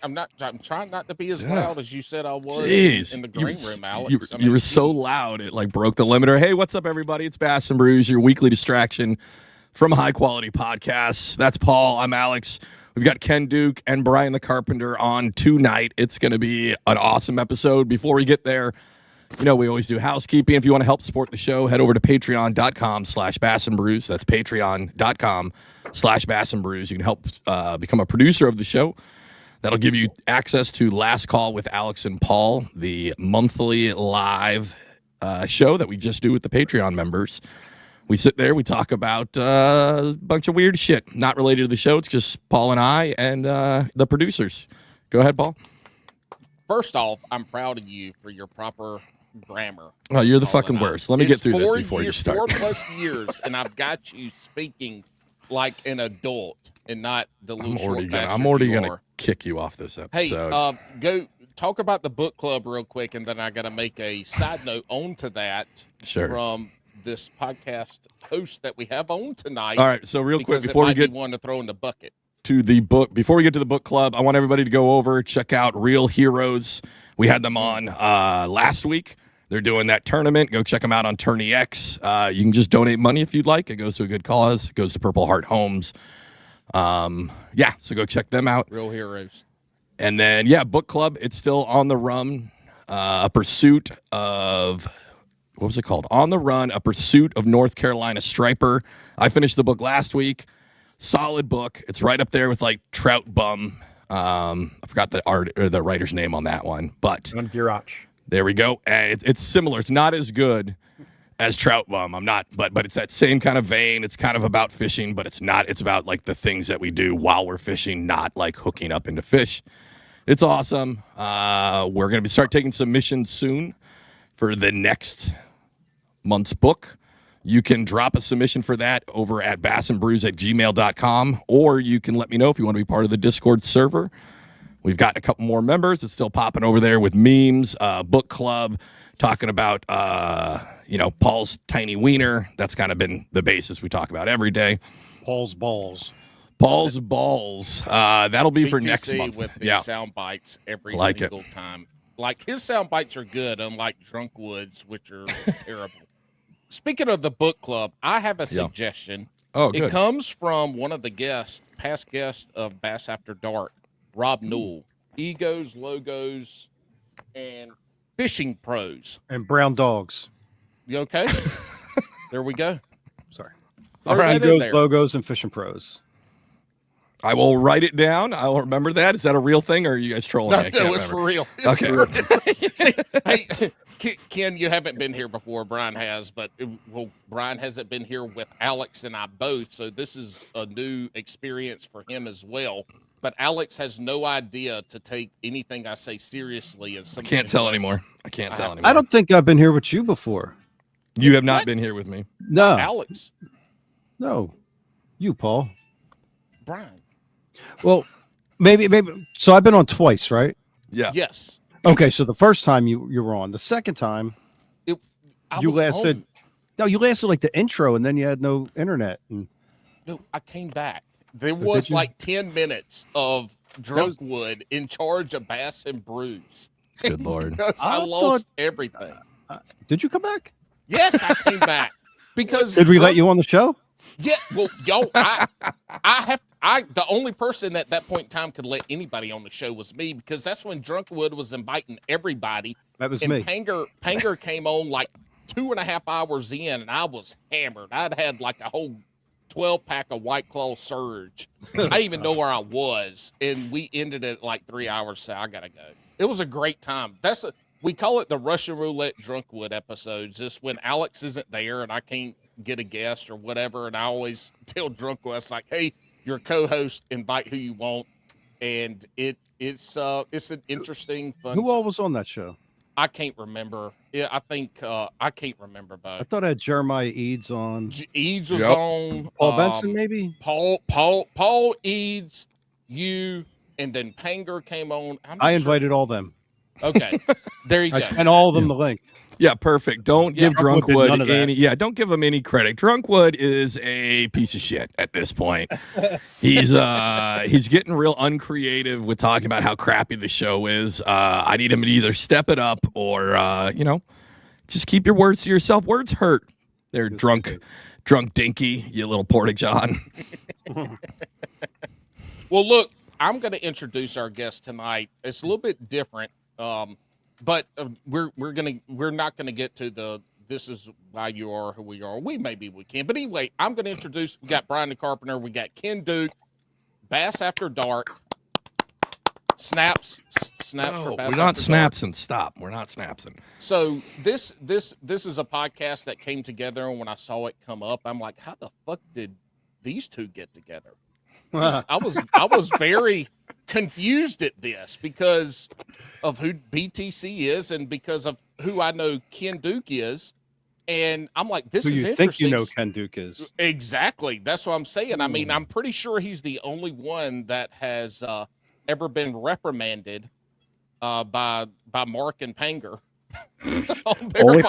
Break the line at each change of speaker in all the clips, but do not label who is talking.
I'm trying not to be as loud as you said I was in the green room, Alex.
You were so loud it like broke the limiter. Hey, what's up, everybody? It's Bass and Brews, your weekly distraction from high quality podcasts. That's Paul. I'm Alex. We've got Ken Duke and Brian the Carpenter on tonight. It's going to be an awesome episode. Before we get there, you know, we always do housekeeping. If you want to help support the show, head over to patreon.com/Bass and Brews. That's patreon.com/Bass and Brews. You can help become a producer of the show. That'll give you access to Last Call with Alex and Paul, the monthly live show that we just do with the Patreon members. We sit there, we talk about a bunch of weird shit, not related to the show. It's just Paul and I and the producers. Go ahead, Paul.
First off, I'm proud of you for your proper grammar.
Oh, you're the fucking worst. Let me get through this before you start.
4+ years, and I've got you speaking like an adult and not the little short bastard.
I'm already gonna kick you off this episode.
Hey, go talk about the book club real quick, and then I got to make a side note onto that from this podcast host that we have on tonight.
All right, so real quick before we get
one to throw in the bucket
to the book, before we get to the book club, I want everybody to go over check out Real Heroes. We had them on last week. They're doing that tournament. Go check them out on Tourney X. You can just donate money if you'd like. It goes to a good cause. It goes to Purple Heart Homes. So go check them out.
Real Heroes.
And then, book club. It's still on the run. A pursuit of, what was it called? On the Run, A Pursuit of North Carolina Striper. I finished the book last week. Solid book. It's right up there with like Trout Bum. I forgot the writer's name on that one, but there we go. And it's similar. It's not as good as Trout Bum. But it's that same kind of vein. It's kind of about fishing, but it's not. It's about like the things that we do while we're fishing, not like hooking up into fish. It's awesome. We're going to start taking submissions soon for the next month's book. You can drop a submission for that over at bassandbrews@gmail.com, or you can let me know if you want to be part of the Discord server. We've got a couple more members. It's still popping over there with memes, book club, talking about, Paul's tiny wiener. That's kind of been the basis we talk about every day.
Paul's balls.
That'll be for next month.
With the sound bites every single time. Like, his sound bites are good, unlike Drunkwood's, which are terrible. Speaking of the book club, I have a suggestion.
Oh, good.
It comes from one of the past guests of Bass After Dark, Rob Newell. Egos, logos, and fishing pros.
And brown dogs.
You okay? There we go.
Sorry.
All right.
Egos, logos, and fishing pros.
I will write it down. I will remember that. Is that a real thing, or are you guys trolling me?
No, it's for real.
Okay.
See, hey, Ken, you haven't been here before. Brian has, but Brian hasn't been here with Alex and I both, so this is a new experience for him as well. But Alex has no idea to take anything I say seriously. And
I can't tell anymore.
I don't think I've been here with you before.
You have not been here with me.
No.
Alex.
No. You, Paul.
Brian.
Well, maybe. So I've been on twice, right?
Yeah.
Yes.
Okay, so the first time you were on. The second time, you lasted like the intro, and then you had no internet.
No, I came back. There was like 10 minutes of Drunkwood in charge of Bass and Brews.
Good Lord.
I lost everything.
Did you come back?
Yes, I came back. Because
did we let you on the show?
Yeah, well, the only person at that point in time could let anybody on the show was me, because that's when Drunkwood was inviting everybody.
That was
me.
Panger
came on like 2.5 hours in, and I was hammered. I'd had like a whole 12-pack of White Claw Surge. I didn't even know where I was, and we ended it like 3 hours, so I gotta go. It was a great time. We call it the Russian Roulette Drunkwood episodes. It's when Alex isn't there and I can't get a guest or whatever, and I always tell Drunkwood, it's like, hey, you're a co-host, invite who you want, and it's an interesting, fun.
Who all was on that show?
I can't remember. Yeah, I think I can't remember both.
I thought I had Jeremiah Eads on.
Eads was on.
Paul Benson, maybe.
Paul Eads, you, and then Panger came on.
I invited all them.
Okay, there you go.
I sent all of them the link.
Yeah, perfect. Don't give
Drunkwood
Drunkwood any. Yeah, don't give him any credit. Drunkwood is a piece of shit at this point. He's getting real uncreative with talking about how crappy the show is. I need him to either step it up or just keep your words to yourself. Words hurt. They're drunk dinky, you little porta john.
Well, look, I'm going to introduce our guest tonight. It's a little bit different. But we're not gonna get to the this is why you are who we are. We can, but anyway, I'm gonna introduce. We got Brian the Carpenter. We got Ken Duke, Bass After Dark, snaps. For Bass
we're not
After
snapsing.
Dark.
Stop. We're not snapsing.
So this is a podcast that came together, and when I saw it come up, I'm like, how the fuck did these two get together? I was very confused at this because of who BTC is and because of who I know Ken Duke is, and I'm like, this is interesting.
Think you know Ken Duke is
exactly. That's what I'm saying. I mean, I'm pretty sure he's the only one that has ever been reprimanded by Mark and Panger.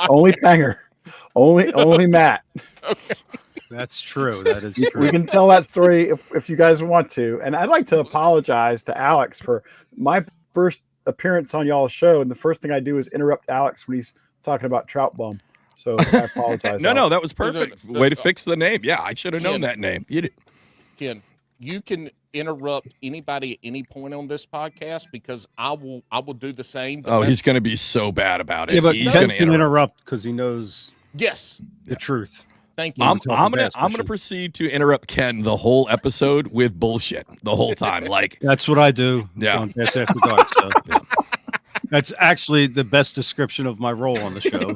only Panger, only Matt.
Okay.
That's true. That is true.
We can tell that story if you guys want to. And I'd like to apologize to Alex for my first appearance on y'all's show. And the first thing I do is interrupt Alex when he's talking about Trout Bum. So I apologize.
No, that was perfect. Way to fix the name. Yeah, I should have known that name. You did.
Ken, you can interrupt anybody at any point on this podcast because I will do the same.
Oh, he's going to be so bad about it.
Yeah, but
he's
Ken
going
can
to
interrupt because he knows
the
truth.
Thank you.
I'm gonna proceed to interrupt Ken the whole episode with bullshit the whole time. Like
that's what I do.
Yeah.
On Bass After Dark. So that's actually the best description of my role on the show.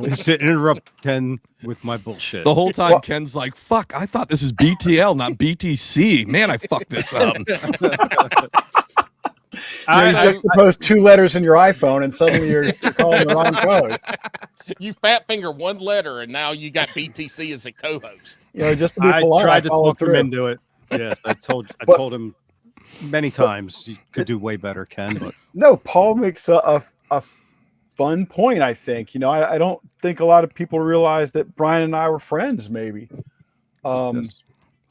Is to interrupt Ken with my bullshit.
The whole time Ken's like, "Fuck! I thought this is BTL, not BTC. Man, I fucked this up."
You juxtapose two letters in your iPhone, and suddenly you're calling the wrong code.
You fat finger one letter, and now you got BTC as a co-host.
Just to be polite,
I tried to talk him into it. Yes, I told him many times you could do way better, Ken. But
no, Paul makes a fun point. I think I don't think a lot of people realize that Brian and I were friends. Maybe
is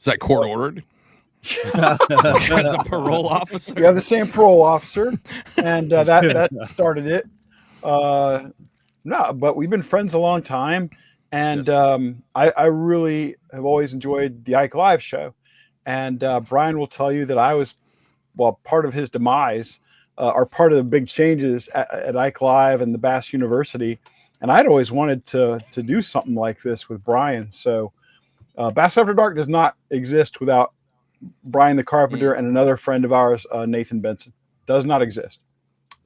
that court ordered? As a parole officer,
you have the same parole officer, and that started it. No, but we've been friends a long time, and I really have always enjoyed the Ike Live show. And Brian will tell you that I was, part of his demise, are part of the big changes at Ike Live and the Bass University. And I'd always wanted to do something like this with Brian. So Bass After Dark does not exist without Brian the Carpenter and another friend of ours, Nathan Benson. Does not exist.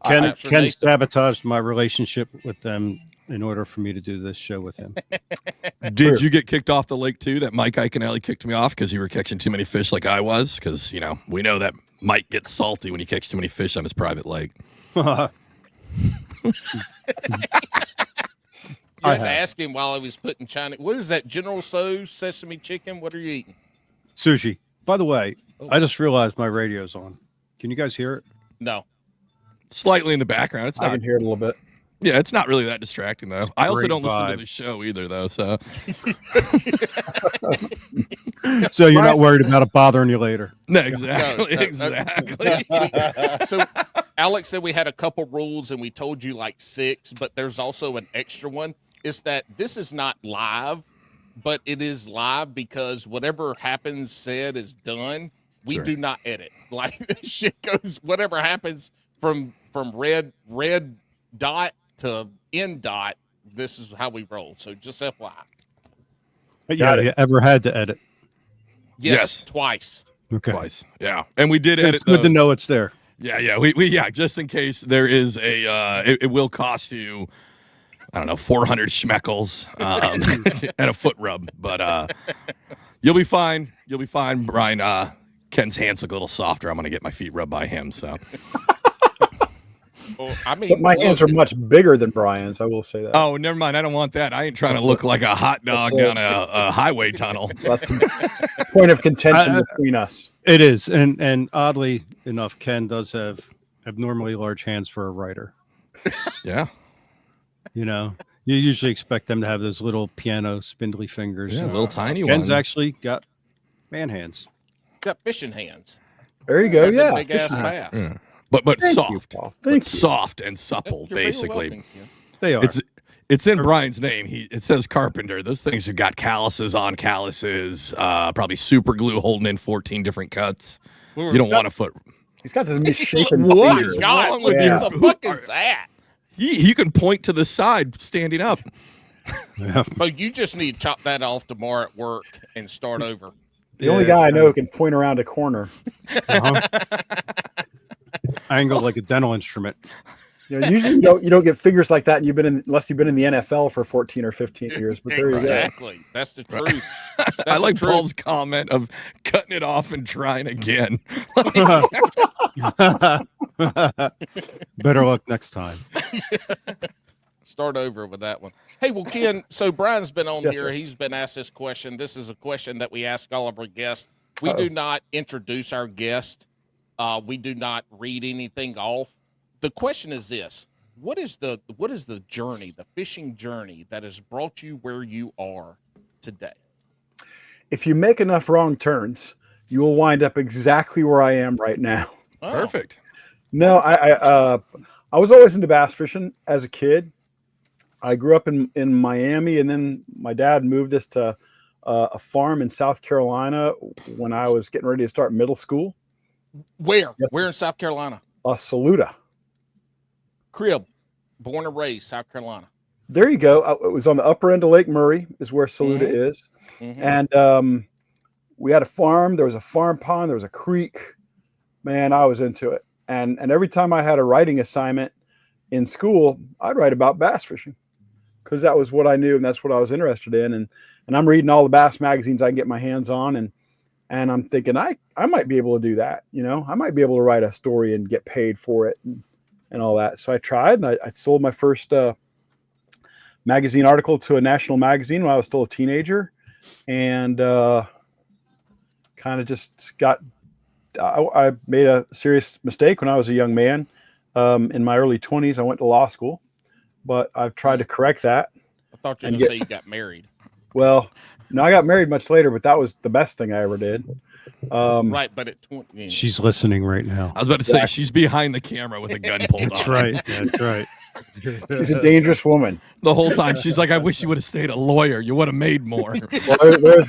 Ken sabotaged my relationship with them in order for me to do this show with him.
Did you get kicked off the lake too? That Mike Iaconelli kicked me off because you were catching too many fish like I was? Because, we know that Mike gets salty when he catches too many fish on his private lake.
You had to ask him while I was putting China. What is that, General Tso's sesame chicken? What are you eating?
Sushi. By the way, I just realized my radio's on. Can you guys hear it?
No.
Slightly in the background.
I can hear it a little bit.
Yeah, it's not really that distracting though. I also don't listen to the show either though, so
so you're not worried about it bothering you later.
No, exactly.
So Alex said we had a couple rules and we told you like 6, but there's also an extra one. Is that this is not live, but it is live because whatever happens said is done. We do not edit. Like shit goes whatever happens from red dot to end dot. This is how we roll. So just FYI.
You ever had to edit?
Yes. Twice.
Okay.
Twice. Yeah. And we did edit.
It's good to know it's there.
Yeah. We just in case there is it will cost you, I don't know, 400 schmeckles and a foot rub, but you'll be fine. You'll be fine, Brian. Ken's hands look a little softer. I'm going to get my feet rubbed by him. So,
well, I mean,
but my hands are much bigger than Brian's. I will say that.
Oh, never mind. I don't want that. I ain't trying to look like a hot dog down a highway tunnel.
That's a point of contention between us.
It is, and oddly enough, Ken does have abnormally large hands for a writer.
Yeah.
You know, you usually expect them to have those little piano spindly fingers.
Yeah, little tiny
Ken's
ones.
actually got man hands.
Got fishing hands.
There you go.
They're
Yeah.
big ass
fishing
bass.
Yeah. But
Thank
soft.
you, Paul.
But
Thank you.
soft and supple,
You're very
basically.
welcome, Ken.
They are.
It's in Brian's name. It says Carpenter. Those things have got calluses on calluses, probably super glue holding in 14 different cuts. You don't want to foot.
He's got this misshapen
What
finger.
is
God,
wrong
what
with
Yeah.
the
you?
fuck is that?
He can point to the side standing up.
Yeah.
But you just need to chop that off tomorrow at work and start over.
The only guy I know who can point around a corner.
Uh-huh. Angled like a dental instrument.
You know, usually you don't get fingers like that, and unless you've been in the NFL for 14 or 15 years. But there you go.
Exactly. That's the truth. That's
I like
the truth.
Paul's comment of cutting it off and trying again.
Better luck next time.
Start over with that one. Hey, well, Ken, so Brian's been on
Yes,
here.
sir.
He's been asked this question. This is a question that we ask all of our guests. We do not introduce our guest. We do not read anything off. The question is this: what is the journey, the fishing journey that has brought you where you are today?
If you make enough wrong turns, you will wind up exactly where I am right now.
Oh,
Perfect.
No, I was always into bass fishing as a kid. I grew up in Miami, and then my dad moved us to a farm in South Carolina when I was getting ready to start middle school.
Where?
Yep.
Where in South Carolina?
Saluda.
Crib. Born and raised, South Carolina.
There you go. It was on the upper end of Lake Murray, is where Saluda is.
Mhm.
And we had a farm. There was a farm pond. There was a creek. Man, I was into it. And every time I had a writing assignment in school, I'd write about bass fishing because that was what I knew and that's what I was interested in. And I'm reading all the bass magazines I can get my hands on, and I'm thinking I might be able to do that. You know, I might be able to write a story and get paid for it and all that. So I tried, and I sold my first magazine article to a national magazine when I was still a teenager, and kind of just got. I made a serious mistake when I was a young man. In my early 20s, I went to law school, but I've tried to correct that.
I thought you were
And
going to say you got married.
Well, no, I got married much later, but that was the best thing I ever did.
Right, but at 20.
She's listening right now.
I was about to say she's behind the camera with a gun pulled on.
That's right. That's right.
She's a dangerous woman.
The whole time she's like, I wish you would have stayed a lawyer. You would have made more.
Well,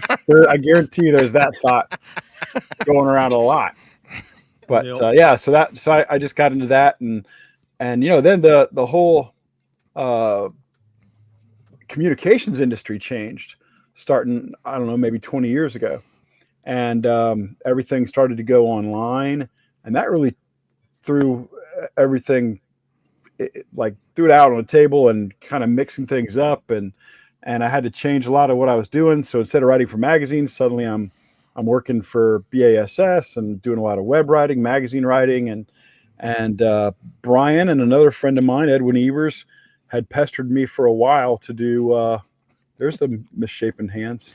I guarantee you there's that thought going around a lot. But yeah, so I just got into that, and you know, then the whole communications industry changed, starting, I don't know, maybe 20 years ago, and everything started to go online, and that really threw everything, threw it out on the table and kind of mixing things up, and I had to change a lot of what I was doing. So instead of writing for magazines, suddenly I'm working for BASS and doing a lot of web writing, magazine writing, and Brian and another friend of mine, Edwin Evers, had pestered me for a while to do. There's the misshapen hands.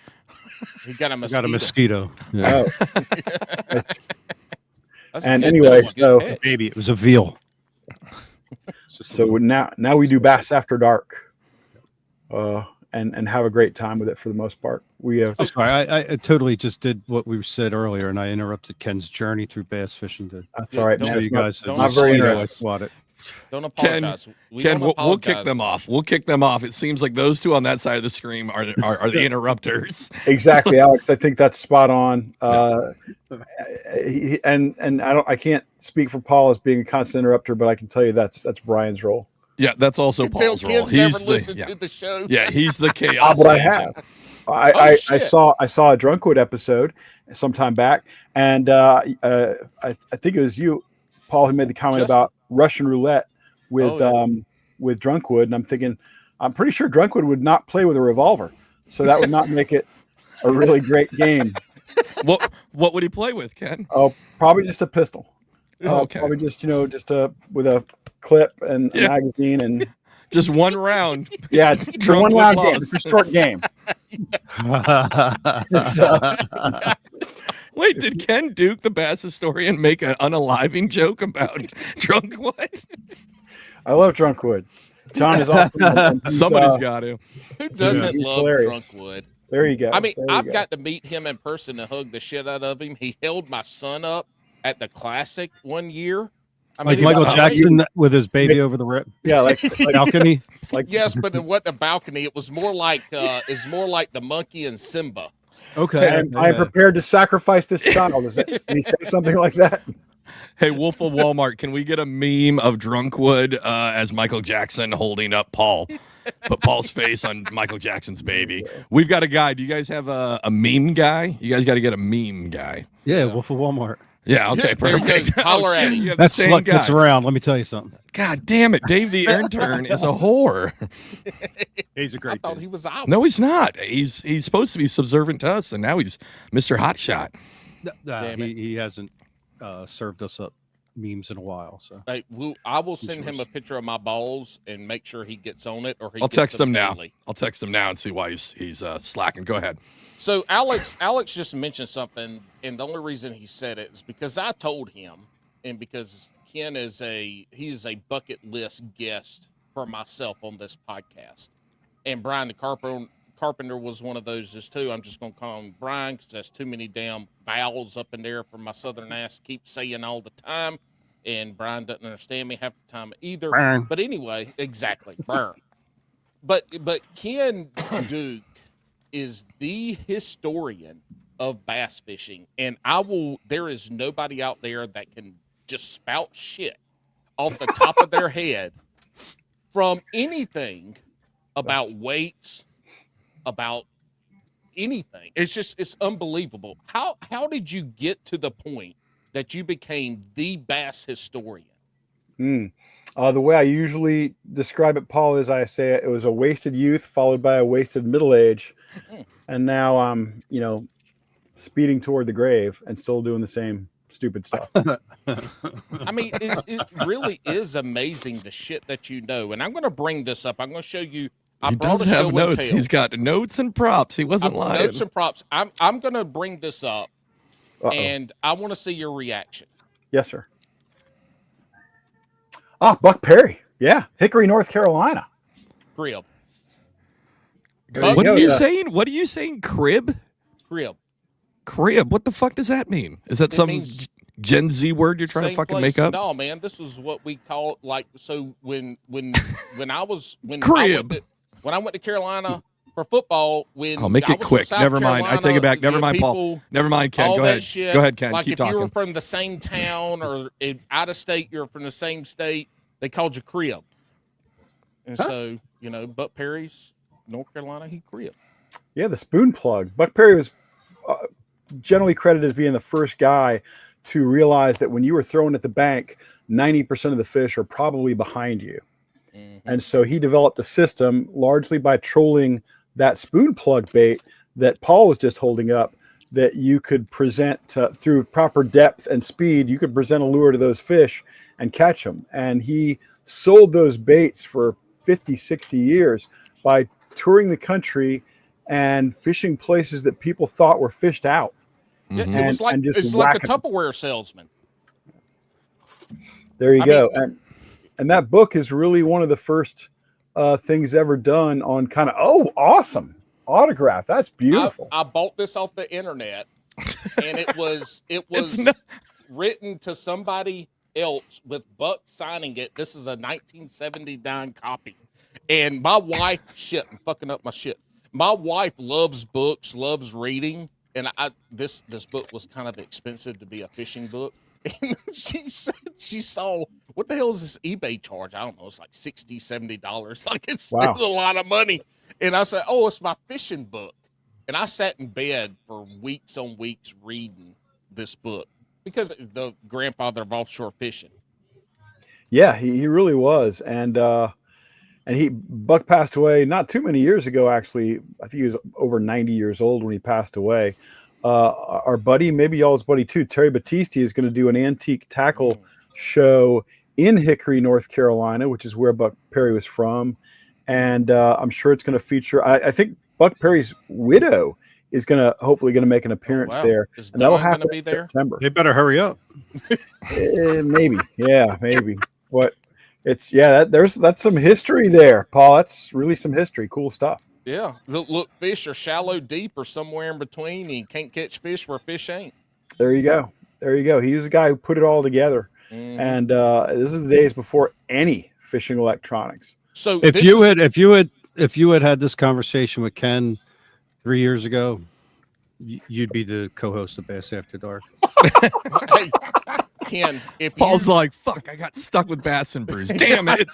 He got a
I
mosquito.
got a mosquito. Yeah.
Oh,
That's
and
good.
anyway,
That's a good
so-
catch.
Baby, it was a veal.
so now we do Bass After Dark, and have a great time with it for the most part. We have.
I'm sorry, I totally just did what we said earlier, and I interrupted Ken's journey through bass fishing to
That's all right,
Don't
man.
show
It's
you
not-
guys
don't
not very
apologize.
interesting.
what it.
Don't apologize.
Ken,
don't
we'll kick
apologize.
them off. We'll kick them off. It seems like those two on that side of the screen are the interrupters.
Exactly, Alex. I think that's spot on. I can't speak for Paul as being a constant interrupter, but I can tell you that's Brian's role.
Yeah, that's also
Until
Paul's role.
kids never
He's
listen
the
to the show.
yeah, he's the chaos.
But I
agent.
have. I
shit.
saw a Drunkwood episode sometime back, and I think it was you, Paul, who made the comment
Justin.
about Russian roulette with with Drunkwood, and I'm thinking, I'm pretty sure Drunkwood would not play with a revolver, so that would not make it a really great game.
What would he play with, Ken?
Oh, probably just a pistol.
Okay.
Probably just with a clip and a
Yeah.
magazine and
Just one round.
yeah,
Drunk
one
with
round
loss.
game. It's a short game.
Wait, did Ken Duke, the bass historian, make an unaliving joke about drunk what?
I love Drunkwood. John is awesome. and he's,
Somebody's got to.
Who doesn't
he's
love
hilarious.
Drunkwood?
There you go.
I mean,
There you
I've
go.
got to meet him in person and hug the shit out of him. He held my son up at the Classic one year. I
Like
mean, it was
Michael
amazing.
Jackson with his baby over the
Yeah, like
balcony.
like
Yes, but it wasn't a balcony. It was more like it's more like the monkey and Simba.
Okay.
I'm prepared to sacrifice this child. Did he say something like that?
Hey, Wolf of Walmart, can we get a meme of Drunkwood as Michael Jackson holding up Paul? Put Paul's face on Michael Jackson's baby. We've got a guy. Do you guys have a meme guy? You guys got to get a meme guy.
Yeah, Wolf of Walmart.
Yeah, okay,
There he
perfect.
goes. Holler at
shit,
him.
you have the
That's
same
slut
guy.
gets around. Let me tell you something.
God damn it, Dave the intern is a whore.
He's a
I
great
thought
dude.
he was out.
No, he's not. He's supposed to be subservient to us, and now he's Mr. Hotshot.
Damn it.
He hasn't served us up memes in a while. So
Hey, I will send him
yours.
a picture of my balls and make sure he gets on it, or
I'll
gets
text
them
him now.
daily.
I'll text him now and see why he's slacking. Go ahead.
So Alex just mentioned something, and the only reason he said it is because I told him, and because Ken is a bucket list guest for myself on this podcast, and Brian the Carpenter was one of those as too. I'm just gonna call him Brian because there's too many damn vowels up in there for my southern ass to keep saying all the time, and Brian doesn't understand me half the time either.
Brian.
But anyway, exactly, Brian. But Ken Duke is the historian of bass fishing, and there is nobody out there that can just spout shit off the top of their head from anything about weights, about anything. It's unbelievable. How did you get to the point that you became the bass historian?
The way I usually describe it, Paul, is I say it was a wasted youth followed by a wasted middle age, and now I'm, speeding toward the grave and still doing the same stupid stuff.
I mean, it really is amazing the shit that you know. And I'm going to bring this up. I'm going to show you. I
He
brought
does
a show
have
and
notes.
tell.
He's got notes and props. He wasn't lying.
Notes and props. I'm going to bring this up,
Uh-oh.
and I want to see your reaction.
Yes, sir. Buck Perry. Yeah, Hickory, North Carolina.
Crib.
What are
go,
you
yeah.
saying? What are you saying? Crib?
Crib.
Crib? What the fuck does that mean? Is that
It
some
means
Gen Z word you're trying to
Same
fucking
place.
make up?
No, man, this was what we call like. So when I was
Crib.
when I went to Carolina for football, when
I'll make
I
it
was
quick.
from South
Never mind. I take it back. Never
Carolina,
mind, Paul.
people,
Never mind, Ken.
all
Go
that
ahead.
shit.
Go ahead, Ken.
Like
Keep
if
talking.
you were from the same town or out of state, you're from the same state. They called you crib. And so Buck Perry's North Carolina, he crib.
Yeah, the spoon plug. Buck Perry was generally credited as being the first guy to realize that when you were throwing at the bank, 90% of the fish are probably behind you.
Mm-hmm.
And so he developed a system largely by trolling that spoon plug bait that Paul was just holding up, that you could present through proper depth and speed. You could present a lure to those fish and catch them. And he sold those baits for 50, 60 years by touring the country and fishing places that people thought were fished out.
It
Mhm.
was like
and just
it's like a
whack 'em.
Tupperware salesman.
There you
I
go.
mean-
And that book is really one of the first things ever done on kind of, awesome. Autograph. That's beautiful.
I bought this off the internet, and it was
It's not-
written to somebody else with Buck signing it. This is a 1979 copy, and my wife, I'm fucking up my shit. My wife loves books, loves reading, and this book was kind of expensive to be a fishing book. And she said she saw, what the hell is this eBay charge? I don't know. It's like $60, $70. Like it's
Wow.
a lot of money. And I said, oh, it's my fishing book. And I sat in bed for weeks on weeks reading this book because the grandfather of offshore fishing.
Yeah, he really was. And Buck passed away not too many years ago, actually. I think he was over 90 years old when he passed away. Our buddy, maybe y'all's buddy too, Terry Battisti, is going to do an antique tackle show in Hickory, North Carolina, which is where Buck Perry was from. And I'm sure it's going to feature, I think Buck Perry's widow is hopefully going to make an appearance
wow.
there.
Is
And that'll
Dawn gonna
happen
be
in
there?
September.
They better hurry up.
Maybe. Yeah, maybe. What? That's some history there, Paul. That's really some history. Cool stuff.
Yeah. Look, fish are shallow, deep, or somewhere in between. And you can't catch fish where fish ain't.
There you go. He was the guy who put it all together.
Mhm.
And this is the days before any fishing electronics.
So
If you had this conversation with Ken 3 years ago, you'd be the co-host of Bass After Dark.
Hey, Ken, if
Paul's
you,
like, fuck, I got stuck with Bass and Brews. Damn it.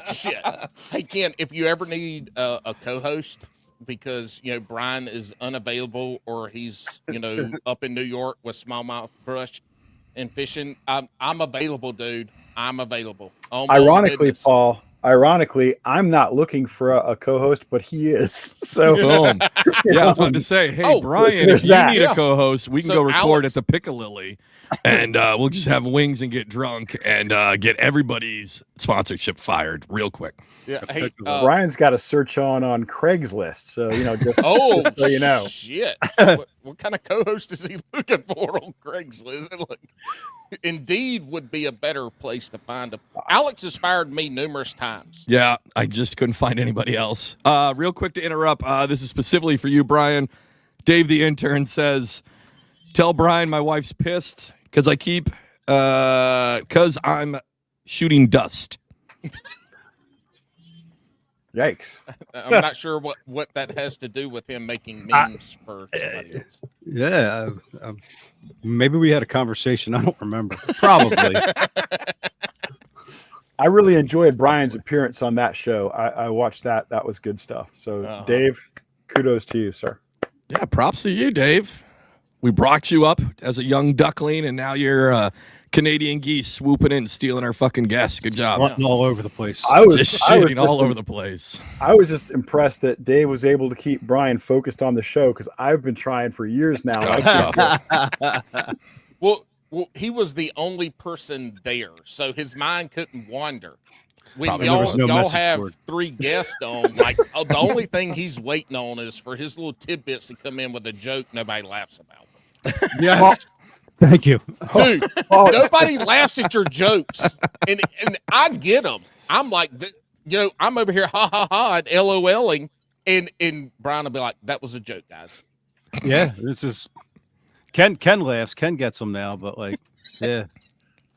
shit. Hey, Ken, if you ever need a co-host because Brian is unavailable or he's up in New York with smallmouth brush and fishing, I'm available, dude. I'm available. Oh, my
Ironically,
goodness.
Paul. I'm not looking for a co-host, but he is. So
Boom. Yeah, I was about to say, hey,
Oh,
Brian,
there's
if you
that.
need
Yeah.
a co-host, we can
So
go record
Alex-
at the Piccalilli, and we'll just have wings and get drunk and get everybody's sponsorship fired real quick.
Yeah. Hey,
Brian's got a search on Craigslist. So just
oh,
so you know.
shit. What kind of co-host is he looking for on Craigslist? Look, Indeed would be a better place to find him. Alex has fired me numerous times.
Yeah, I just couldn't find anybody else. Real quick to interrupt, this is specifically for you, Brian. Dave the intern says, tell Brian my wife's pissed because I'm shooting dust.
Yikes.
I'm not sure what that has to do with him making memes for somebody else.
Yeah, maybe we had a conversation. I don't remember. Probably.
I really enjoyed Brian's appearance on that show. I watched that. That was good stuff. So, Dave, kudos to you, sir.
Yeah, props to you, Dave. We brought you up as a young duckling, and now you're Canadian geese swooping in, stealing our fucking guests. Good job.
Running all over the place.
Just shitting all over the place.
I was just impressed that Dave was able to keep Brian focused on the show because I've been trying for years now.
Well, he was the only person there, so his mind couldn't wander. When
Probably there was no
y'all
message
have
board.
3 guests on, like the only thing he's waiting on is for his little tidbits to come in with a joke nobody laughs about.
Yes. Thank you.
Dude, nobody laughs at your jokes, and I get them. I'm like, I'm over here ha ha ha and LOLing, and Brian will be like, that was a joke, guys.
Yeah, this is Ken laughs. Ken gets them now, but like, yeah.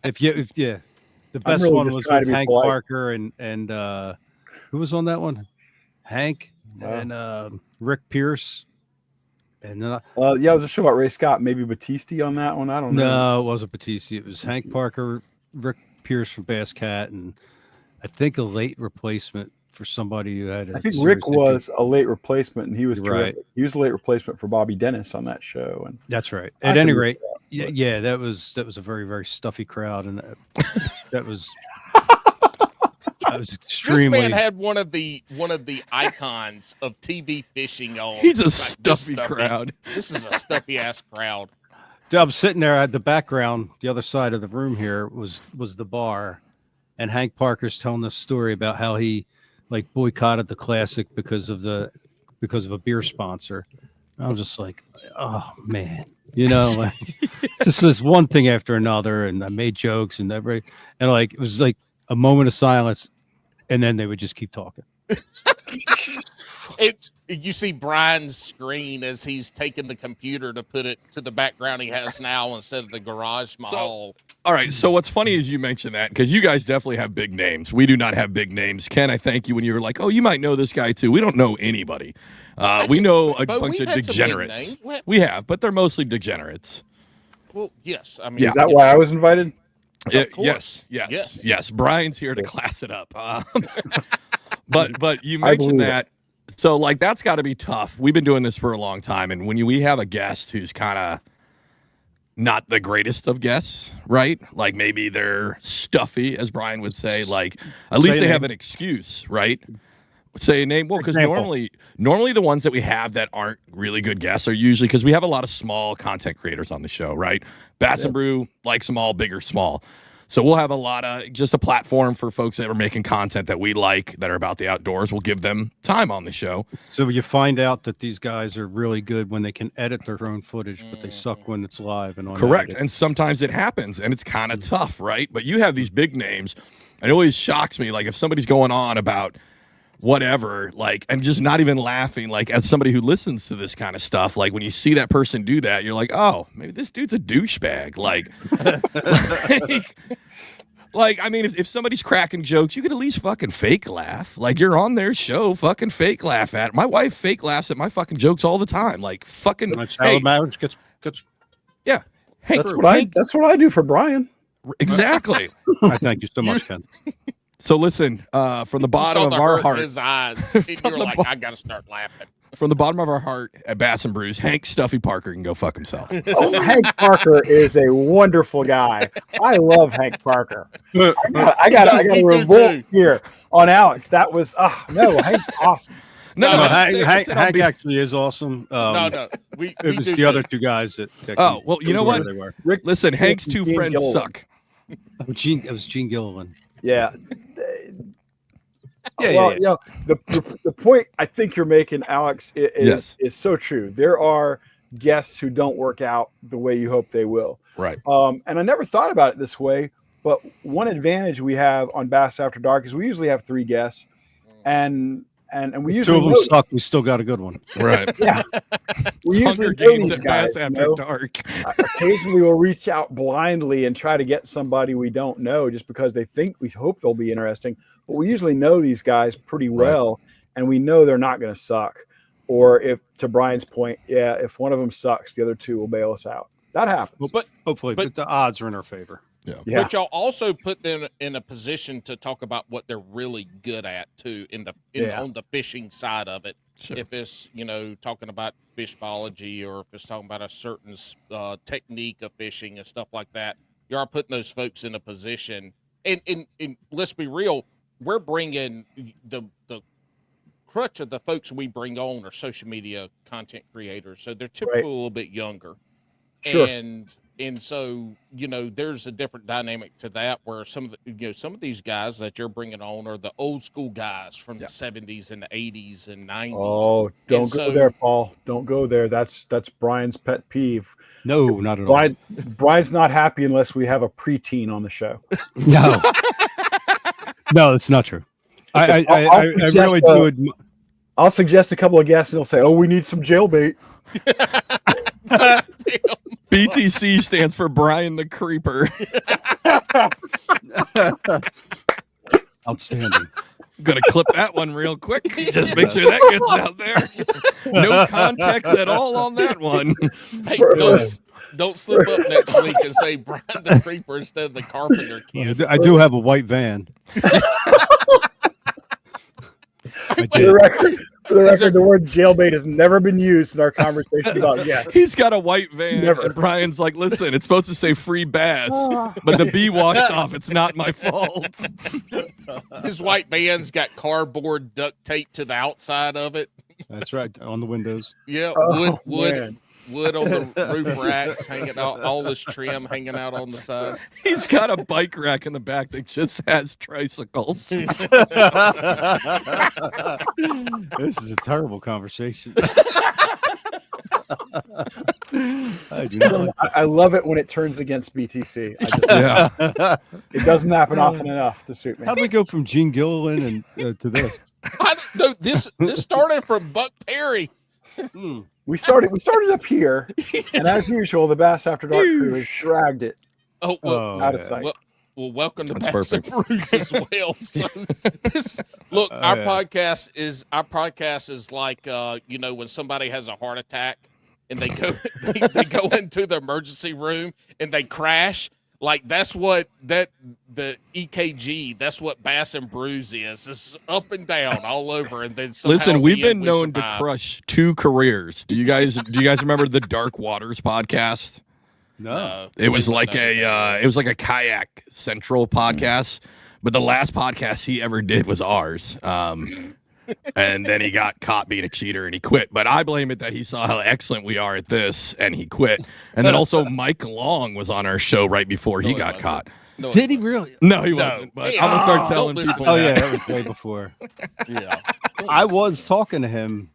If the best
really
one
just
was
trying
with
to be
Hank
polite.
Parker and who was on that one? Hank and Rick Pierce. And then
It was a show about Ray Scott. Maybe Batiste on that one. I don't know.
no, it wasn't Batista. It was Hank Parker, Rick Pierce from Bass Cat, and I think a late replacement for somebody who had.
I think Rick was a late replacement, and he was
Right.
terrific. He was a late replacement for Bobby Dennis on that show. And
That's right.
I
At
can
any
believe
rate,
that,
yeah, that was a very, very stuffy crowd, and that was
This
extremely.
man had one of the icons of TV fishing on.
He's a
Like, this
stuffy crowd.
This is a stuffy ass crowd.
Dude, I'm sitting there at the background, the other side of the room here was the bar, and Hank Parker's telling this story about how he like boycotted the classic because of a beer sponsor. I'm just like, oh man, like just this one thing after another, and I made jokes and everything, and like it was like a moment of silence, and then they would just keep talking.
You see Brian's screen as he's taking the computer to put it to the background he has now instead of the garage mahal.
All right. So what's funny is you mentioned that because you guys definitely have big names. We do not have big names. Ken, I thank you when you were like, oh, you might know this guy too. We don't know anybody. We know a
But
bunch
we've
of
had some big
degenerates.
names.
We have, but they're mostly degenerates.
Well, yes. I mean,
Yeah.
is that why I was invited?
course.
Yes. Brian's here to class it up. But you
I
mentioned
believe
that. So like that's got to be tough. We've been doing this for a long time, and when we have a guest who's kind of not the greatest of guests, right? Like maybe they're stuffy, as Brian would say. Like at least they have an excuse, right? Say a name. Well, because normally the ones that we have that aren't really good guests are usually because we have a lot of small content creators on the show, right? Bass and Brew, like small, bigger, small. So we'll have a lot of just a platform for folks that are making content that we like that are about the outdoors. We'll give them time on the show.
So you find out that these guys are really good when they can edit their own footage, but they suck when it's live and on.
Correct. And sometimes it happens and it's kind of tough, right? But you have these big names. And it always shocks me, like if somebody's going on about whatever, like, and just not even laughing, like as somebody who listens to this kind of stuff, like when you see that person do that, you're like, oh, maybe this dude's a douchebag. Like, I mean, if somebody's cracking jokes, you could at least fucking fake laugh. Like, you're on their show, fucking fake laugh at it. My wife fake laughs at my fucking jokes all the time. Like, fucking.
That's how the marriage gets.
Yeah. Hey,
that's what I do for Brian.
Exactly.
I thank you so much, Ken.
So listen, from the bottom of our heart,
his eyes, and you're like, I gotta start laughing.
From the bottom of our heart at Bass and Brews, Hank Stuffy Parker can go fuck himself.
Oh, Hank Parker is a wonderful guy. I love Hank Parker. I got a revolt here on Alex. That was Hank's awesome.
No, Hank actually is awesome.
No,
it was the other two guys that
well, you know what? Listen, Hank's two friends suck.
It was Gene Gilliland.
Yeah. You know, the point I think you're making, Alex, is so true. There are guests who don't work out the way you hope they will.
Right.
And I never thought about it this way, but one advantage we have on Bass After Dark is we usually have 3 guests, and we usually
two of them suck. We still got a good one.
Right.
Yeah. We usually know these guys,
Bass After Dark.
Occasionally we'll reach out blindly and try to get somebody we don't know just because we hope they'll be interesting. But we usually know these guys pretty well, and we know they're not going to suck. Or if, to Brian's point, if one of them sucks, the other 2 will bail us out. That happens.
Well, but hopefully, but the odds are in our favor.
Yeah.
But y'all also put them in a position to talk about what they're really good at too on the fishing side of it. Sure. If it's talking about fish biology, or if it's talking about a certain technique of fishing and stuff like that, you are putting those folks in a position. And let's be real, we're bringing the crutch of the folks we bring on are social media content creators, so they're typically a little bit younger. Sure. And so, there's a different dynamic to that, where some of these guys that you're bringing on are the old school guys from the 70s and the 80s and 90s.
Oh, don't go there, Paul. Don't go there. That's Brian's pet peeve.
No, not at all.
Brian's not happy unless we have a preteen on the show.
No. No, it's not true. I really do.
I'll suggest a couple of guests, and they'll say, "Oh, we need some jailbait."
BTC stands for Brian the Creeper.
Outstanding.
Gonna clip that one real quick. Just make sure that gets out there. No context at all on that one.
Hey, don't slip up next week and say Brian the Creeper instead of the Carpenter kid.
I do have a white van.
For the record, the word jailbait has never been used in our conversation about
He's got a white van, and Brian's like, listen, it's supposed to say free bass, but the B washed off. It's not my fault.
His white van's got cardboard duct tape to the outside of it.
That's right, on the windows.
Yeah, wood on the roof racks, hanging out, all this trim hanging out on the side.
He's got a bike rack in the back that just has tricycles.
This is a terrible conversation.
I love it when it turns against BTC. It doesn't happen often enough to suit me.
How do we go from Gene Gilliland to this?
This started from Buck Perry.
We started up here, and as usual, the Bass After Dark crew has dragged it out of sight.
Well, welcome to Bass and Brews as well. So our podcast is like when somebody has a heart attack and they go into the emergency room and they crash. Like that's what the EKG. That's what Bass and Brews is. It's up and down all over. And then
listen, we've been known to crush 2 careers. Do you guys remember the Dark Waters podcast?
No.
It was like a kayak central podcast, but the last podcast he ever did was ours. And then he got caught being a cheater and he quit. But I blame it that he saw how excellent we are at this and he quit. And then also Mike Long was on our show right before he got caught.
No, did he really?
No, he wasn't. But I'm gonna start telling people.
Oh yeah, that was way before.
Yeah,
I was talking to him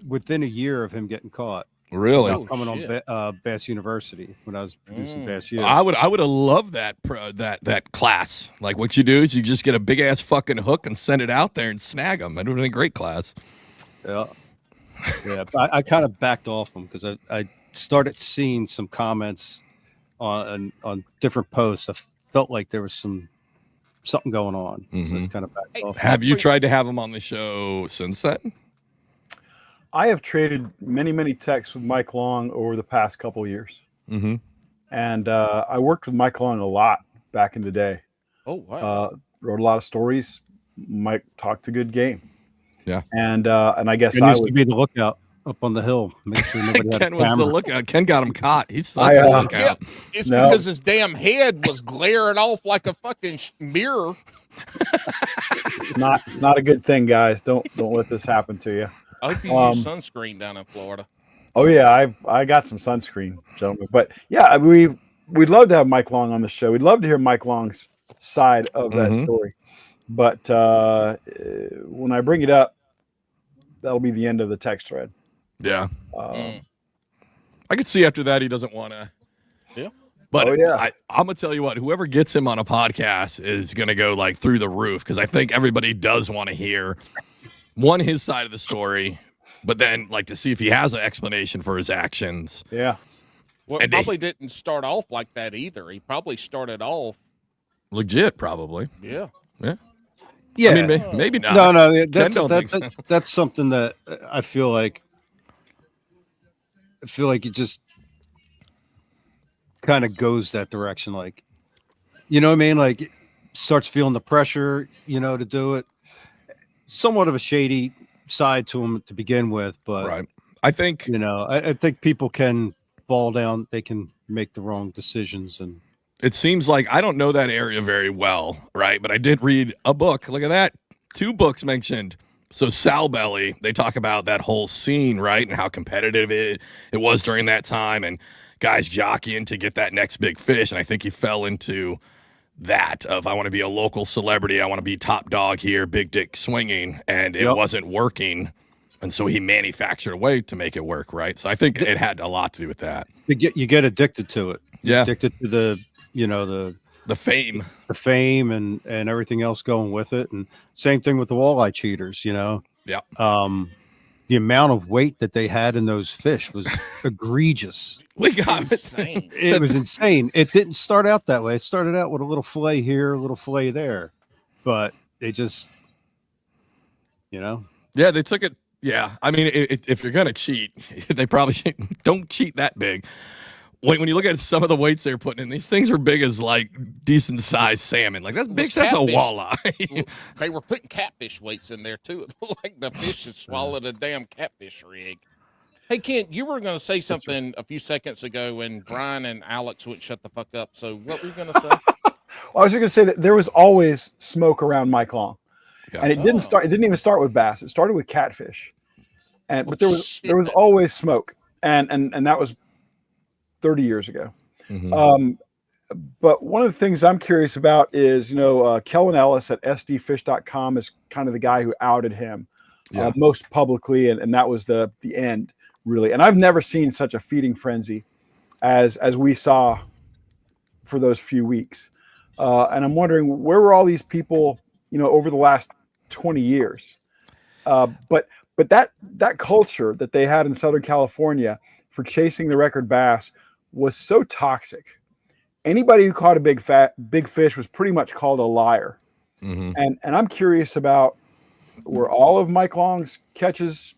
within a year of him getting caught,
Really?
about coming
shit.
on Bass University when I was producing Bass U.
I would have loved that class. Like what you do is you just get a big ass fucking hook and send it out there and snag them. It would have been a great class.
Yeah, yeah. I kind of backed off them because I started seeing some comments on different posts. I felt like there was something going on, so it's kind of backed off.
Have you tried to have them on the show since then?
I have traded many texts with Mike Long over the past couple of years.
Mm-hmm.
And I worked with Mike Long a lot back in the day.
Oh, wow.
Wrote a lot of stories. Mike talked a good game.
Yeah.
And I guess
Ken used to be the lookout up on the hill. Make sure nobody had
Ken
a
was the
camera.
lookout. Ken got him caught. He's such a lookout.
It's
No.
because his damn head was glaring off like a fucking mirror.
it's not a good thing, guys. Don't let this happen to you.
I hope you use sunscreen down in Florida.
Oh yeah, I got some sunscreen, gentlemen. But yeah, we'd love to have Mike Long on the show. We'd love to hear Mike Long's side of that story. But when I bring it up, that'll be the end of the text thread.
Yeah. I could see after that he doesn't want to.
Yeah.
But
yeah.
I'm gonna tell you what, whoever gets him on a podcast is gonna go like through the roof because I think everybody does want to hear his side of the story, but then like to see if he has an explanation for his actions.
Yeah.
Well,
And
probably didn't start off like that either. He probably started off.
Legit, probably.
Yeah.
Yeah.
Yeah.
I mean, maybe not.
No,
Ken
that's something that I feel like it just kind of goes that direction. Like, you know what I mean? Like, it starts feeling the pressure, to do it. Somewhat of a shady side to him to begin with, but
right. I think
I think people can fall down. They can make the wrong decisions, and
it seems like I don't know that area very well, right? But I did read a book. Look at that. 2 books mentioned. So Sal Belly, they talk about that whole scene, right? And how competitive it was during that time and guys jockeying to get that next big fish. And I think he fell into that of I want to be a local celebrity. I want to be top dog here, big dick swinging. And it wasn't working. And so he manufactured a way to make it work, right? So I think it had a lot to do with that.
you get addicted to it.
Yeah.
Addicted to the fame and everything else going with it. And same thing with the walleye cheaters,
Yeah.
The amount of weight that they had in those fish was egregious.
We got
Insane.
It was insane. It didn't start out that way. It started out with a little fillet here, a little fillet there, but they just,
Yeah, they took it. Yeah. I mean, if you're going to cheat, they probably don't cheat that big. When you look at some of the weights they're putting in, these things were big as like decent sized salmon. Like that's big. That's a walleye.
They were putting catfish weights in there too. It looked like the fish had swallowed a damn catfish rig. Hey Kent, you were going to say something a few seconds ago, and Brian and Alex wouldn't shut the fuck up. So what were you going to say?
Well, I was just going to say that there was always smoke around Mike Long, and it didn't start. It didn't even start with bass. It started with catfish, but there was always smoke, and that was 30 years ago. But one of the things I'm curious about is, Kelvin Ellis at sdfish.com is kind of the guy who outed him most publicly. And that was the end, really. And I've never seen such a feeding frenzy as we saw for those few weeks. And I'm wondering, where were all these people, over the last 20 years? But that culture that they had in Southern California for chasing the record bass was so toxic. Anybody who caught a big fish was pretty much called a liar. And I'm curious about, were all of Mike Long's catches,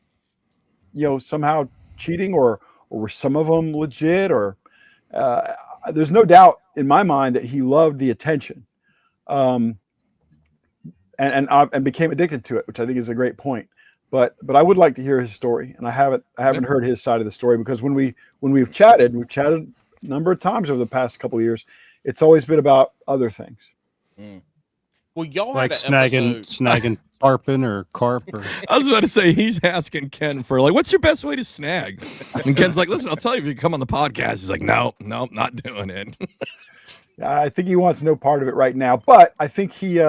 somehow cheating, or were some of them legit? Or there's no doubt in my mind that he loved the attention, and became addicted to it, which I think is a great point. But I would like to hear his story, and I haven't heard his side of the story, because when we've chatted a number of times over the past couple of years, it's always been about other things.
Well, y'all
like
had an
snagging tarpon or carp. Or...
I was about to say, he's asking Ken for like, what's your best way to snag? And Ken's like, listen, I'll tell you if you come on the podcast. He's like, no, not doing it.
I think he wants no part of it right now, but I think he.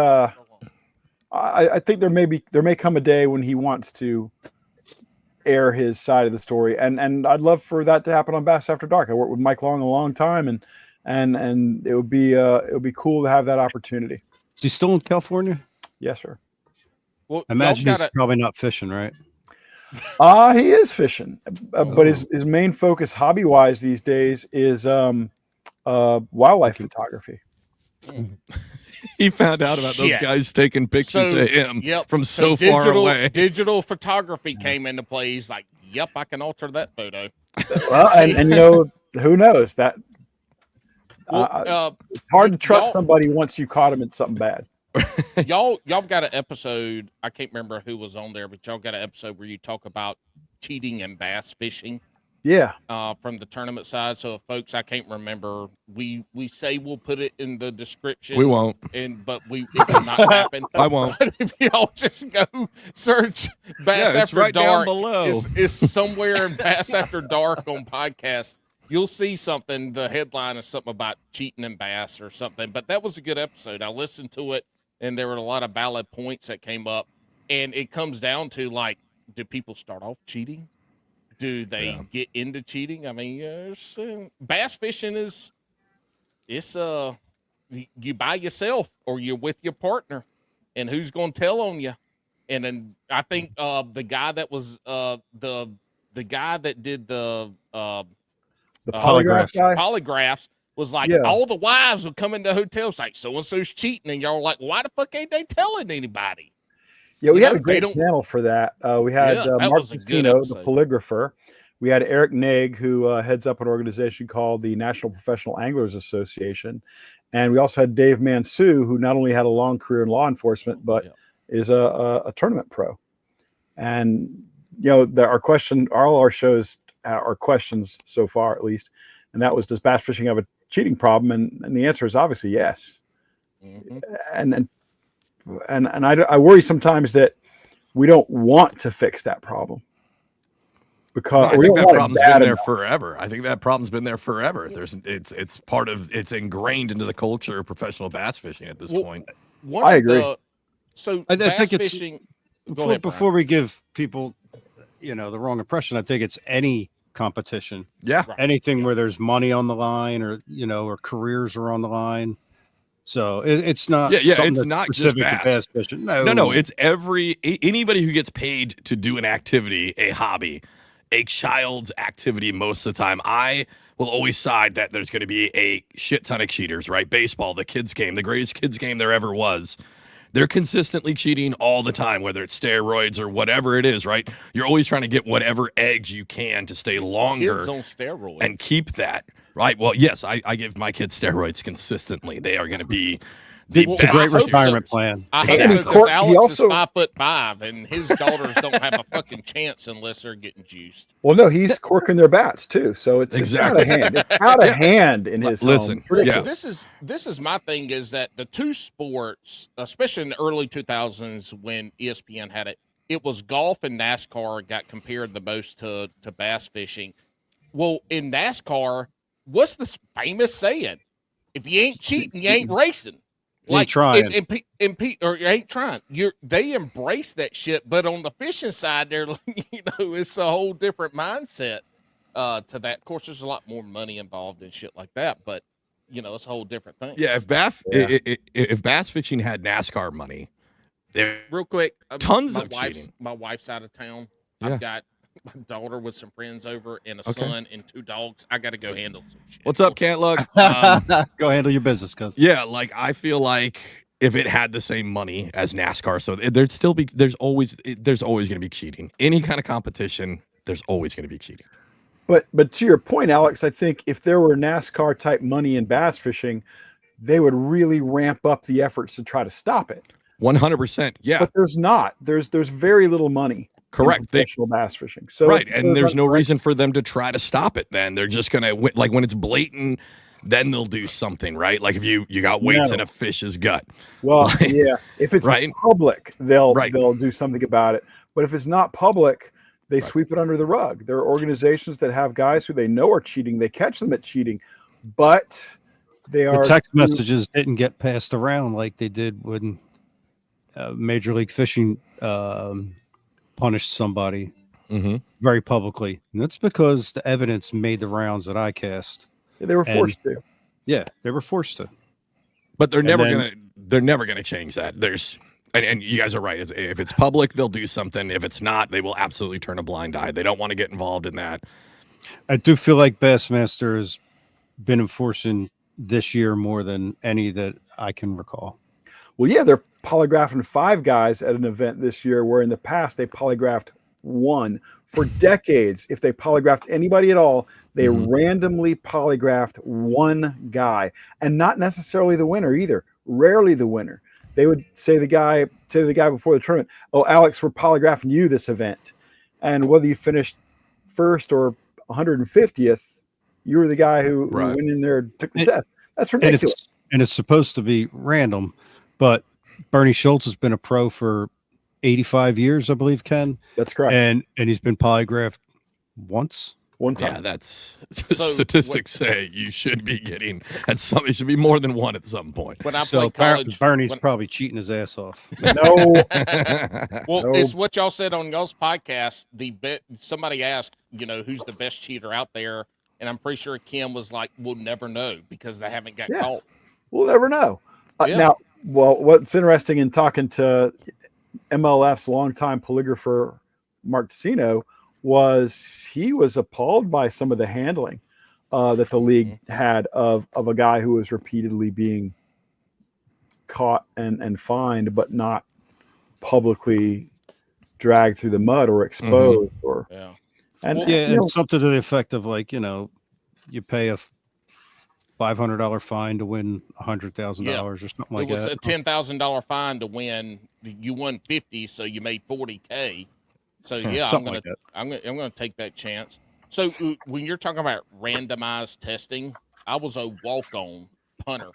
I think there may come a day when he wants to air his side of the story, and I'd love for that to happen on Bass After Dark. I worked with Mike Long a long time, and it would be cool to have that opportunity.
Is he still in California?
Yes, sir.
Well,
I imagine he's probably not fishing, right?
He is fishing, but his main focus, hobby wise, these days is wildlife photography.
He found out about those guys taking pictures of him from so far away.
Digital photography came into play. He's like, "Yep, I can alter that photo."
Well, and who knows that? It's hard to trust somebody once you caught them in something bad.
y'all got an episode. I can't remember who was on there, but y'all got an episode where you talk about cheating and bass fishing.
Yeah.
From the tournament side. So, folks, I can't remember. We say we'll put it in the description.
We won't.
But it will not happen.
I won't.
But if y'all just go search Bass After
right
Dark,
down below.
It's somewhere in Bass After Dark on podcast. You'll see something. The headline is something about cheating and bass or something. But that was a good episode. I listened to it, and there were a lot of valid points that came up. And it comes down to, like, do people start off cheating? Do they get into cheating? I mean, bass fishing it's you by yourself or you're with your partner, and who's going to tell on you? And then I think the guy that was the guy that did the polygraphs was like, all the wives would come into hotels like, so and so's cheating, and y'all were like, why the fuck ain't they telling anybody?
Yeah, we had a great channel for that. We had Mark Casino, the polygrapher. We had Eric Nagg, who heads up an organization called the National Professional Anglers Association. And we also had Dave Mansue, who not only had a long career in law enforcement, but is a tournament pro. And, all our shows are questions so far, at least. And that was, does bass fishing have a cheating problem? And the answer is obviously yes. Mm-hmm. And I worry sometimes that we don't want to fix that problem because
I think that problem's been there forever. I think that problem's been there forever. It's ingrained into the culture of professional bass fishing at this point.
I agree.
I think fishing. Before we give people, the wrong impression, I think it's any competition.
Yeah.
Anything where there's money on the line, or or careers are on the line. So it's not.
It's not just bass
fishing.
No. It's anybody who gets paid to do an activity, a hobby, a child's activity. Most of the time, I will always side that there's going to be a shit ton of cheaters. Right? Baseball, the kids' game, the greatest kids' game there ever was. They're consistently cheating all the time, whether it's steroids or whatever it is. Right? You're always trying to get whatever eggs you can to stay longer
kids on steroids
and keep that. Right. Well, yes, I give my kids steroids consistently. They are going to be
it's a great retirement plan.
I hope so, because Alex is 5'5", and his daughters don't have a fucking chance unless they're getting juiced.
Well, no, he's corking their bats too, so it's out of hand. It's out of hand in his home.
This is my thing, is that the two sports, especially in the early 2000s when ESPN had it, it was golf and NASCAR got compared the most to bass fishing. Well, in NASCAR, what's the famous saying? If you ain't cheating, you ain't racing.
Like trying,
or you ain't trying. They embrace that shit, but on the fishing side, they're it's a whole different mindset to that. Of course, there's a lot more money involved and shit like that, but it's a whole different thing.
Yeah, if bass fishing had NASCAR money,
real quick,
tons of cheating.
My wife's out of town. I've got my daughter with some friends over, and a son and 2 dogs. I got to go handle some shit.
What's up, Cantlook?
Go handle your business, cuz.
Yeah, I feel like if it had the same money as NASCAR, so there's always going to be cheating. Any kind of competition, there's always going to be cheating.
But to your point, Alex, I think if there were NASCAR type money in bass fishing, they would really ramp up the efforts to try to stop it.
100%. Yeah.
But there's not. There's very little money.
Correct.
Professional bass fishing. So
right, and there's no reason for them to try to stop it. Then they're just gonna when it's blatant, then they'll do something, right? Like if you got weights in a fish's gut.
Well, if it's public, they'll do something about it. But if it's not public, they sweep it under the rug. There are organizations that have guys who they know are cheating. They catch them at cheating, but the
text messages didn't get passed around like they did when Major League Fishing punished somebody very publicly. And that's because the evidence made the rounds that I cast.
They were forced to.
Yeah, they were forced to.
But they're never gonna change that. And you guys are right. If it's public, they'll do something. If it's not, they will absolutely turn a blind eye. They don't want to get involved in that.
I do feel like Bassmaster has been enforcing this year more than any that I can recall.
Well, yeah, they're polygraphing 5 guys at an event this year, where in the past they polygraphed 1. For decades, if they polygraphed anybody at all, they randomly polygraphed 1 guy, and not necessarily the winner either. Rarely the winner. They would say to the guy before the tournament, "Oh, Alex, we're polygraphing you this event," and whether you finished first or 150th, you were the guy who went in there and took the test. That's ridiculous.
And it's supposed to be random, but Bernie Schultz has been a pro for 85 years, I believe, Ken.
That's correct.
And he's been polygraphed one time.
Yeah, that's statistics say you should be getting at some. It should be more than 1 at some point.
When I played college,
Bernie's probably cheating his ass off.
No.
It's what y'all said on y'all's podcast. Somebody asked, who's the best cheater out there, and I'm pretty sure Kim was like, "We'll never know because they haven't got caught."
We'll never know. Now, what's interesting in talking to MLF's longtime polygrapher Mark Tessino was he was appalled by some of the handling that the league had of a guy who was repeatedly being caught and fined, but not publicly dragged through the mud or exposed.
And something to the effect of you pay a $500 fine to win $100,000 or something like that.
It was a $10,000 fine to win. You won 50, so you made 40K. So I'm gonna take that chance. So when you're talking about randomized testing, I was a walk-on punter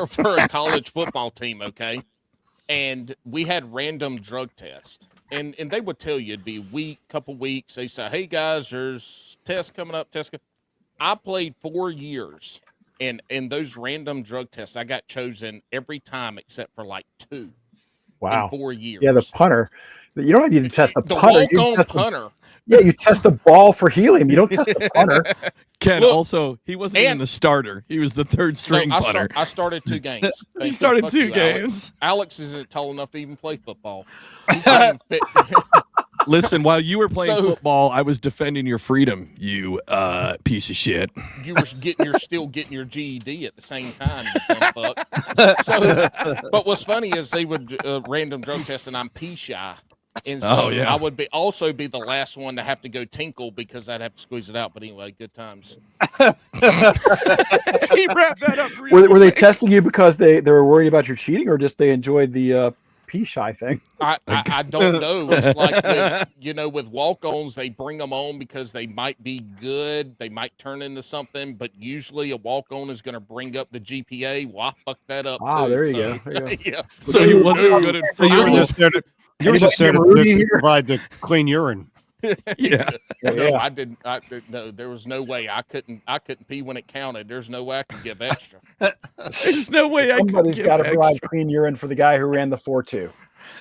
for a college football team. Okay, and we had random drug tests, and they would tell you it'd be couple weeks. They say, "Hey guys, there's tests coming up." I played 4 years, and in those random drug tests, I got chosen every time except for like 2.
Wow,
in 4 years.
Yeah, the punter. You don't need to test the punter.
Walk-on punter.
You test the ball for helium. You don't test the punter.
Ken, also, he wasn't even the starter. He was the third string punter.
I started 2 games.
He started 2 games.
Alex isn't tall enough to even play football.
Listen, while you were playing football, I was defending your freedom, you piece of shit.
You were still getting your GED at the same time, you dumb fuck. But what's funny is they would random drug test, and I'm pee shy. And so I would also be the last one to have to go tinkle because I'd have to squeeze it out. But anyway, good times.
He wrapped that up.
Were they testing you because they were worried about your cheating, or just they enjoyed the pee shy thing?
I don't know. It's like with walk-ons, they bring them on because they might be good. They might turn into something, but usually a walk-on is going to bring up the GPA. Well, I fucked that up too.
There you go.
Yeah.
So he wasn't good at football.
You were just there to provide the clean urine.
No, I didn't. No, there was no way I couldn't pee when it counted. There's no way I could give extra.
There's no way
Somebody's got to provide clean urine for the guy who ran the 4.2.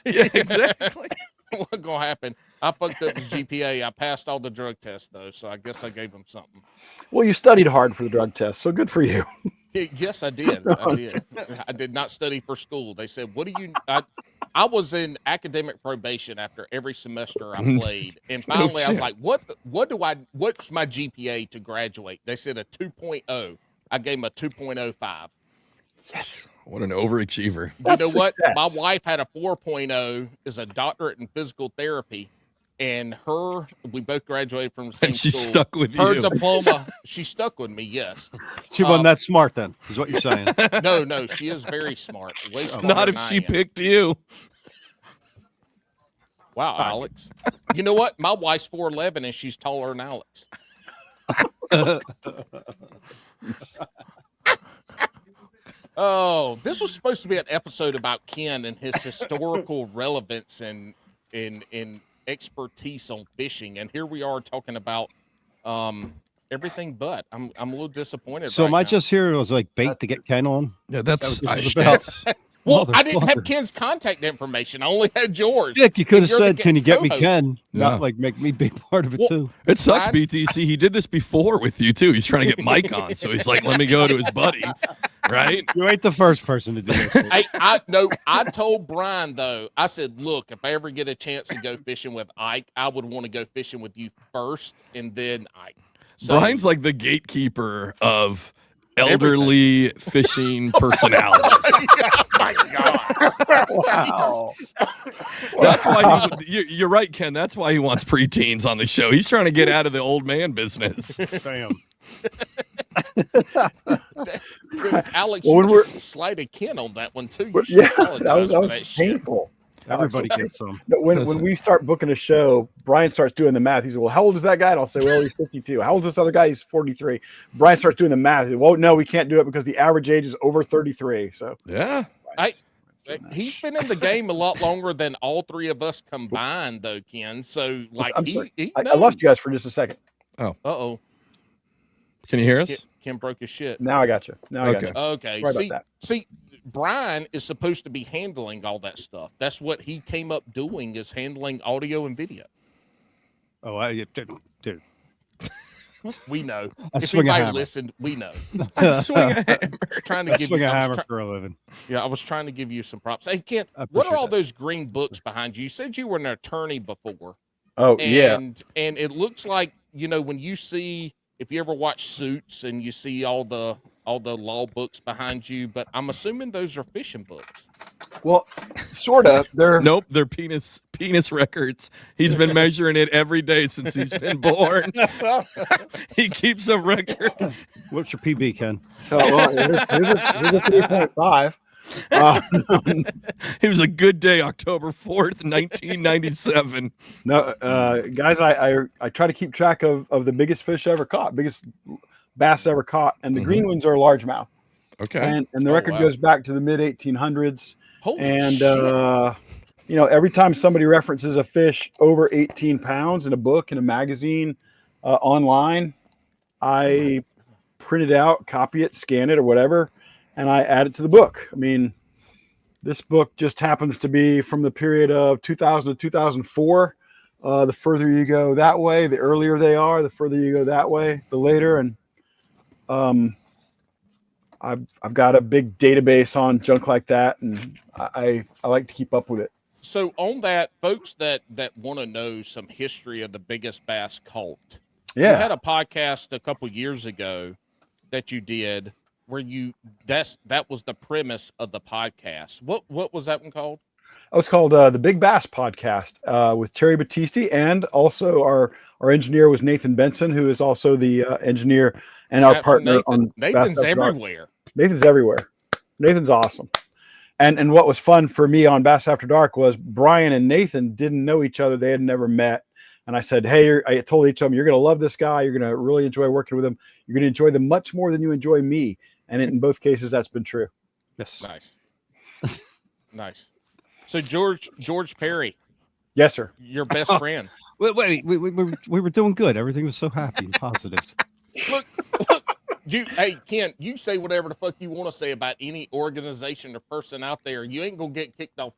Yeah, exactly.
What's gonna happen? I fucked up the GPA. I passed all the drug tests though, so I guess I gave him something.
Well, you studied hard for the drug test, so good for you.
Yes, I did. I did not study for school. They said, "What do you?" I was in academic probation after every semester I played, and finally I was like, what's my GPA to graduate? They said a 2.0. I gave them a 2.05.
Yes.
What an overachiever.
You know what? My wife had a 4.0, is a doctorate in physical therapy, and we both graduated from the same school.
And she stuck with
her
you.
diploma, she stuck with me, yes.
She wasn't that smart then, is what you're saying.
No, she is very smart. Way smarter
Not if
than
she
I am.
picked you.
Wow, Alex. You know what? My wife's 4'11", and she's taller than Alex. Oh, this was supposed to be an episode about Ken and his historical relevance and expertise on fishing, and here we are talking about everything but. I'm a little disappointed.
So
right
am I
now.
just here? It was like bait to get Ken on.
Yeah, that's
That was about.
Well, I didn't have
Motherfucker.
Ken's contact information. I only had yours.
Dick, you could have
You're the
said, "Can you get me
co-host.
Ken?"
Yeah.
Not like make me be part of it
Well,
too.
It sucks,
Brian?
BTC. He did this before with you too. He's trying to get Mike on, so he's like, "Let me go to his buddy." Right?
You ain't the first person to do this.
I told Brian though. I said, look, if I ever get a chance to go fishing with Ike, I would want to go fishing with you first, and then Ike. So,
Brian's like the gatekeeper of elderly fishing personalities.
oh my God.
Wow.
That's why you're right, Ken. That's why he wants preteens on the show. He's trying to get out of the old man business.
Damn.
Alex,
Well, when
you just slighted Ken on that one too. You should
Yeah,
apologize
that
for
was
that shit.
painful.
Everybody gets some.
But when we start booking a show, Brian starts doing the math. He said, "Well, how old is that guy?" And I'll say, "Well, he's 52." "How old is this other guy?" "He's 43." Brian starts doing the math. He said, "Well, no, we can't do it because the average age is over 33." So
Yeah.
He's been in the game a lot longer than all three of us combined, though, Ken. So, like,
I'm sorry.
he
I lost you guys for just a second.
Uh-oh.
Can you hear us?
Ken broke his shit.
Now I got you. Now I got
Okay.
you.
Okay.
Sorry about that.
See, Brian is supposed to be handling all that stuff. That's what he came up doing, is handling audio and video.
Oh, dude.
We know.
I
If
swing a
anybody
hammer.
listened, we know.
Swing a hammer.
I was trying to
I
give
swing
you,
a
I was
hammer
try-
for a living.
yeah, I was trying to give you some props. Hey, Ken,
I
what
appreciate
are all
that.
those green books behind you? You said you were an attorney before.
Oh yeah.
And it looks like, when you see, if you ever watch Suits and you see all the law books behind you, but I'm assuming those are fishing books.
Well, sort of. They're
Nope, they're penis records. He's been measuring it every day since he's been born. He keeps a record.
What's your PB, Ken?
so. Here's a 3.5.
It was a good day, October 4th, 1997.
No, guys, I try to keep track of the biggest fish ever caught, biggest bass ever caught, and the green ones are largemouth.
Okay.
And the
Oh,
record
wow.
goes back to the mid 1800s.
Holy
And
shit.
every time somebody references a fish over 18 pounds in a book, in a magazine, online, I print it out, copy it, scan it, or whatever, and I add it to the book. I mean, this book just happens to be from the period of 2000 to 2004. The further you go that way, the earlier they are. The further you go that way, the later. And I've got a big database on junk like that, and I like to keep up with it.
So on that, folks that want to know some history of the biggest bass caught, you
Yeah.
had a podcast a couple years ago that you did where that was the premise of the podcast. What was that one called?
That was called the Big Bass Podcast with Terry Battisti, and also our engineer was Nathan Benson, who is also the engineer and our
Shout out to
partner on
Nathan's
Bass After Dark.
everywhere.
Nathan's everywhere. Nathan's awesome. And what was fun for me on Bass After Dark was Brian and Nathan didn't know each other. They had never met. And I said, hey, I told each of them, you're going to love this guy. You're going to really enjoy working with him. You're going to enjoy them much more than you enjoy me. And in both cases, that's been true.
Yes.
Nice. Nice. So George Perry,
Yes, sir.
your best friend.
Wait, we were doing good. Everything was so happy and positive.
Look, hey Ken, you say whatever the fuck you want to say about any organization or person out there. You ain't gonna get kicked off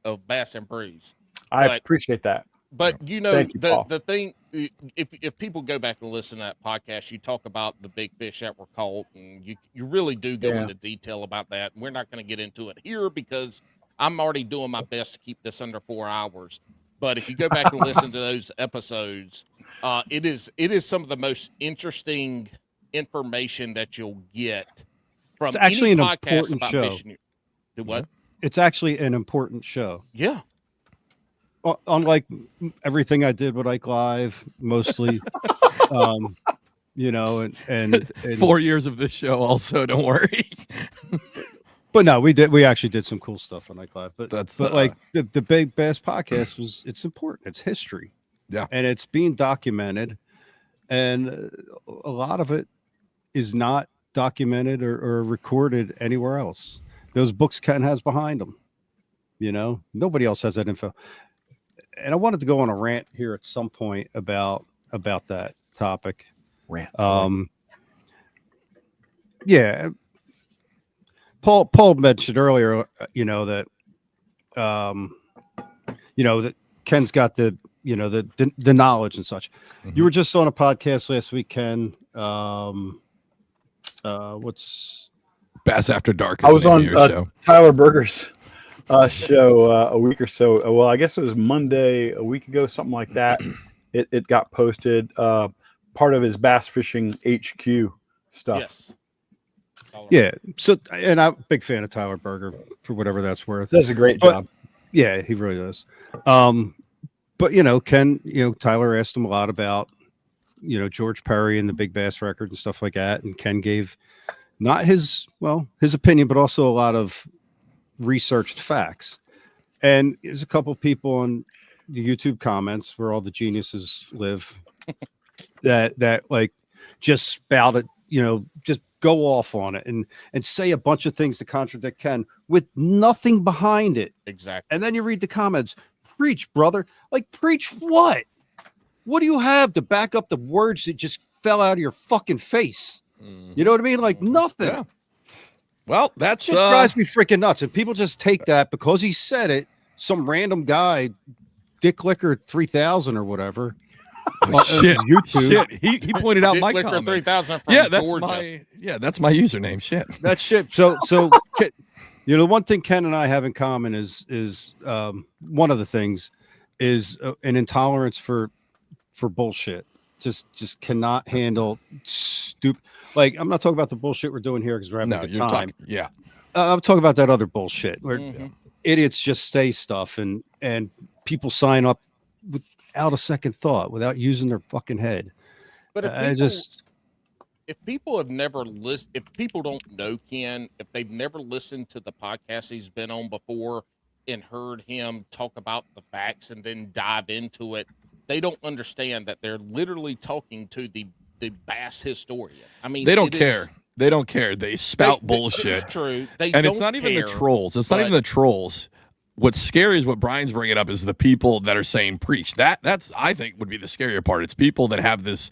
of Bass and Brews.
I
But-
appreciate that.
But
Thank you, Paul.
the thing, if people go back and listen to that podcast, you talk about the big fish that were caught, and you really do go
Yeah.
into detail about that. We're not going to get into it here because I'm already doing my best to keep this under 4 hours. But if you go back and listen to those episodes, it is some of the most interesting information that you'll get from
It's actually
any
an
podcast
important
about
show.
fishing. Do what?
It's actually an important show.
Yeah.
Unlike everything I did with Ike Live, mostly, and
4 years of this show also, don't worry.
but no, we actually did some cool stuff on Ike Live. But
That's
like the Big Bass Podcast it's important. It's history.
Yeah.
And it's being documented, and a lot of it is not documented or recorded anywhere else. Those books Ken has behind them. Nobody else has that info. And I wanted to go on a rant here at some point about that topic.
Rant.
Yeah. Paul mentioned earlier, that that Ken's got the knowledge and such.
Mhm.
You were just on a podcast last week, Ken. What's
Bass After Dark.
I was on
your show.
Tyler Berger's show a week or so. Well, I guess it was Monday a week ago, something like that. It got posted. Part of his bass fishing HQ stuff.
Yes.
Yeah. So, and I'm a big fan of Tyler Berger for whatever that's worth.
Does a great job.
Yeah, he really does. But Ken, Tyler asked him a lot about, George Perry and the Big Bass record and stuff like that. And Ken gave not his opinion, but also a lot of researched facts. And there's a couple of people on the YouTube comments where all the geniuses live that like just spout it, just go off on it and say a bunch of things to contradict Ken with nothing behind it.
Exactly.
And then you read the comments, preach, brother. Like, preach what? What do you have to back up the words that just fell out of your fucking face? You know what I mean? Like, nothing.
Yeah. Well, that's
It drives me freaking nuts. And people just take that because he said it, some random guy, Dick Licker 3000 or whatever.
shit.
YouTube.
Shit. He pointed out
Dick
my
Licker
comment.
3000 from
That's
Georgia.
that's my username. Shit.
That shit. So the one thing Ken and I have in common is one of the things is an intolerance for bullshit. Just cannot handle stupid. Like, I'm not talking about the bullshit we're doing here because we're having a good time. I'm talking about that other bullshit where idiots just say stuff and people sign up without a second thought, without using their fucking head.
But if people have never listened, if people don't know Ken, if they've never listened to the podcast he's been on before and heard him talk about the facts and then dive into it, they don't understand that they're literally talking to the bass historian. I mean,
they don't care. They don't care. They spout bullshit.
It's true.
And it's not even the trolls. It's not even the trolls. What's scary is what Brian's bringing up is the people that are saying preach. That's I think would be the scarier part. It's people that have this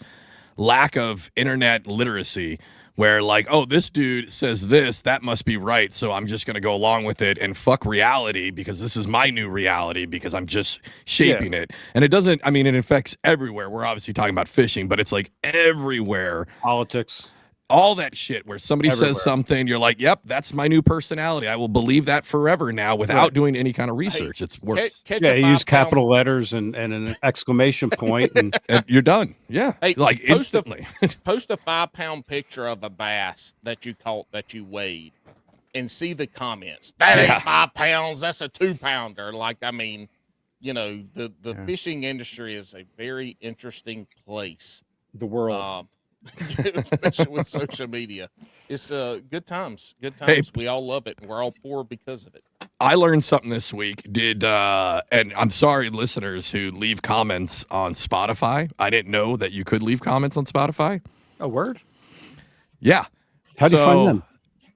lack of internet literacy where like, oh, this dude says this, that must be right. So I'm just going to go along with it and fuck reality because this is my new reality because I'm just shaping it. And it doesn't, I mean, it affects everywhere. We're obviously talking about fishing, but it's like everywhere.
Politics.
All that shit where somebody says something, you're like, yep, that's my new personality. I will believe that forever now without doing any kind of research. It's worse.
You use capital letters and an exclamation point and
you're done. Yeah.
Hey,
like instantly.
Post a 5-pound picture of a bass that you caught that you weighed and see the comments. That ain't 5 pounds. That's a 2-pounder. Like, I mean, the fishing industry is a very interesting place.
The world.
Especially with social media. It's good times. Good times.
Hey,
we all love it, and we're all poor because of it.
I learned something this week. And I'm sorry, listeners who leave comments on Spotify. I didn't know that you could leave comments on Spotify.
A word?
Yeah.
How do you find them?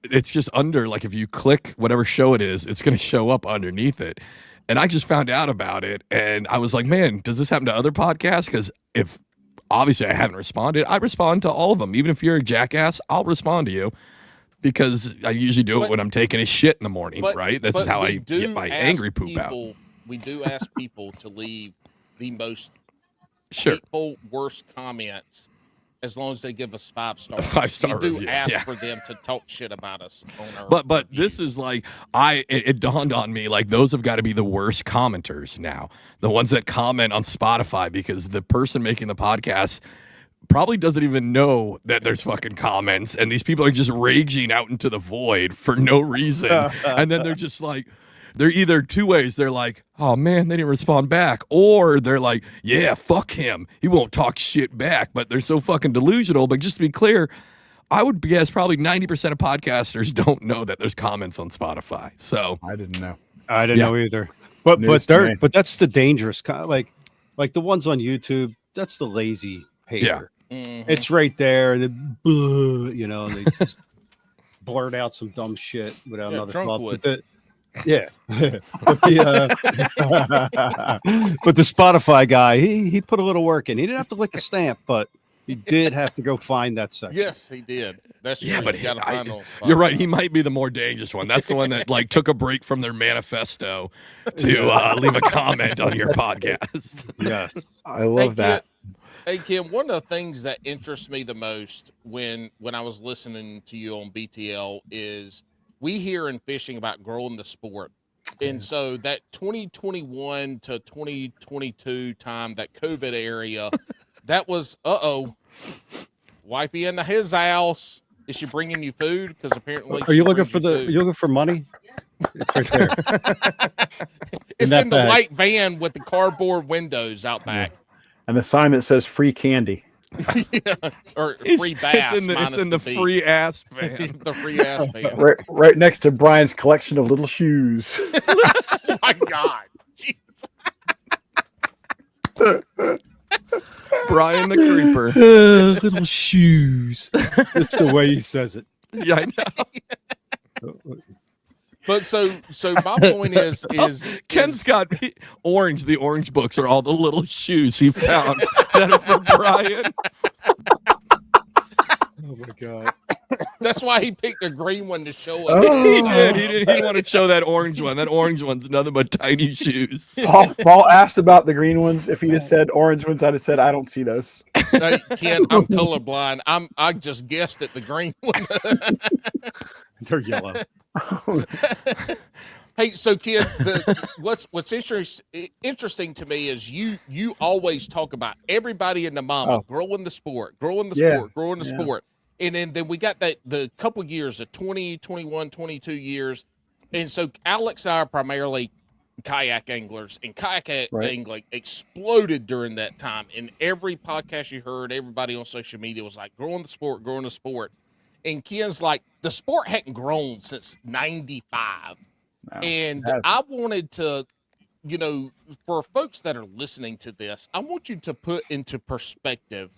It's just under, like if you click whatever show it is, it's going to show up underneath it. And I just found out about it, and I was like, man, does this happen to other podcasts? Because obviously I haven't responded. I respond to all of them. Even if you're a jackass, I'll respond to you because I usually do it when I'm taking a shit in the morning, right? This is how I get my angry poop out.
We do ask people to leave the most
Sure.
hateful, worst comments, as long as they give us 5 stars.
A 5-star
we do
review,
ask
yeah.
for them to talk shit about us on our
But
reviews.
this is like it dawned on me, like those have got to be the worst commenters now. The ones that comment on Spotify, because the person making the podcast probably doesn't even know that there's fucking comments, and these people are just raging out into the void for no reason. And then they're just like, they're either two ways. They're like, oh man, they didn't respond back. Or they're like, yeah, fuck him. He won't talk shit back. But they're so fucking delusional. But just to be clear, I would guess probably 90% of podcasters don't know that there's comments on Spotify. So
I didn't know.
I didn't know either. But that's the dangerous kind. Like the ones on YouTube, that's the lazy hater.
Yeah.
Mhm.
It's right there, and then, and they just blurt out some dumb shit without another
drunk
thought.
would.
But but the Spotify guy, he put a little work in. He didn't have to lick a stamp, but He did have to go find that section.
Yes, he did. That's true.
Yeah, but
you gotta find on spot.
you're right. He might be the more dangerous one. That's the one that like took a break from their manifesto to leave a comment on your podcast.
Yes.
I love that.
Hey, Kim, one of the things that interests me the most when I was listening to you on BTL is we hear in fishing about growing the sport. And so that 2021 to 2022 time, that COVID area, that was, wifey in his house. Is she bringing you food? Because apparently,
Are you looking for you looking for money? It's right there.
It's in the
bag.
white van with the cardboard windows out back.
And the sign that says free candy.
Yeah. Or free bass.
It's in the free ass van.
The free ass van.
Right next to Brian's collection of little shoes.
Oh my God. Jesus.
Brian the Creeper.
Little shoes. That's the way he says it.
Yeah, I know.
But so my point is
Ken's got orange. The orange books are all the little shoes he found that are for Brian.
Oh my God.
that's why he picked a green one to show us.
He did. He didn't want to show that orange one. That orange one's nothing but tiny shoes.
Paul asked about the green ones. If he just said orange ones, I'd have said I don't see those.
No, Ken, I'm colorblind. I just guessed at the green one.
They're yellow.
Hey, so Ken, what's interesting to me is you always talk about everybody in the mama growing the sport, growing the sport. And then we got the couple of years, the 20, 21, 22 years. And so Alex and I are primarily kayak anglers, and kayak angling exploded during that time. And every podcast you heard, everybody on social media was like, growing the sport. And Ken's like, the sport hadn't grown since 95. No, and I wanted to, for folks that are listening to this, I want you to put into perspective.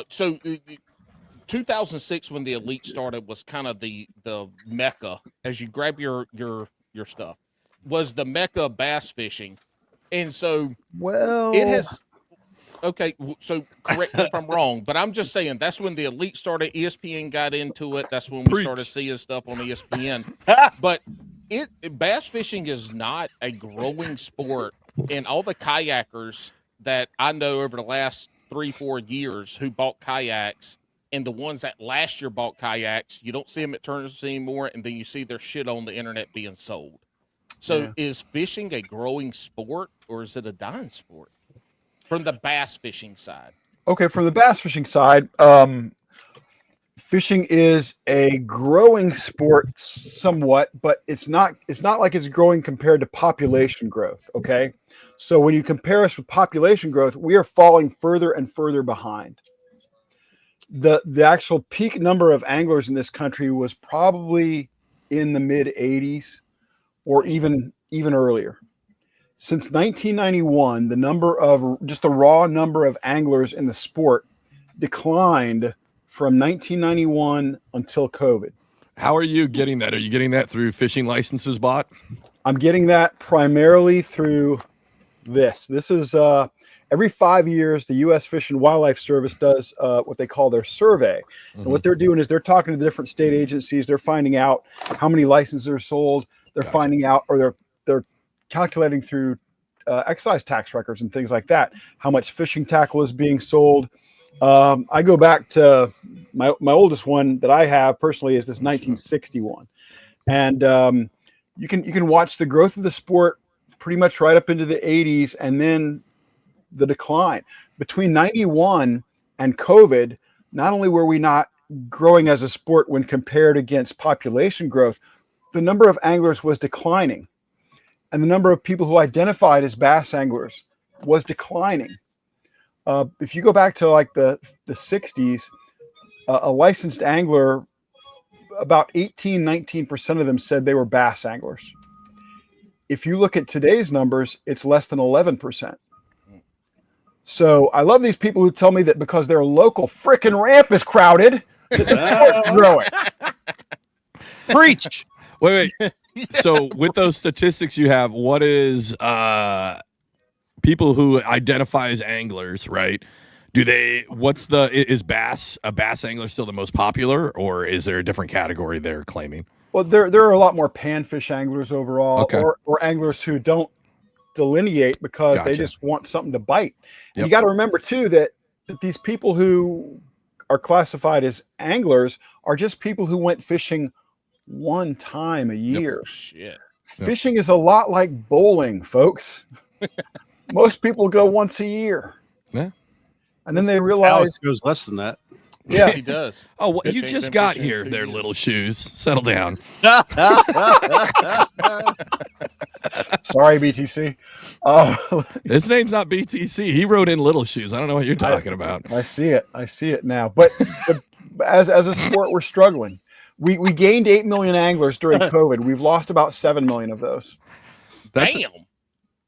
So 2006, when the Elite started, was kind of the mecca, as you grab your stuff, was the mecca of bass fishing. And so it has. Okay, so correct me if I'm wrong, but I'm just saying that's when the Elite started. ESPN got into it. That's when we started seeing stuff on ESPN. But bass fishing is not a growing sport, and all the kayakers that I know over the last 3-4 years who bought kayaks, and the ones that last year bought kayaks, you don't see them at tournaments anymore, and then you see their shit on the internet being sold. So is fishing a growing sport, or is it a dying sport? From the bass fishing side.
Okay, from the bass fishing side, fishing is a growing sport somewhat, but it's not like it's growing compared to population growth. Okay, so when you compare us with population growth, we are falling further and further behind. The actual peak number of anglers in this country was probably in the mid 80s or even earlier. Since 1991, the raw number of anglers in the sport declined from 1991 until COVID.
How are you getting that? Are you getting that through fishing licenses bought? I'm
getting that primarily through this. This is every 5 years, the U.S. Fish and Wildlife Service does what they call their survey. Mm-hmm. And what they're doing is they're talking to the different state agencies. They're finding out how many licenses are sold. They're finding out, or they're calculating through excise tax records and things like that, how much fishing tackle is being sold. I go back to my oldest one that I have personally is this 1961. And you can watch the growth of the sport pretty much right up into the 80s, and then the decline. Between 91 and COVID, not only were we not growing as a sport when compared against population growth, the number of anglers was declining. And the number of people who identified as bass anglers was declining. If you go back to like the 60s, a licensed angler, about 19% of them said they were bass anglers. If you look at today's numbers, it's less than 11%. So I love these people who tell me that because their local frickin' ramp is crowded, that the sport's growing.
Preach.
Wait. So with those statistics you have, what is people who identify as anglers, right? Is a bass angler still the most popular, or is there a different category they're claiming?
Well, there are a lot more panfish anglers overall,
Okay.
or anglers who don't delineate because they
Gotcha.
just want something to bite. And
Yep.
you got to remember too that these people who are classified as anglers are just people who went fishing one time a year.
Shit.
Fishing is a lot like bowling, folks. Most people go once a year.
Yeah.
And then they realize
Alex goes less than that.
Yes, he does.
Oh, well,
Bitch
you
ain't
just
been
got
fishing
here,
in 2
there,
years.
little shoes. Settle down.
sorry, BTC.
His name's not BTC. He wrote in little shoes. I don't know what you're talking about.
I see it now. But as a sport, we're struggling. We gained 8 million anglers during COVID. We've lost about 7 million of those.
That's
Damn.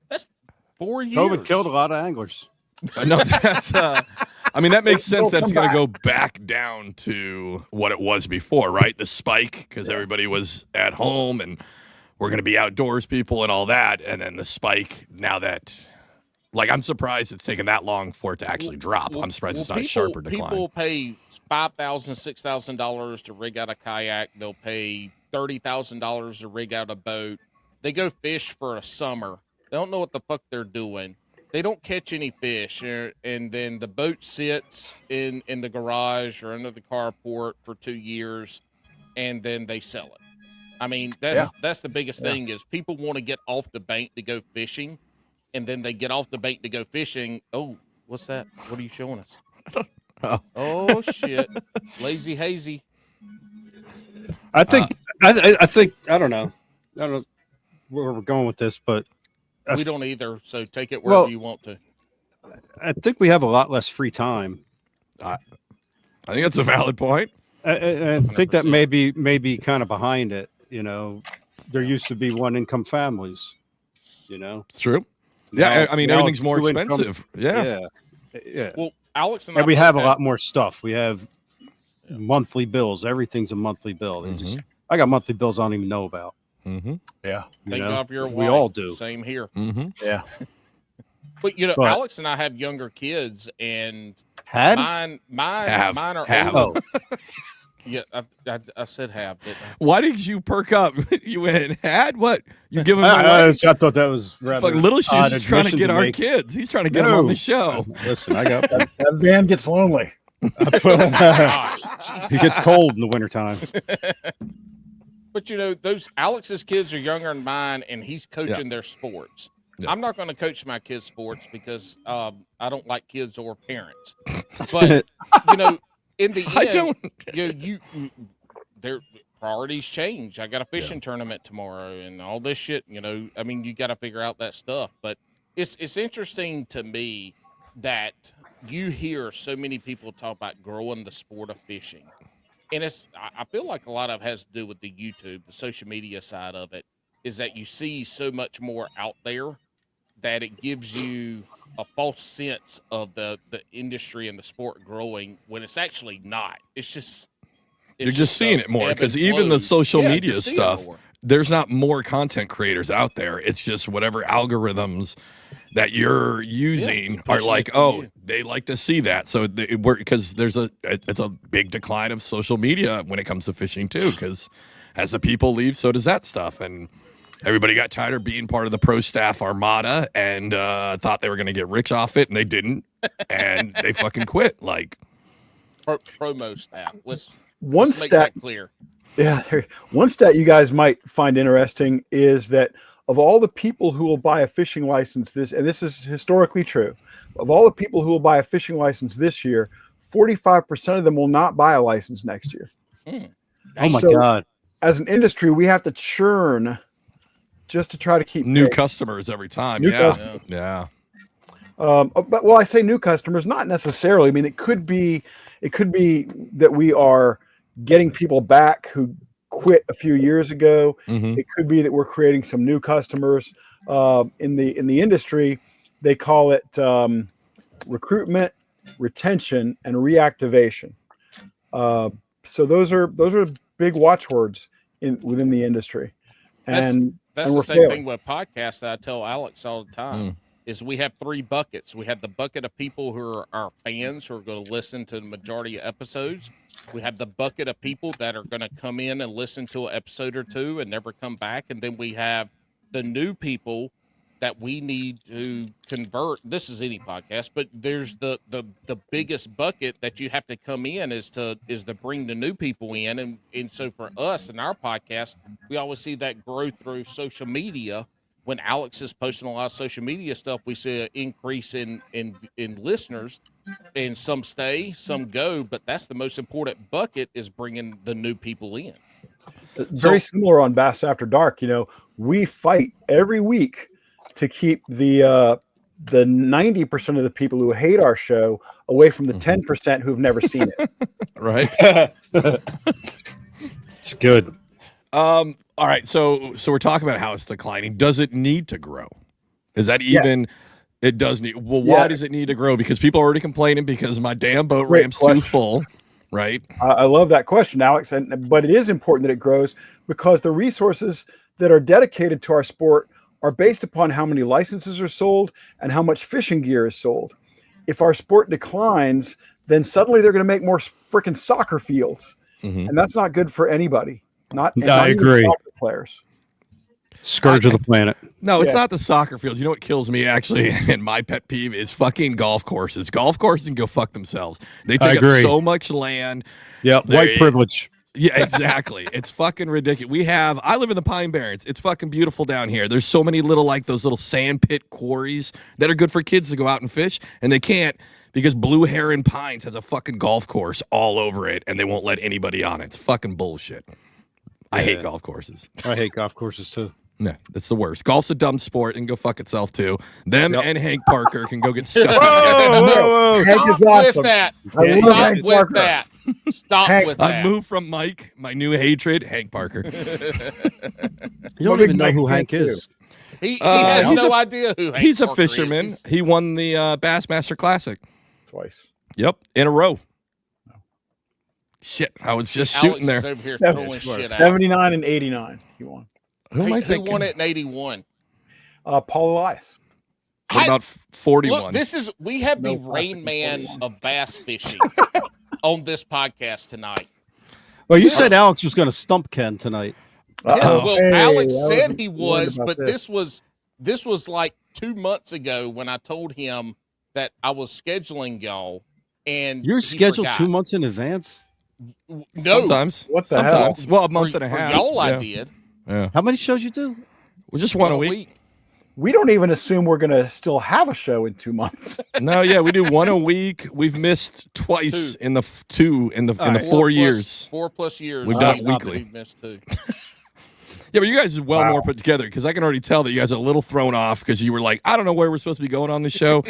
That's 4 years.
COVID killed a lot of anglers.
no, that's I mean, that makes sense.
They'll
That's
come
going to go back down to what it was before, right? The spike, because everybody was at home and we're going to be outdoors people and all that. And then the spike, now that, like, I'm surprised it's taken that long for it to actually drop. I'm surprised it's not sharper decline.
People pay $5,000, $6,000 to rig out a kayak. They'll pay $30,000 to rig out a boat. They go fish for a summer. They don't know what the fuck they're doing. They don't catch any fish, and then the boat sits in the garage or under the carport for 2 years, and then they sell it. I mean, that's the biggest thing is people want to get off the bank to go fishing, and then they get off the bank to go fishing. Oh, what's that? What are you showing us? Oh shit, lazy hazy.
I think I think I don't know where we're going with this, but
We don't either, so take it wherever you want to.
I think we have a lot less free time.
I think that's a valid point.
I think that may be kind of behind it. You know, there used to be one income families. You know,
It's true. Yeah,
Now-
I mean,
now
everything's
it's
more
two income-
expensive. Yeah.
yeah.
Well, Alex and I
And we
both
have a lot more stuff. We have monthly bills. Everything's a monthly bill. I got monthly bills I don't even know about.
Mm-hmm.
Yeah.
You
Thank
know?
God for your wife.
We all do.
Same here.
Mm-hmm.
Yeah.
But
But-
Alex and I have younger kids, and
Had
mine are
Have.
older. Yeah, I said have, didn't I?
Why did you perk up? You went, had what? You give him
I
away?
thought that was rather
Fuck, Little Shoes
odd
is trying to
admission
get our
make.
kids. He's trying to get them on
No.
the show.
Listen, I got
That van gets lonely.
Gosh.
it gets cold in the wintertime.
But those Alex's kids are younger than mine, and he's coaching their sports.
Yeah.
I'm not going to coach my kids' sports because I don't like kids or parents. But in the end,
I don't.
their priorities change. I got a fishing tournament tomorrow, and all this shit. I mean, you got to figure out that stuff. But it's interesting to me that you hear so many people talk about growing the sport of fishing. And I feel like a lot of it has to do with the YouTube, the social media side of it, is that you see so much more out there that it gives you a false sense of the industry and the sport growing when it's actually not. It's just
You're just seeing it more
ebb
because
and
even the
flows.
social
Yeah,
media
you're seeing
stuff,
more.
there's not more content creators out there. It's just whatever algorithms that you're using
it's
are
pushing
like,
it to
oh,
you.
they like to see that. So because it's a big decline of social media when it comes to fishing too. Because as the people leave, so does that stuff. And everybody got tired of being part of the pro staff armada and thought they were going to get rich off it, and they didn't, and they fucking quit. Like
promo staff. Let's
One
make
stat,
that clear.
yeah, one stat you guys might find interesting is that of all the people who will buy a fishing license and this is historically true, of all the people who will buy a fishing license this year, 45% of them will not buy a license next year.
Oh my
So,
God.
As an industry, we have to churn just to try to keep
new
pace.
customers every time.
New
Yeah.
customers.
Yeah.
But I say new customers, not necessarily. I mean, it could be that we are getting people back who quit a few years ago.
Mm-hmm.
It could be that we're creating some new customers. In the industry, they call it recruitment, retention, and reactivation. So those are big watchwords within the industry.
That's
And
the
we're
same
failing.
thing with podcasts that I tell Alex all the time. is we have 3 buckets. We have the bucket of people who are our fans who are going to listen to the majority of episodes. We have the bucket of people that are going to come in and listen to an episode or 2 and never come back. And then we have the new people that we need to convert. This is any podcast, but there's the biggest bucket that you have to come in is to bring the new people in. And so for us in our podcast, we always see that growth through social media. When Alex is posting a lot of social media stuff, we see an increase in listeners, and some stay, some go. But that's the most important bucket, is bringing the new people in.
Very similar on Bass After Dark. We fight every week to keep the 90% of the people who hate our show away from the 10% who've never seen it.
Right.
It's good.
All right, so we're talking about how it's declining. Does it need to grow? Is that even? It does need. Well, why does it need to grow? Because people are already complaining because my damn boat ramp's too full, right?
I love that question, Alex. But it is important that it grows because the resources that are dedicated to our sport are based upon how many licenses are sold and how much fishing gear is sold. If our sport declines, then suddenly they're going to make more freaking soccer fields, and that's not good for anybody. Not
I agree.
Soccer players.
Scourge of the planet.
No, it's not the soccer fields. You know what kills me, actually, and my pet peeve is fucking golf courses. Golf courses can go fuck themselves. They take up so much land.
Yeah, white privilege.
Yeah, exactly. It's fucking ridiculous. I live in the Pine Barrens. It's fucking beautiful down here. There's so many those little sand pit quarries that are good for kids to go out and fish, and they can't because Blue Heron Pines has a fucking golf course all over it, and they won't let anybody on it. It's fucking bullshit. I hate golf courses.
I hate golf courses too.
No, that's the worst. Golf's a dumb sport and go fuck itself too. Them and Hank Parker can go get stuck.
Whoa.
Hank is
Stop
awesome.
with that.
I love
Stop
Hank
with
Parker.
that. Stop
Hank,
with that.
I moved from Mike, my new hatred, Hank Parker.
You don't even know who Hank is.
He has
he's
no idea who Hank
He's a
Parker
fisherman.
is.
He won the Bassmaster Classic.
Twice.
Yep, in a row. Shit, I was just
Alex
shooting
is
there.
over here throwing shit out.
79 and 89. He won.
Who am I
Who
thinking?
won it in 81?
Paul Elias.
What about 41?
Look, we have the
No,
Rain Man
41.
of bass fishing on this podcast tonight.
Well, you said Alex was going to stump Ken tonight.
Well,
Hey,
Alex
I
said
wasn't
he
worried
was,
about
but
this.
this was like 2 months ago when I told him that I was scheduling y'all, and
You're
he
scheduled
forgot.
2 months in advance.
No,
Sometimes.
What the
Sometimes.
hell?
Well, a month and a
for
half.
y'all, I
yeah.
did.
Yeah.
How many shows you do?
Well, just one a week.
We don't even assume we're going to still have a show in 2 months.
No, yeah, we do one a week. We've missed twice in the 4 years.
4+ years.
We've done it
Stop
weekly.
We've missed 2.
Yeah, but you guys are well more put together because I can already tell that you guys are a little thrown off because you were like, I don't know where we're supposed to be going on this show.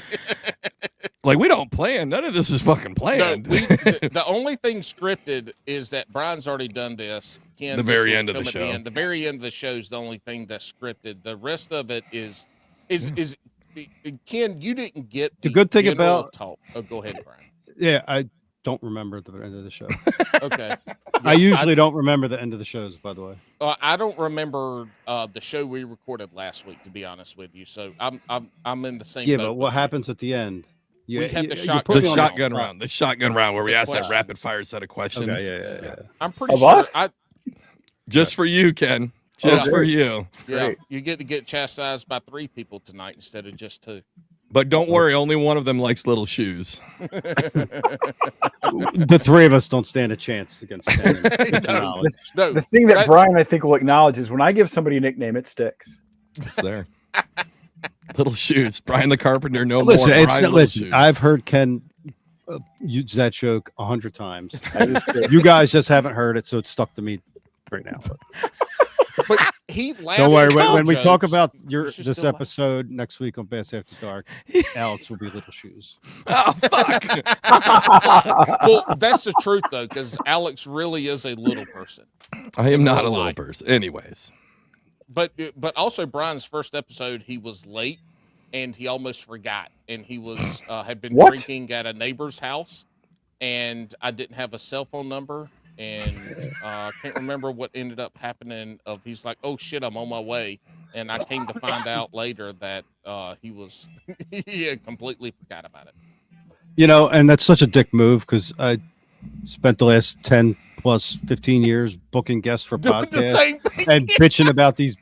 Like, we don't plan. None of this is fucking
No,
planned.
the only thing scripted is that Brian's already done this. Ken,
The
this
very
will
end of the
come at
show.
end. The very end of the show is the only thing that's scripted. The rest of it is Ken, you didn't get
The good thing
general
about-
talk. Oh, go ahead, Brian.
Yeah, I don't remember the end of the show.
Okay.
I
Yes,
usually don't remember the end of the shows, by the way.
I don't remember the show we recorded last week, to be honest with you. So I'm in the same.
Yeah,
boat
but
with
what
you.
happens at the end?
We had the
you
shotgun
put
the
me on
shotgun
spot.
round. The shotgun round where we ask that
Question.
rapid fire set of questions.
Okay, yeah.
I'm pretty
Of
sure.
us?
Just for you, Ken. Just for you.
Yeah,
Great.
you get to get chastised by 3 people tonight instead of just 2.
But don't worry, only one of them likes little shoes.
The 3 of us don't stand a chance against Ken.
No, no,
The thing that Brian, I think, will acknowledge is when I give somebody a nickname, it sticks.
It's there. Little shoes. Brian the Carpenter, no
Listen,
more.
it's
Brian Little
listen.
Shoes.
I've heard Ken use that joke 100 times.
That is true.
You guys just haven't heard it, so it's stuck to me right now.
but he laughs.
Don't worry.
at
When we
jokes.
talk about
You should
this
still laugh.
episode next week on Bass After Dark, Alex will be Little Shoes.
Oh, fuck.
Well, that's the truth though, because Alex really is a little person.
I am not a
real
little
life.
person. Anyways.
But also Brian's first episode, he was late and he almost forgot, and he was had been
What?
drinking at a neighbor's house, and I didn't have a cell phone number, and can't remember what ended up happening. He's like, "Oh shit, I'm on my way," and I came to find out later that he had completely forgot about it.
And that's such a dick move because I spent the last 10 plus 15 years booking guests for
Doing the
podcasts
same thing.
and bitching about these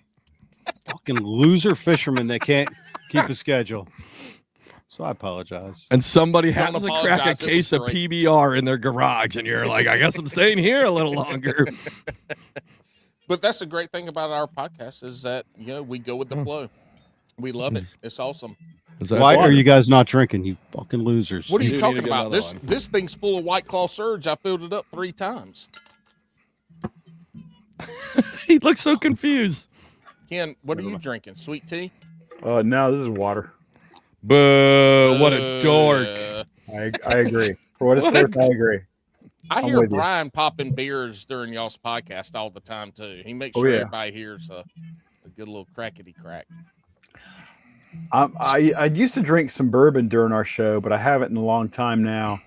fucking loser fishermen that can't keep a schedule. So I apologize.
And somebody
Don't
happens to crack a
apologize, it
case
was
of
great.
PBR in their garage, and you're like, I guess I'm staying here a little longer.
But that's the great thing about our podcast is that we go with the flow. We love it. It's awesome.
Is that
Why
water?
are you guys not drinking, you fucking losers?
What are
You
you
do need
talking
to get
about?
another one.
This thing's full of White Claw Surge. I filled it up 3 times.
He looks so confused.
Ken, what are you drinking? Sweet tea?
No, this is water.
Boo! What a dork.
I agree. For what it's
What a-
worth, I agree.
I
I'm
hear
with you.
Brian popping beers during y'all's podcast all the time too. He makes
Oh,
sure
yeah.
everybody hears a good little crackety crack.
I used to drink some bourbon during our show, but I haven't in a long time now.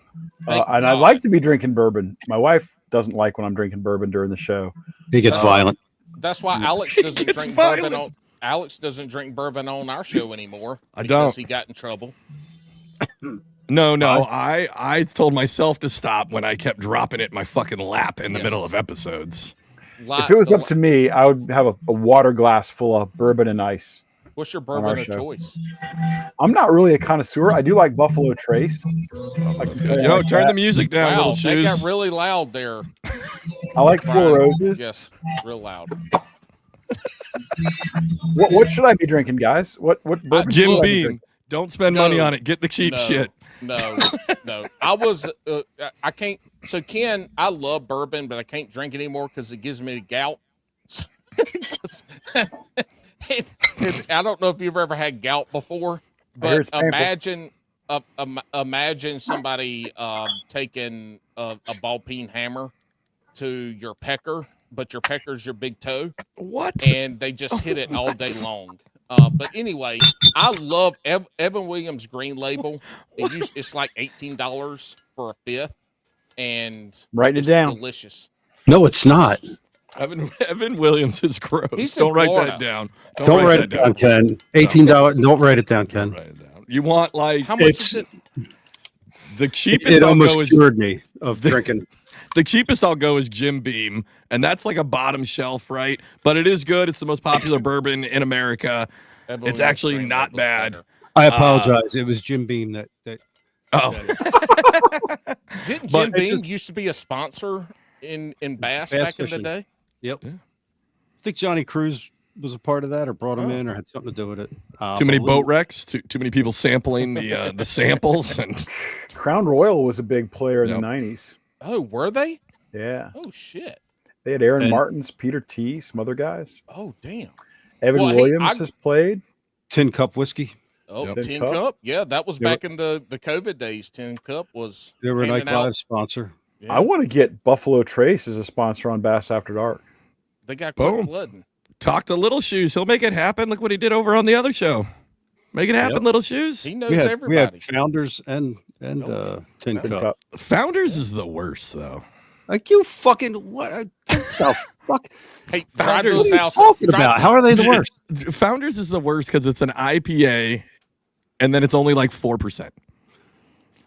Thank
And I
God.
like to be drinking bourbon. My wife doesn't like when I'm drinking bourbon during the show.
He gets violent.
That's why Alex doesn't
It's
drink
violent.
bourbon on. Alex doesn't drink bourbon on our show anymore.
I
because
don't.
He got in trouble.
No, I told myself to stop when I kept dropping it in my fucking lap in the
Yes.
middle of episodes.
If it was up to me, I would have a water glass full of bourbon and ice.
What's your
our
bourbon of
show.
choice?
I'm not really a connoisseur. I do like Buffalo Trace.
Yo, turn the music down,
Wow,
little
that
shoes.
got really loud there.
I like Four
Brian.
Roses.
Yes, real loud.
What should I be drinking, guys? What bourbon
Jim
should I be
Beam,
drinking?
don't spend
No.
money on it. Get the cheap
No,
shit.
No. I can't. So Ken, I love bourbon, but I can't drink it anymore because it gives me the gout. I don't know if you've ever had gout before,
I hear
but
it's painful.
imagine somebody taking a ball peen hammer to your pecker, but your pecker's your big toe,
What?
and they just hit it all day long. But anyway, I love Evan Williams Green Label. It's like $18 for a fifth, and
Writing it
it's
down.
delicious.
No, it's not.
Evan Williams is gross.
He's in
Don't write
Florida.
that down.
Don't write it down, Ken. $18. Don't write it down, Ken.
Write it down. You want like
How much
It's-
is it?
the cheapest
It
I'll
almost
go is
cured me of drinking.
the cheapest I'll go is Jim Beam, and that's like a bottom shelf, right? But it is good. It's the most popular bourbon in America.
Evan
It's
Williams
actually
Green
not
Label's
bad.
better.
I apologize. It was Jim Beam that
Oh,
Didn't
But
Jim
it's
Beam
just-
used to be a sponsor in Bass
Bass
back in
fishing.
the day?
Yep.
Yeah.
I think Johnny Cruz was a part of that or brought him in or had something to do with it.
too many
But
boat wrecks. Too many people sampling the samples, and
Crown Royal was a big player in
Yep.
the 90s.
Oh, were they?
Yeah.
Oh shit.
They had Aaron
And-
Martins, Peter T, some other guys.
Oh damn.
Evan
Well, hey,
Williams has played.
Tin Cup whiskey.
Oh,
Yep.
Tin
Tin
Cup.
Cup.
Yeah, that was
They were-
back in the COVID days. Tin Cup was.
They were a
handing
Night
out-
Live sponsor.
Yeah,
I want to get Buffalo Trace as a sponsor on Bass After Dark.
they got
Boom.
quite flooding.
talk to Little Shoes. He'll make it happen. Look what he did over on the other show. Make it happen,
Yep.
Little Shoes.
He knows
We
everybody.
had Founders and
Okay.
Tin
Tin
Cup.
Cup.
Founders is the worst, though.
Like you fucking what the fuck?
Hey,
Founders-
drive to
What
his
are you
house.
talking
drive-
about? How are they the worst?
Founders is the worst because it's an IPA, and then it's only like 4%.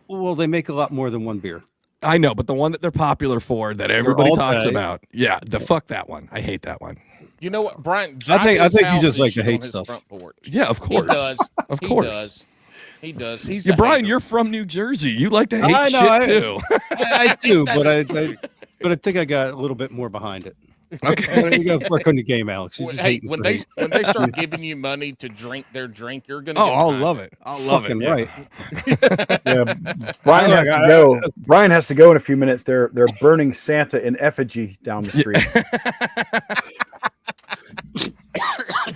Well, they make a lot more than one beer.
I know, but the one that they're popular for, that everybody
all
talks
day.
about, yeah, fuck that one. I hate that one.
You know what, Brian?
I think
drive to his
you
house
just
and
like to
shit
hate
on his
stuff.
front porch.
Yeah, of
He
course.
does.
Of
He
course.
does. He does. He's
Yeah,
a
Brian,
hater.
you're from New Jersey. You like to hate
I know,
shit
I-
too.
I do, but I think I got a little bit more behind it.
Okay.
You got to work on the game, Alex. You're just
Hey,
hating
when
for
they
hate.
when they start giving you money to drink their drink, you're gonna.
Oh,
get
I'll
behind
love it. I'll love
Fucking
it. Yeah.
right.
Yeah, Brian has to go. Brian has to go in a few minutes. They're burning Santa in effigy down the street.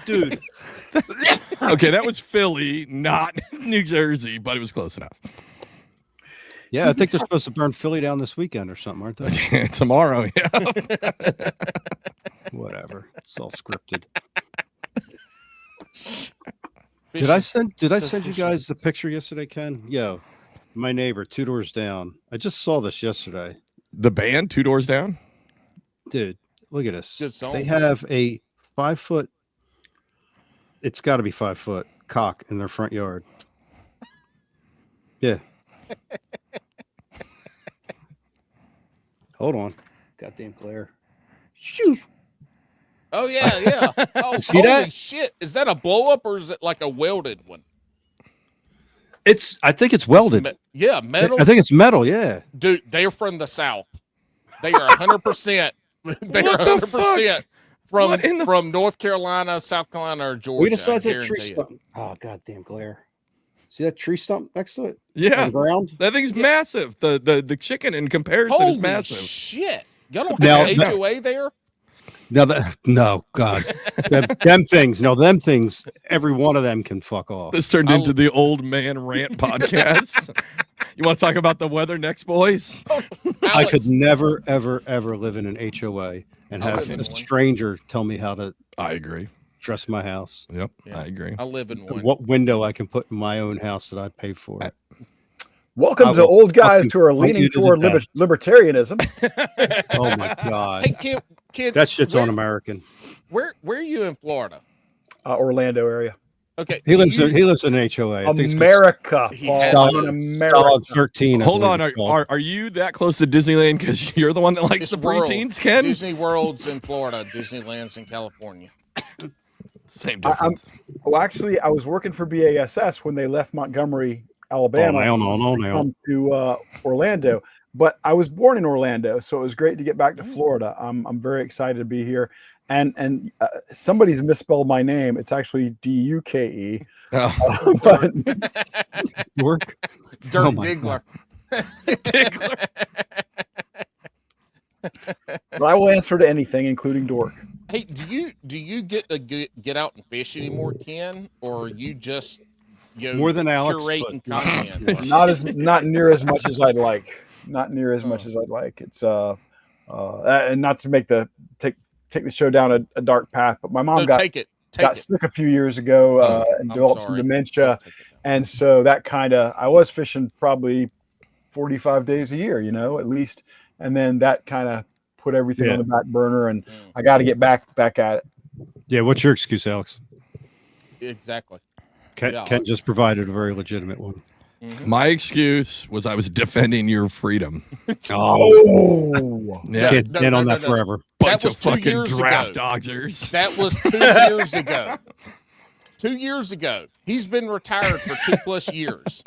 Dude,
Okay, that was Philly, not New Jersey, but it was close enough.
yeah, I think they're supposed to burn Philly down this weekend or something, aren't they?
Tomorrow, yeah.
Whatever. It's all scripted.
Fishing.
Did I send you
Suspicious.
guys the picture yesterday, Ken? Yo, my neighbor, 2 doors down. I just saw this yesterday.
The band, 2 doors down.
Dude, look at this.
Good song.
They have a 5-foot It's got to be 5 foot cock in their front yard. Yeah. Hold on. Goddamn glare. Shoo.
Oh yeah, yeah. Oh,
See
holy
that?
shit! Is that a blow up or is it like a welded one?
I think it's welded.
Yeah, metal.
I think it's metal. Yeah.
Dude, they're from the South. They are 100%. They are 100% from North Carolina, South Carolina, or Georgia.
Wait besides that tree
guarantee it.
stump. Oh, goddamn glare. See that tree stump next to it?
Yeah.
On the ground?
That thing's massive. The chicken in comparison is
Holy
massive.
shit! Y'all don't
Now-
have
now-
HOA there?
No, God. them things. No, them things. Every one of them can fuck off.
This turned into the old man rant podcast. You want to talk about the weather next, boys?
I could never, ever, ever live in an HOA and
I
have
live in
a
one.
stranger tell me how to
I agree.
dress my house.
Yep,
Yeah.
I agree.
I live in one.
What window I can put in my own house that I pay for.
Welcome
I
to
will
old guys
fucking
who are
fight
leaning
you to the
toward
death.
libertarianism.
Oh my God.
Hey, kid,
That shit's
where,
un-American.
Where are you in Florida?
Orlando area.
Okay,
He lives in an HOA. I think it's called
America.
He
Paul.
has
I'm
to.
in America.
Solid 13. I
Hold
believe
on,
it's called.
are you that close to Disneyland? Because you're the one that likes
It's
the
world.
preteens, Ken.
Disney World's in Florida. Disneyland's in California.
Same difference.
Well, actually, I was working for BASS when they left Montgomery, Alabama,
no.
come to Orlando. But I was born in Orlando, so it was great to get back to Florida. I'm very excited to be here. And somebody's misspelled my name. It's actually Duke.
Oh.
But
Work.
Dirt
Oh my
Diggler.
but I will answer to anything, including dork.
Hey, do you get to get out and fish anymore, Ken, or you just
More than Alex,
curating
but-
content?
Not near as much as I'd like. Not near as much as I'd like. It's and not to make take the show down a dark path, but my mom
No,
got
take it.
sick a few years ago and
I'm
developed some
sorry.
dementia, and so that I was fishing probably 45 days a year, at least, and then that kind of put everything on the back burner, and I got to get back at it.
Yeah, what's your excuse, Alex?
Exactly.
Ken just provided a very legitimate one.
Mhm.
My excuse was I was defending your freedom.
Oh,
Yeah,
Can't on that forever.
bunch
was
of
2
fucking
years
draft
ago.
dodgers.
That was 2 years ago. 2 years ago. He's been retired for 2+ years.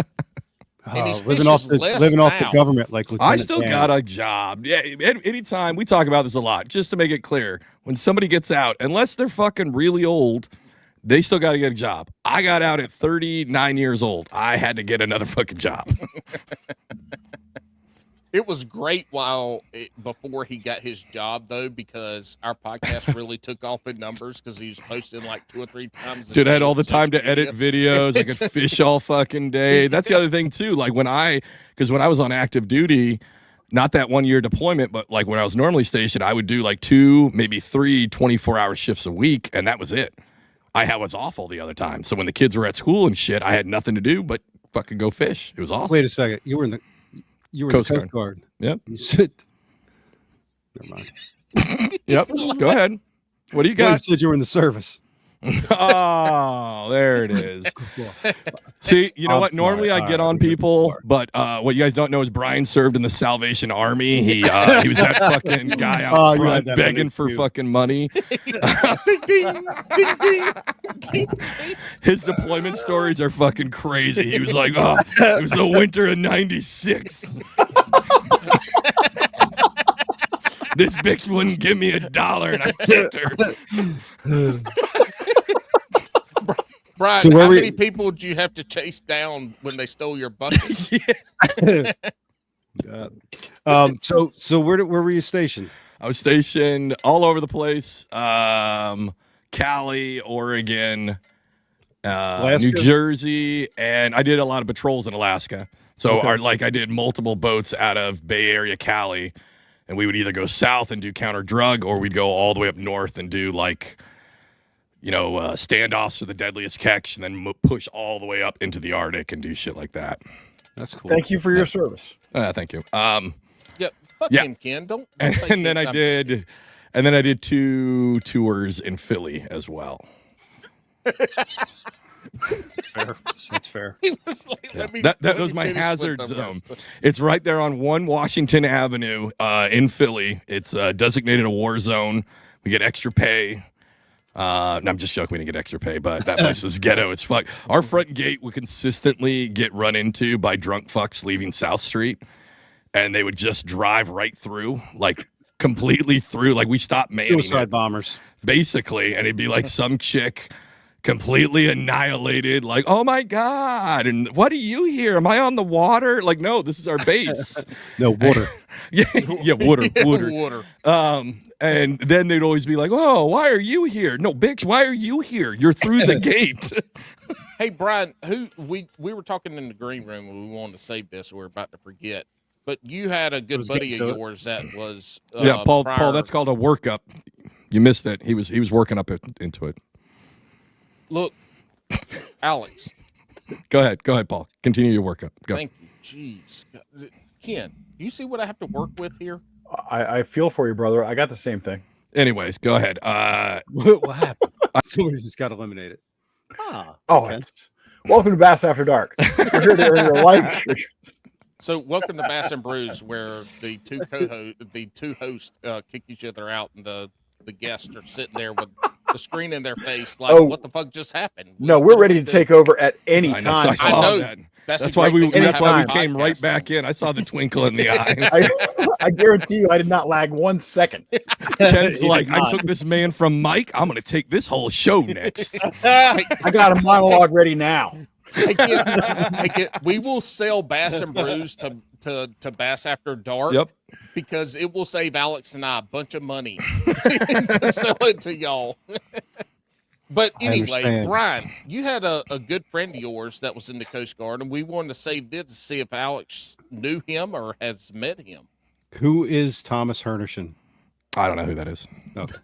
And he's
Living off
fishes less
the
now.
government like
I
Lieutenant
still
Dan.
got a job. Yeah, anytime we talk about this a lot, just to make it clear, when somebody gets out, unless they're fucking really old, they still got to get a job. I got out at 39 years old. I had to get another fucking job.
It was great before he got his job, though, because our podcast really took off in numbers because he was posting like 2 or 3 times.
Dude, I had all the time to edit videos. I could fish all fucking day. That's the other thing, too. Like when I was on active duty, not that 1 year deployment, but like when I was normally stationed, I would do like 2, maybe 3 24-hour shifts a week, and that was it. I was off all the other time. So when the kids were at school and shit, I had nothing to do but fucking go fish. It was awesome.
Wait a second. You were in the
Coast
Coast Guard.
Yep.
You said. Never mind.
Yep. Go ahead. What do you
Well, you
got?
said you were in the service.
Oh, there it is. See, you know
I'm
what? Normally
sorry.
I get
All
on
right.
people, but what you guys don't know is Brian served in the Salvation Army. He was that fucking guy out
Oh, you
front
had that
begging
money,
for
too.
fucking money.
Ding, ding, ding, ding, ding, ding.
His deployment stories are fucking crazy. He was like, "Oh, it was the winter of '96. This bitch wouldn't give me $1, and I kicked her."
Brian,
So where
how
we-
many people did you have to chase down when they stole your bucket?
So where were you stationed?
I was stationed all over the place. Cali, Oregon,
Alaska?
New Jersey, and I did a lot of patrols in Alaska. So
Okay.
I did multiple boats out of Bay Area, Cali, and we would either go south and do counter drug, or we'd go all the way up north and do standoffs for the deadliest catch, and then push all the way up into the Arctic and do shit like that.
That's cool.
thank you for your service.
Thank you.
Yeah, fuck
Yeah.
him, Ken. Don't
And
think
then
I'm
I
just kidding.
did 2 tours in Philly as well.
Fair. That's fair.
He was like, let me.
That
let
was
me
my
finish with
hazard
them
zone.
first.
It's right there on 1 Washington Avenue in Philly. It's designated a war zone. We get extra pay. No, I'm just joking. We didn't get extra pay, but that place was ghetto as fuck. Our front gate would consistently get run into by drunk fucks leaving South Street, and they would just drive right through, like completely through. Like we stopped manning
Suicide
it,
bombers.
basically, and it'd be like some chick completely annihilated, like, oh my God, and what are you here? Am I on the water? Like, no, this is our base.
No water.
yeah, water.
Water.
And then they'd always be like, oh, why are you here? No, bitch, why are you here? You're through the gate.
Hey, Brian, we were talking in the green room and we wanted to save this. We're about to forget. But you had a good
was
buddy
getting
of
to it.
yours that was
Yeah, Paul,
prior-
that's called a workup. You missed it. He was working up into it.
Look, Alex.
Go ahead, Paul. Continue your workup. Go.
Thank you. Jeez, Ken, you see what I have to work with here?
I feel for you, brother. I got the same thing.
Anyways, go ahead.
What happened? Somebody just got eliminated. Ah.
Oh,
okay.
welcome to Bass After Dark. We're here to earn your life.
So, welcome to Bass and Brews, where the two hosts kick each other out, and the guests are sitting there with the screen in their face, like,
Oh.
what the fuck just happened?
No,
What
we're
do
ready
we
to
do?
take over at any
I know,
time.
so I
I
saw
know.
that.
That's
That's
the
why
great
we.
thing
That's
about
why we
having
came right
podcasts.
back in. I saw the twinkle in the eye.
I guarantee you, I did not lag 1 second.
Ken's
He
like,
did
I
not.
took this man from Mike. I'm gonna take this whole show next.
I got a monologue ready now.
We will sell Bass and Brews to Bass After Dark.
Yep.
Because it will save Alex and I a bunch of money to sell it to y'all. But
I
anyway,
understand.
Brian, you had a good friend of yours that was in the Coast Guard, and we wanted to save this to see if Alex knew him or has met him.
Who is Thomas Hernishin?
I don't know who that is.
Okay.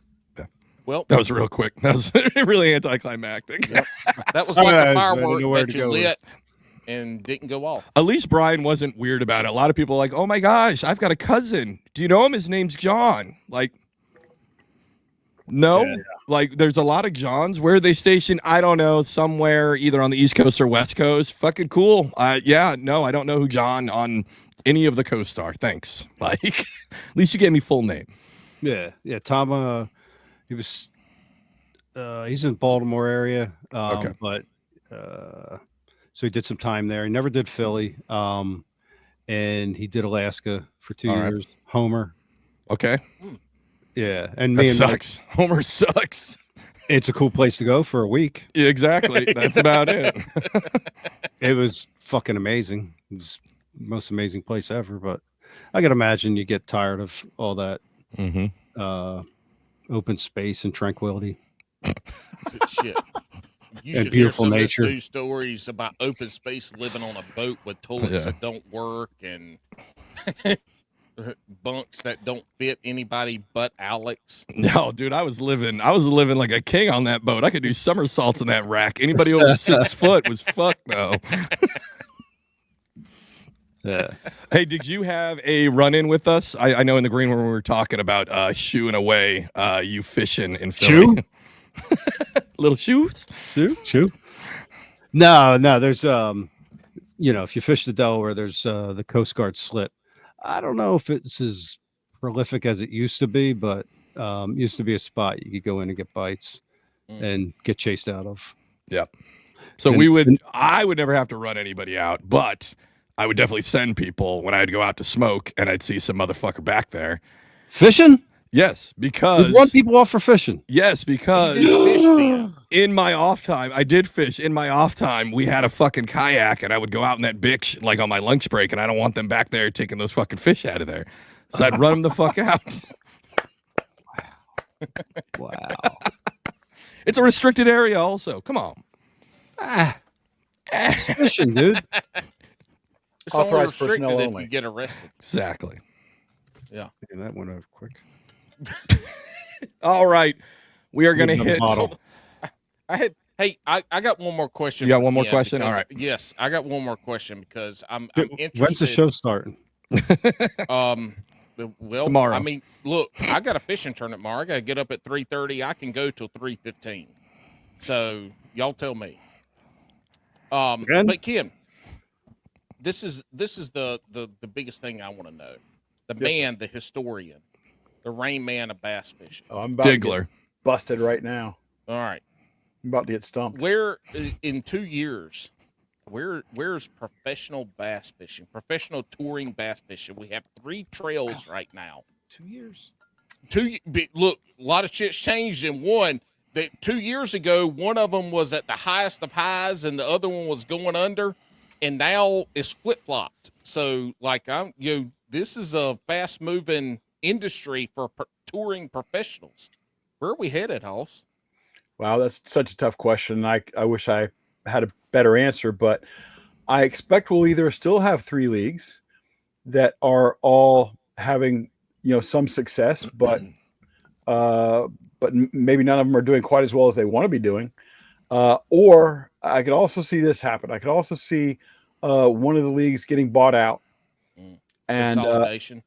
Well,
That was real quick. That was really anticlimactic.
that was
I
like
know, I
a
didn't
firework
know where
that
to
you
go with
lit and didn't go off.
At least Brian wasn't weird about it. A lot of people are like, oh my gosh, I've got a cousin. Do you know him? His name's John. Like, no.
Yeah.
Like, there's a lot of Johns. Where are they stationed? I don't know. Somewhere either on the East Coast or West Coast. Fucking cool. Yeah, no, I don't know who John on any of the co-star. Thanks. Like, at least you gave me full name.
Yeah. Tom. He was. He's in Baltimore area.
Okay.
But so he did some time there. He never did Philly. And he did Alaska for 2
All right.
years. Homer.
Okay.
Yeah. And
That
me and Mike,
sucks. Homer sucks.
it's a cool place to go for a week.
Yeah, exactly. That's about it.
It was fucking amazing. It was the most amazing place ever. But I can imagine you get tired of all that
Mm-hmm.
open space and tranquility.
Good shit. You
And
should hear
beautiful
some
nature.
of these stories about open space living on a boat with toilets
Yeah.
that don't work and bunks that don't fit anybody but Alex.
No, dude, I was living like a king on that boat. I could do somersaults in that rack. Anybody over 6 foot was fucked though.
Yeah.
Hey, did you have a run-in with us? I know in the green room we were talking about shooing away you fishing in Philly. Little shoes?
Shoot. No, there's if you fish the Delaware, there's the Coast Guard slip. I don't know if it's as prolific as it used to be, but used to be a spot you could go in and get bites and get chased out of.
Yep. So I would never have to run anybody out, but I would definitely send people when I'd go out to smoke and I'd see some motherfucker back there.
Fishing?
Yes, because
You'd run people off for fishing.
Yes, because
You didn't fish then.
in my off time, I did fish. In my off time, we had a fucking kayak, and I would go out in that bitch like on my lunch break, and I don't want them back there taking those fucking fish out of there. So I'd run them the fuck out.
Wow.
It's a restricted area, also. Come on.
It's fishing, dude.
It's only
Authorized
restricted
personnel
if
only.
you get arrested.
Exactly.
And that went over quick.
All right, we are gonna
Another
hit.
bottle.
I got one more question.
You got
for
one more
Ken
question?
because-
All right.
Yes, I got one more question because I'm interested.
When's the show starting?
Well,
Tomorrow.
I mean, look, I got a fishing tournament tomorrow. I got to get up at 3:30. I can go till 3:15. So y'all tell me.
Again?
But Kim, this is the biggest thing I want to know. The man, the historian, the Rain Man of bass fishing.
Oh, I'm about to
Diggler.
get busted right now.
All right.
I'm about to get stumped.
Where in 2 years, where's professional bass fishing, professional touring bass fishing? We have 3 trails right now.
2 years.
Look, a lot of shit's changed in one. That 2 years ago, one of them was at the highest of highs, and the other one was going under, and now it's flip flopped. So, like, this is a fast moving industry for touring professionals. Where are we headed, Hoss?
Wow, that's such a tough question. I wish I had a better answer, but I expect we'll either still have 3 leagues that are all having, some success, but maybe none of them are doing quite as well as they want to be doing. Or I could also see this happen. I could also see one of the leagues getting bought out. And
Consolidation.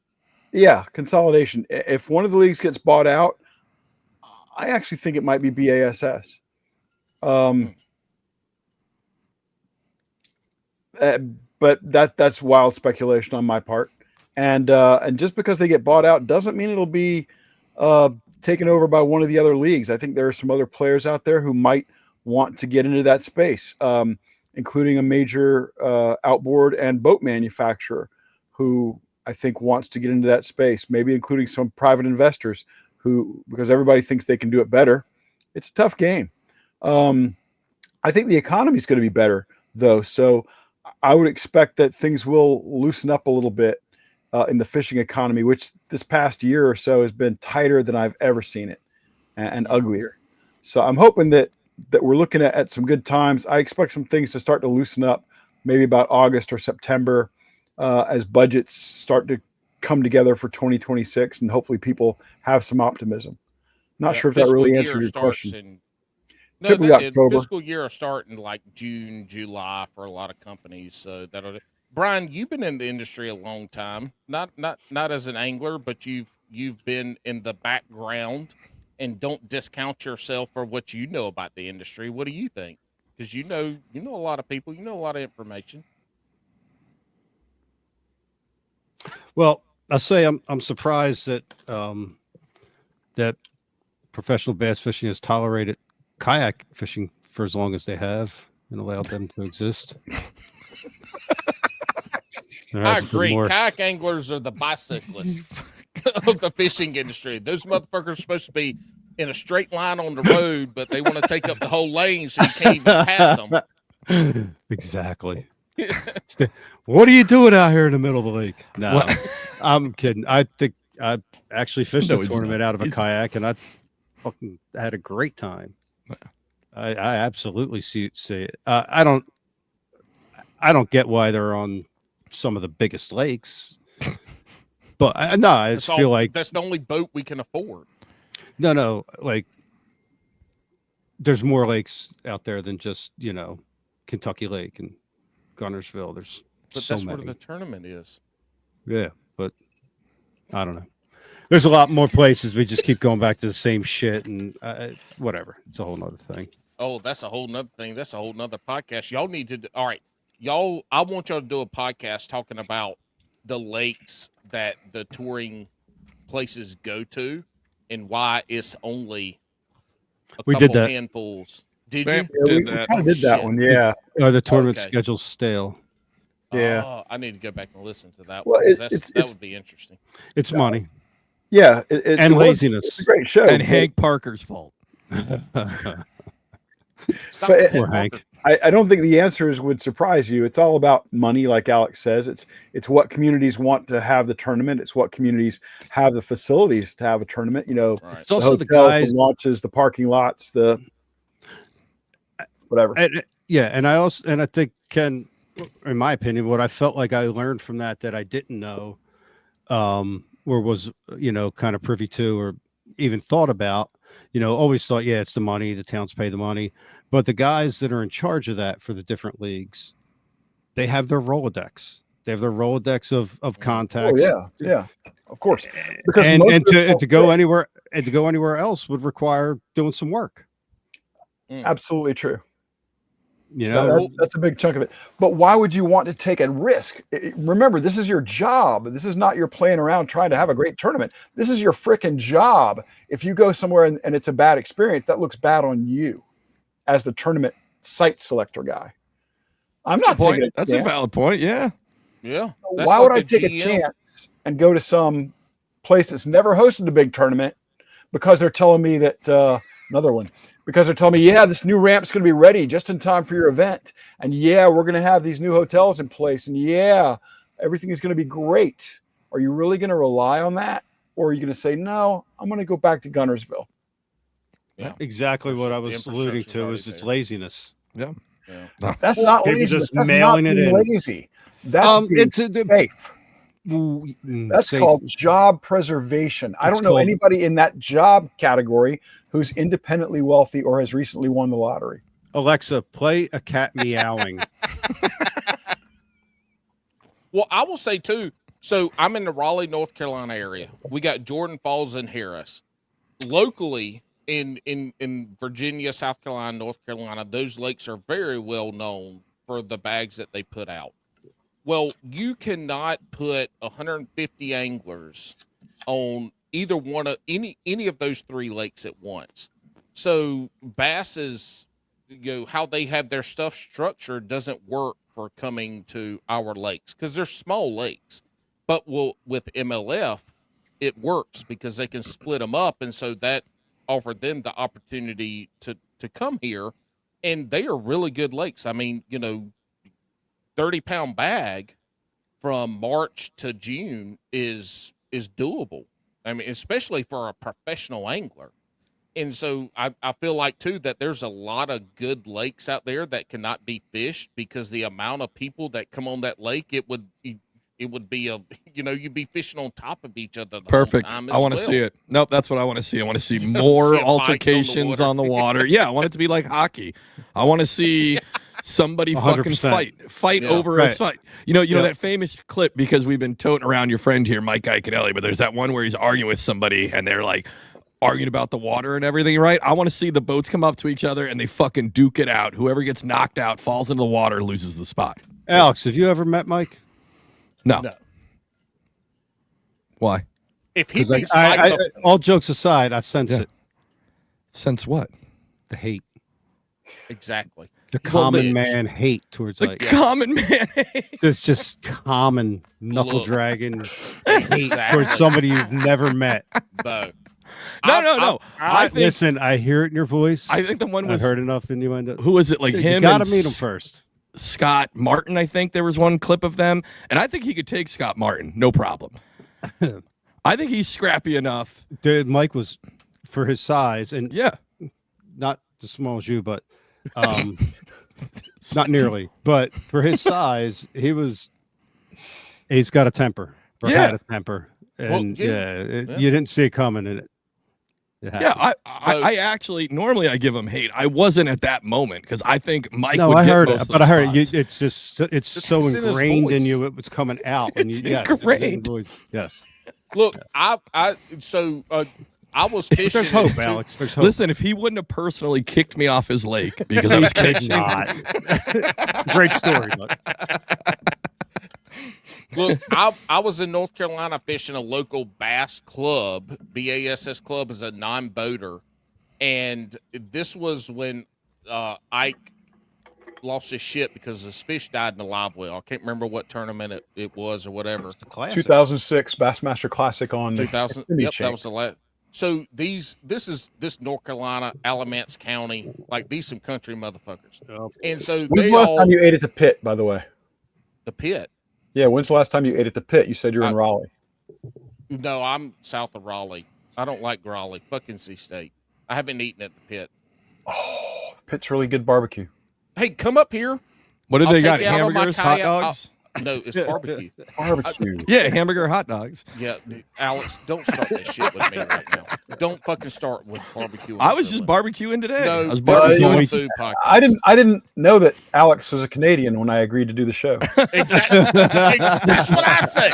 Consolidation. If one of the leagues gets bought out, I actually think it might be BASS. But that's wild speculation on my part. And just because they get bought out doesn't mean it'll be taken over by one of the other leagues. I think there are some other players out there who might want to get into that space, including a major outboard and boat manufacturer who I think wants to get into that space, maybe including some private investors who, because everybody thinks they can do it better. It's a tough game. I think the economy is going to be better, though. So I would expect that things will loosen up a little bit in the fishing economy, which this past year or so has been tighter than I've ever seen it and uglier. So I'm hoping that we're looking at some good times. I expect some things to start to loosen up maybe about August or September as budgets start to come together for 2026, and hopefully people have some optimism. Not sure if that really answered your question.
No, that did. Fiscal year will start in like June, July for a lot of companies. So that'll. Brian, you've been in the industry a long time. Not as an angler, but you've been in the background. And don't discount yourself for what you know about the industry. What do you think? Because you know a lot of people, you know a lot of information.
Well, I'll say I'm surprised that that professional bass fishing has tolerated kayak fishing for as long as they have and allowed them to exist.
I agree. Kayak anglers are the bicyclists of the fishing industry. Those motherfuckers are supposed to be in a straight line on the road, but they want to take up the whole lane so you can't even pass them.
Exactly. What are you doing out here in the middle of the lake? No, well, I'm kidding. I think I actually fished a tournament out of a kayak, and I fucking had a great time. I absolutely see it. I don't get why they're on some of the biggest lakes, but I just feel like
that's the only boat we can afford.
No, like there's more lakes out there than just Kentucky Lake and Gunnersville. There's
that's where the tournament is.
Yeah, but I don't know. There's a lot more places. We just keep going back to the same shit and whatever. It's a whole nother thing.
Oh, that's a whole nother thing. That's a whole nother podcast. Y'all need to. All right, y'all. I want y'all to do a podcast talking about the lakes that the touring places go to and why it's only
we did that.
Handfuls. Did
you?
Yeah,
we kind of did that one. Yeah.
The tournament schedule's stale.
Yeah.
I need to go back and listen to that
one.
That would be interesting.
It's money.
Yeah.
And laziness.
It's a great show.
And Hank Parker's fault.
Poor Hank.
I don't think the answers would surprise you. It's all about money, like Alex says. It's what communities want to have the tournament. It's what communities have the facilities to have a tournament.
Right.
It's also
the hotels, the launches, the parking lots, the whatever.
And I think, Ken, in my opinion, what I felt like I learned from that I didn't know, or was kind of privy to, or even thought about. Always thought, it's the money. The towns pay the money. But the guys that are in charge of that for the different leagues, they have their Rolodex. They have their Rolodex of contacts.
Oh, yeah, of course. Because
to go anywhere else would require doing some work.
Absolutely true.
You know,
That's a big chunk of it. But why would you want to take a risk? Remember, this is your job. This is not your playing around trying to have a great tournament. This is your freaking job. If you go somewhere and it's a bad experience, that looks bad on you as the tournament site selector guy. I'm not taking it.
That's a valid point. Yeah.
Yeah.
Why would I take a chance and go to some place that's never hosted a big tournament because they're telling me that because they're telling me, yeah, this new ramp's going to be ready just in time for your event. And yeah, we're going to have these new hotels in place. And yeah, everything is going to be great. Are you really going to rely on that? Or are you going to say, no, I'm going to go back to Gunnersville?
Yeah, exactly what I was alluding to is it's laziness.
Yeah.
That's not laziness. That's not being lazy. That's being safe. That's called job preservation. I don't know anybody in that job category who's independently wealthy or has recently won the lottery.
Alexa, play a cat meowing.
Well, I will say too, so I'm in the Raleigh, North Carolina area. We got Jordan Falls and Harris. Locally in Virginia, South Carolina, North Carolina, those lakes are very well known for the bags that they put out. Well, you cannot put 150 anglers on either one of any of those three lakes at once. So Bass's, how they have their stuff structured doesn't work for coming to our lakes because they're small lakes. But with MLF, it works because they can split them up, and so that offered them the opportunity to come here, and they are really good lakes. I mean, 30-pound bag from March to June is doable. I mean, especially for a professional angler. And so I feel like too that there's a lot of good lakes out there that cannot be fished because the amount of people that come on that lake, it would be you'd be fishing on top of each other.
Perfect. I want to see it. Nope, that's what I want to see. I want to see more altercations on the water. Yeah, I want it to be like hockey. I want to see somebody 100%. Fucking fight over a fight. You know that famous clip, because we've been toting around your friend here, Mike Iaconelli, but there's that one where he's arguing with somebody and they're like arguing about the water and everything, right? I want to see the boats come up to each other and they fucking duke it out. Whoever gets knocked out, falls into the water, loses the spot.
Alex, have you ever met Mike?
No. Why?
If he beats
all jokes aside, I sense it.
Sense what?
The hate.
Exactly.
The common man hate towards
common man hate.
There's just common knuckle dragging hate towards somebody you've never met.
Bo.
No.
Listen, I hear it in your voice.
I think the one was
I've heard enough innuendo.
Who was it? Like him?
You gotta meet him first.
Scott Martin, I think there was one clip of them, and I think he could take Scott Martin, no problem. I think he's scrappy enough.
Dude, Mike was, for his size, and not as small as you, but not nearly. But for his size, he's got a temper, or had a temper, and you didn't see it coming, and
I actually normally I give him hate. I wasn't at that moment because I think Mike.
No,
would
I
get
heard
most
it, but I heard it. It's just so ingrained in you. It was coming out, and
ingrained.
Yes.
Look, I was fishing.
There's hope, Alex. There's hope.
Listen, if he wouldn't have personally kicked me off his lake because I was catching.
Great story, but.
Look, I was in North Carolina fishing a local bass club. BASS club is a non-boater. And this was when Ike lost his shit because his fish died in the live well. I can't remember what tournament it was or whatever.
2006 Bassmaster Classic on
2000. Yep, that was the last. So this North Carolina, Alamance County, like these some country motherfuckers. And so
when's the last time you ate at the pit, by the way?
The pit.
Yeah, when's the last time you ate at the pit? You said you're in Raleigh.
No, I'm south of Raleigh. I don't like Raleigh. Fucking NC State. I haven't eaten at the pit.
Oh, the pit's really good barbecue.
Hey, come up here.
What do they got? Hamburgers, hot dogs?
No, it's barbecue.
Barbecue.
Yeah, hamburger, hot dogs.
Yeah, Alex, don't start that shit with me right now. Don't fucking start with barbecue.
I was just barbecuing today.
No,
I was barbecuing
food podcast.
I didn't know that Alex was a Canadian when I agreed to do the show.
Exactly. That's what I say.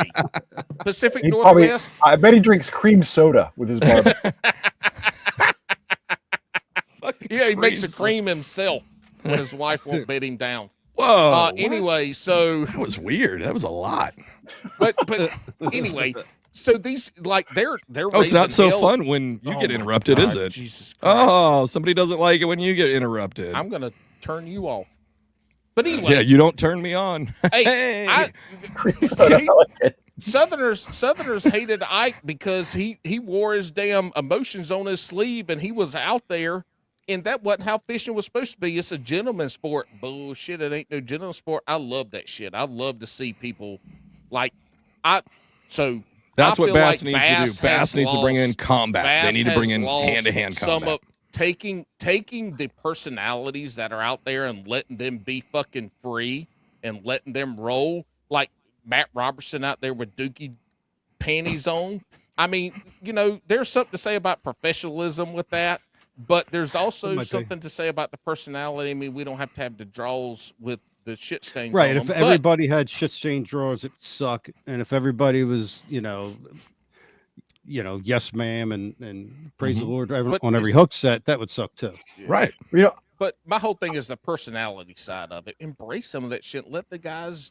Pacific Northwest.
I bet he drinks cream soda with his barbecue.
Yeah, he makes a
sauce.
cream himself when his wife won't bed him down.
Whoa. what?
Anyway, so
That was weird. That was a lot.
but anyway, so these like they're
Oh, it's not
raising
so
hell-
fun when you
Oh
get
my
interrupted,
God,
is it?
Jesus Christ.
Oh, somebody doesn't like it when you get interrupted.
I'm gonna turn you off. But anyway,
Yeah, you don't turn me on.
hey,
Hey.
Southerners hated Ike because he wore his damn emotions on his sleeve and he was out there, and that wasn't how fishing was supposed to be. It's a gentleman's sport. Bullshit, it ain't no gentleman's sport. I love that shit. I love to see people like
That's
I
what
feel
Bass
like
needs
Bass
to do. Bass
has
needs to bring in
lost-
combat.
Bass
They need to bring
has
in
lost
hand-to-hand
some
combat.
of taking the personalities that are out there and letting them be fucking free and letting them roll like Matt Robertson out there with Dookie panties on. I mean, there's something to say about professionalism with that, but there's also something to say about the personality. I mean, we don't have to have the draws with the shit stains
Right.
on
If
them,
everybody had shit stain drawers, it would suck. And if everybody was, yes, ma'am, and praise the Lord
But
on every
it's-
hook set, that would suck too.
Right.
But my whole thing is the personality side of it. Embrace some of that shit. Let the guys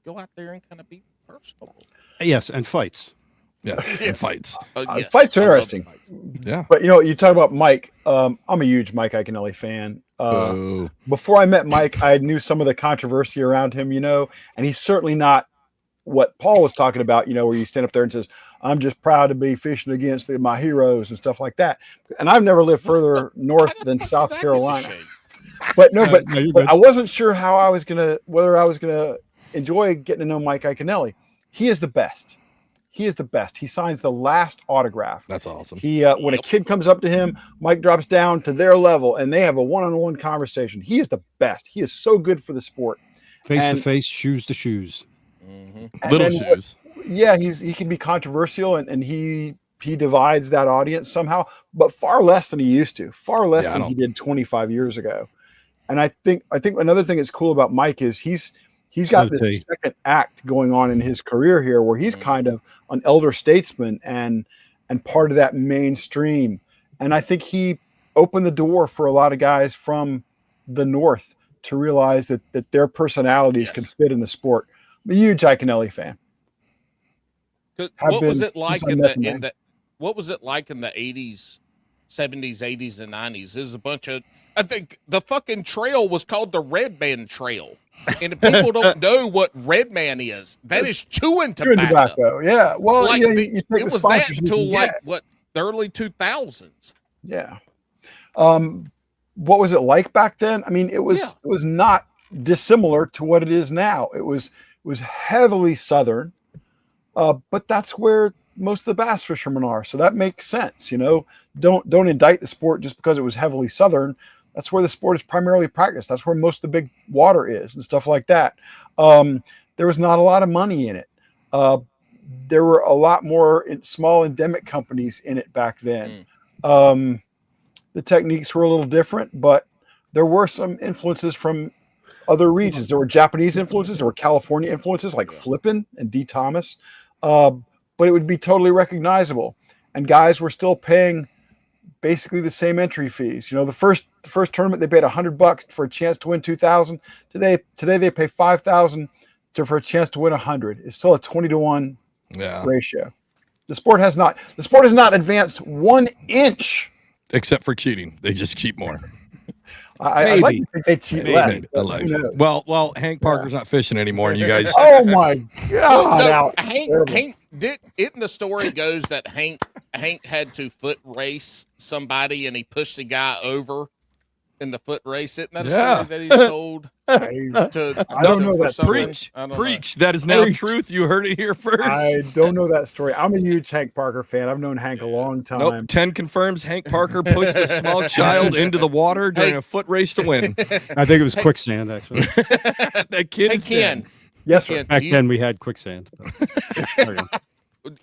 go out there and kind of be personal.
Yes, and fights.
Yeah. And fights.
Yes,
Fights are
I love
interesting.
fights.
Yeah.
But you talk about Mike. I'm a huge Mike Iaconelli fan.
Boo.
Before I met Mike, I knew some of the controversy around him, and he's certainly not what Paul was talking about, where you stand up there and says, I'm just proud to be fishing against my heroes and stuff like that. And I've never lived further north than South Carolina. But I wasn't sure whether I was gonna enjoy getting to know Mike Iaconelli. He is the best. He signs the last autograph.
That's awesome.
When a kid comes up to him, Mike drops down to their level and they have a one-on-one conversation. He is the best. He is so good for the sport.
Face to face, shoes to shoes.
And
Little
then
shoes.
he can be controversial and he divides that audience somehow, but far less than he used to, far less than he did 25 years ago. And I think another thing that's cool about Mike is he's got this second act going on in his career here where he's kind of an elder statesman and part of that mainstream. And I think he opened the door for a lot of guys from the North to realize that their personalities can fit in the sport. I'm a huge Iaconelli fan.
What was it like in the 80s, 70s, 80s, and 90s? There's a bunch of, I think the fucking trail was called the Red Man Trail. And if people don't know what Red Man is, that is chewing tobacco.
Yeah. Well,
like
you
it was that until the early 2000s.
Yeah. What was it like back then? I mean, it was not dissimilar to what it is now. It was heavily Southern, but that's where most of the bass fishermen are. So that makes sense. Don't indict the sport just because it was heavily Southern. That's where the sport is primarily practiced. That's where most of the big water is and stuff like that. There was not a lot of money in it. There were a lot more small endemic companies in it back then. The techniques were a little different, but there were some influences from other regions. There were Japanese influences. There were California influences like Flippin and D. Thomas. But it would be totally recognizable. And guys were still paying basically the same entry fees. The first tournament they paid $100 for a chance to win 2,000. Today they pay 5,000 for a chance to win 100. It's still a 20-to-1 ratio. The sport has not advanced 1 inch.
Except for cheating. They just cheat more.
I like to think they cheat less.
Well, Hank Parker's not fishing anymore, and you guys.
Oh my God!
Hank didn't the story goes that Hank had to foot race somebody and he pushed the guy over in the foot race. Isn't that a story that he's told?
I don't know that story.
Preach. That is now truth. You heard it here first.
I don't know that story. I'm a huge Hank Parker fan. I've known Hank a long time.
Nope. 10 confirms Hank Parker pushed a small child into the water during a foot race to win.
I think it was quicksand, actually.
That kid is
Ken.
dead.
Yes, sir.
Back then we had quicksand.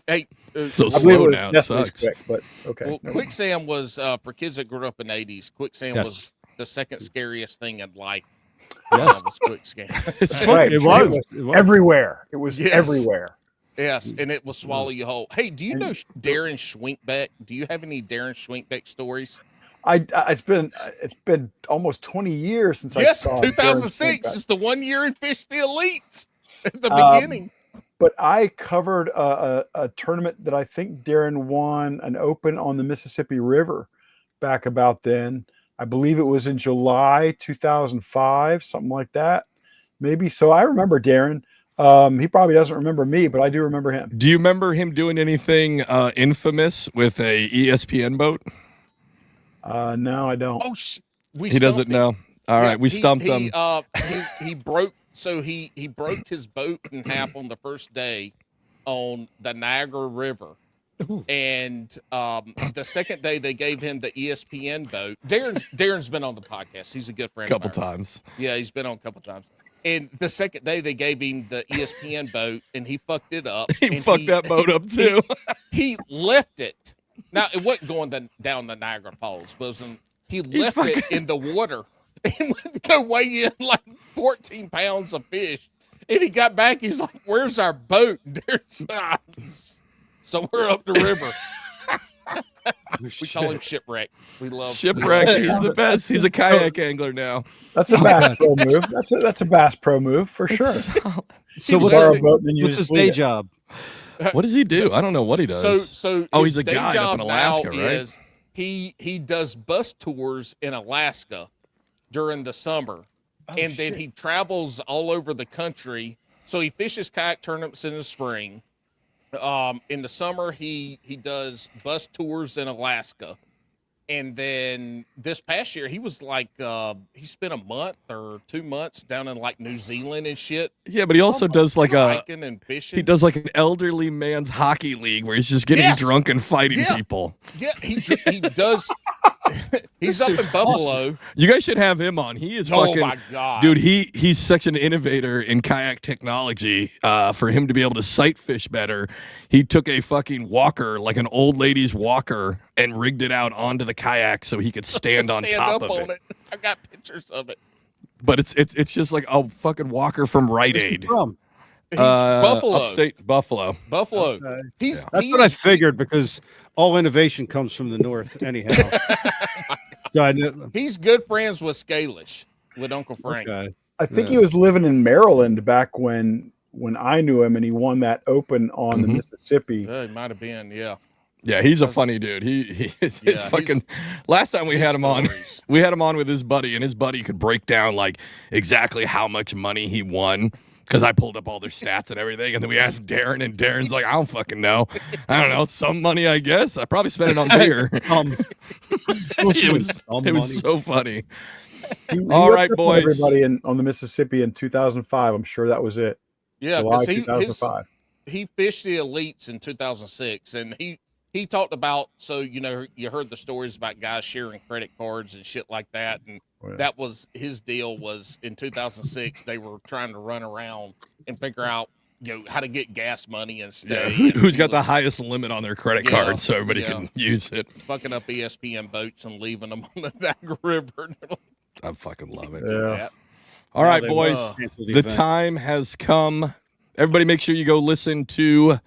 Hey,
so slow now. It sucks.
Quick, but okay.
Well, quicksand was for kids that grew up in the 80s. Quicksand was the second scariest thing in life.
Yes,
was quicksand.
It's
right.
It was
everywhere. It was everywhere.
Yes, and it will swallow you whole. Hey, do you know Darren Schwinkbeck? Do you have any Darren Schwinkbeck stories?
It's been almost 20 years since I
Yes,
saw
2006 is the 1 year he fished the elites at the
Um,
beginning.
But I covered a tournament that I think Darren won an open on the Mississippi River back about then. I believe it was in July 2005, something like that, maybe. So I remember Darren. He probably doesn't remember me, but I do remember him.
Do you remember him doing anything infamous with a ESPN boat?
No, I don't.
Oh,
He doesn't know. All right, we stumped him.
He broke. So he broke his boat in half on the first day on the Niagara River. And the second day they gave him the ESPN boat. Darren's been on the podcast. He's a good friend.
Couple
of ours.
times.
Yeah, he's been on a couple times. And the second day they gave him the ESPN boat, and he fucked it up.
He fucked that boat up too.
He left it. Now it wasn't going down the Niagara Falls, but he left it in the water and went to go weigh in like 14 pounds of fish. And he got back. He's like, "Where's our boat?" There's somewhere up the river. We call him Shipwreck. We love
Shipwreck. He's the best. He's a kayak angler now.
That's a Bass Pro move. That's a Bass Pro move for sure.
So what's his day job?
What does he do? I don't know what he does.
So
he's a
day
guide up in
job
Alaska,
now
right?
is he does bus tours in Alaska during the summer, and then he travels all over the country. So he fishes kayak tournaments in the spring. In the summer, he does bus tours in Alaska. And then this past year, he was like, he spent a month or 2 months down in like New Zealand and shit.
Yeah, but he also does like
hiking and fishing.
he does like an elderly man's hockey league where he's just getting drunk and fighting people.
Yeah, he does. He's up in Buffalo.
You guys should have him on. He is
Oh my god,
dude. He's such an innovator in kayak technology. For him to be able to sight fish better, he took a fucking walker, like an old lady's walker, and rigged it out onto the kayak so he could stand on top of it.
I got pictures of it.
But it's just like a fucking walker from Rite Aid.
He's Buffalo.
Upstate Buffalo.
Buffalo.
Okay. That's what I figured because all innovation comes from the north, anyhow.
He's good friends with Scalish, with Uncle Frank.
Okay.
I think he was living in Maryland back when I knew him, and he won that open on the Mississippi.
He might have been, yeah.
Yeah, he's a funny dude. He's fucking. Last time we had him on, we had him on with his buddy, and his buddy could break down like exactly how much money he won. Because I pulled up all their stats and everything, and then we asked Darren, and Darren's like, "I don't fucking know. I don't know. Some money, I guess. I probably spent it on beer." It was so funny. All right, boys.
Everybody on the Mississippi in 2005. I'm sure that was it.
Yeah,
July 2005.
He fished the elites in 2006, and he talked about, so you heard the stories about guys sharing credit cards and shit like that, and that was his deal. Was in 2006 they were trying to run around and figure out how to get gas money and stay.
Yeah, who's got the highest limit on their credit card so everybody can use it?
Fucking up ESPN boats and leaving them on the Niagara River.
I fucking love it.
Yeah.
All right, boys. The time has come. Everybody, make sure you go listen to.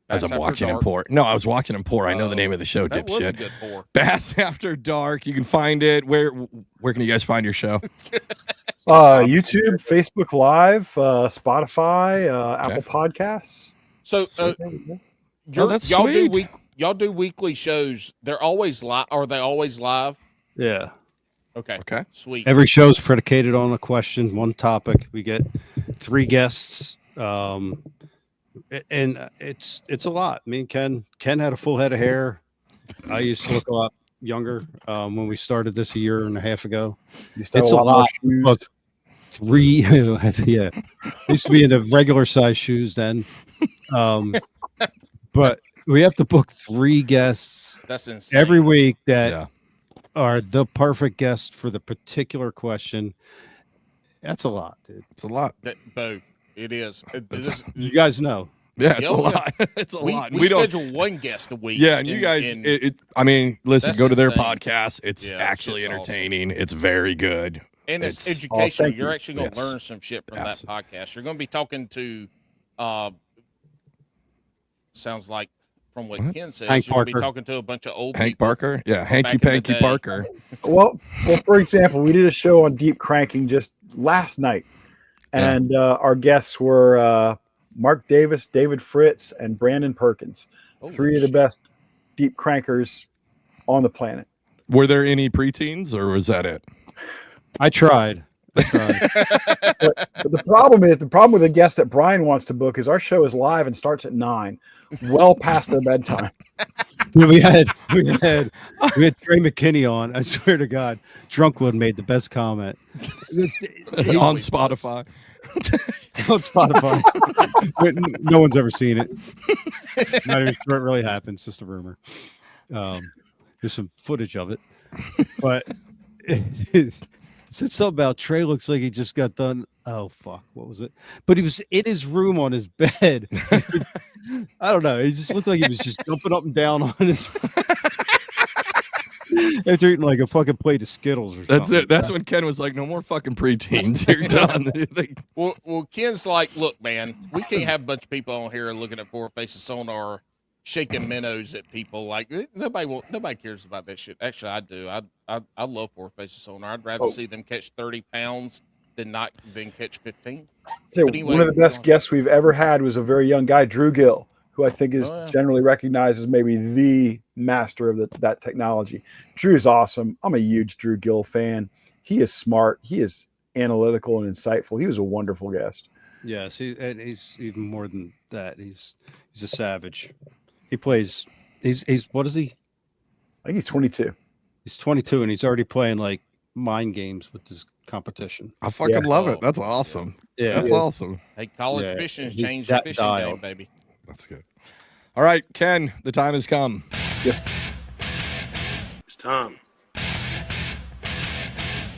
As I'm watching him pour. No, I was watching him pour. I know the name of the show,
that
dipshit.
was a good pour.
Bass After Dark. You can find it. Where can you guys find your show?
YouTube, Facebook Live, Spotify, Apple Podcasts.
So y'all do weekly shows. They're always live. Are they always live?
Yeah.
Okay. Sweet.
Every show's predicated on a question, one topic. We get 3 guests. And it's a lot. I mean, Ken had a full head of hair. I used to look a lot younger when we started this a year and a half ago. It's a lot. Look, 3, yeah. Used to be in the regular size shoes then. But we have to book 3 guests.
That's insane.
Every week that are the perfect guest for the particular question. That's a lot, dude.
It's a lot.
Bo. It is.
You guys know.
Yeah, it's a lot. It's a lot.
We schedule 1 guest a week.
Yeah, and you guys, I mean, listen, go to their
insane.
podcast. It's actually entertaining. Awesome. It's very good.
And it's educational. You're actually going to learn some shit from that podcast. You're going to be talking to, sounds like from what Ken says,
Hank
you're gonna be
Parker.
talking to a bunch of old
Hank
people.
Parker? Yeah,
back
Hanky
in the
Panky
day.
Parker.
Well, for example, we did a show on deep cranking just last night, and our guests were Mark Davis, David Fritz, and Brandon Perkins,
Holy
three of the
shit.
best deep crankers on the planet.
Were there any preteens, or was that it?
I tried.
But the problem with the guest that Brian wants to book is our show is live and starts at 9, well past their bedtime.
we had Trey McKinney on. I swear to God, Drunkwood made the best comment
On
always
Spotify.
on Spotify. No one's ever seen it. Not even sure it really happened. It's just a rumor. There's some footage of it, but it said something about Trey looks like he just got done. Oh fuck, what was it? But he was in his room on his bed. I don't know. He just looked like he was just jumping up and down on his after eating like a fucking plate of Skittles or
That's
something.
it. That's when Ken was like, "No more fucking preteens. You're done."
Well, Ken's like, look, man, we can't have a bunch of people on here looking at Four Faces Sonar, shaking minnows at people. Like nobody cares about that shit. Actually, I do. I love Four Faces Sonar. I'd rather see them catch 30 pounds than catch 15.
So
But anyway,
one of the best guests we've ever had was a very young guy, Drew Gill, who I think is generally recognized as maybe the master of that technology. Drew's awesome. I'm a huge Drew Gill fan. He is smart. He is analytical and insightful. He was a wonderful guest.
Yes, and he's even more than that. He's a savage. He plays. He's what is he?
I think he's 22.
He's 22 and he's already playing like mind games with his competition.
I fucking love it. That's awesome.
Yeah,
That's awesome.
Hey, college
Yeah,
fishing has
he's
changed the
that
fishing
dialed.
game, baby.
That's good. All right, Ken, the time has come.
Yes.
It's time.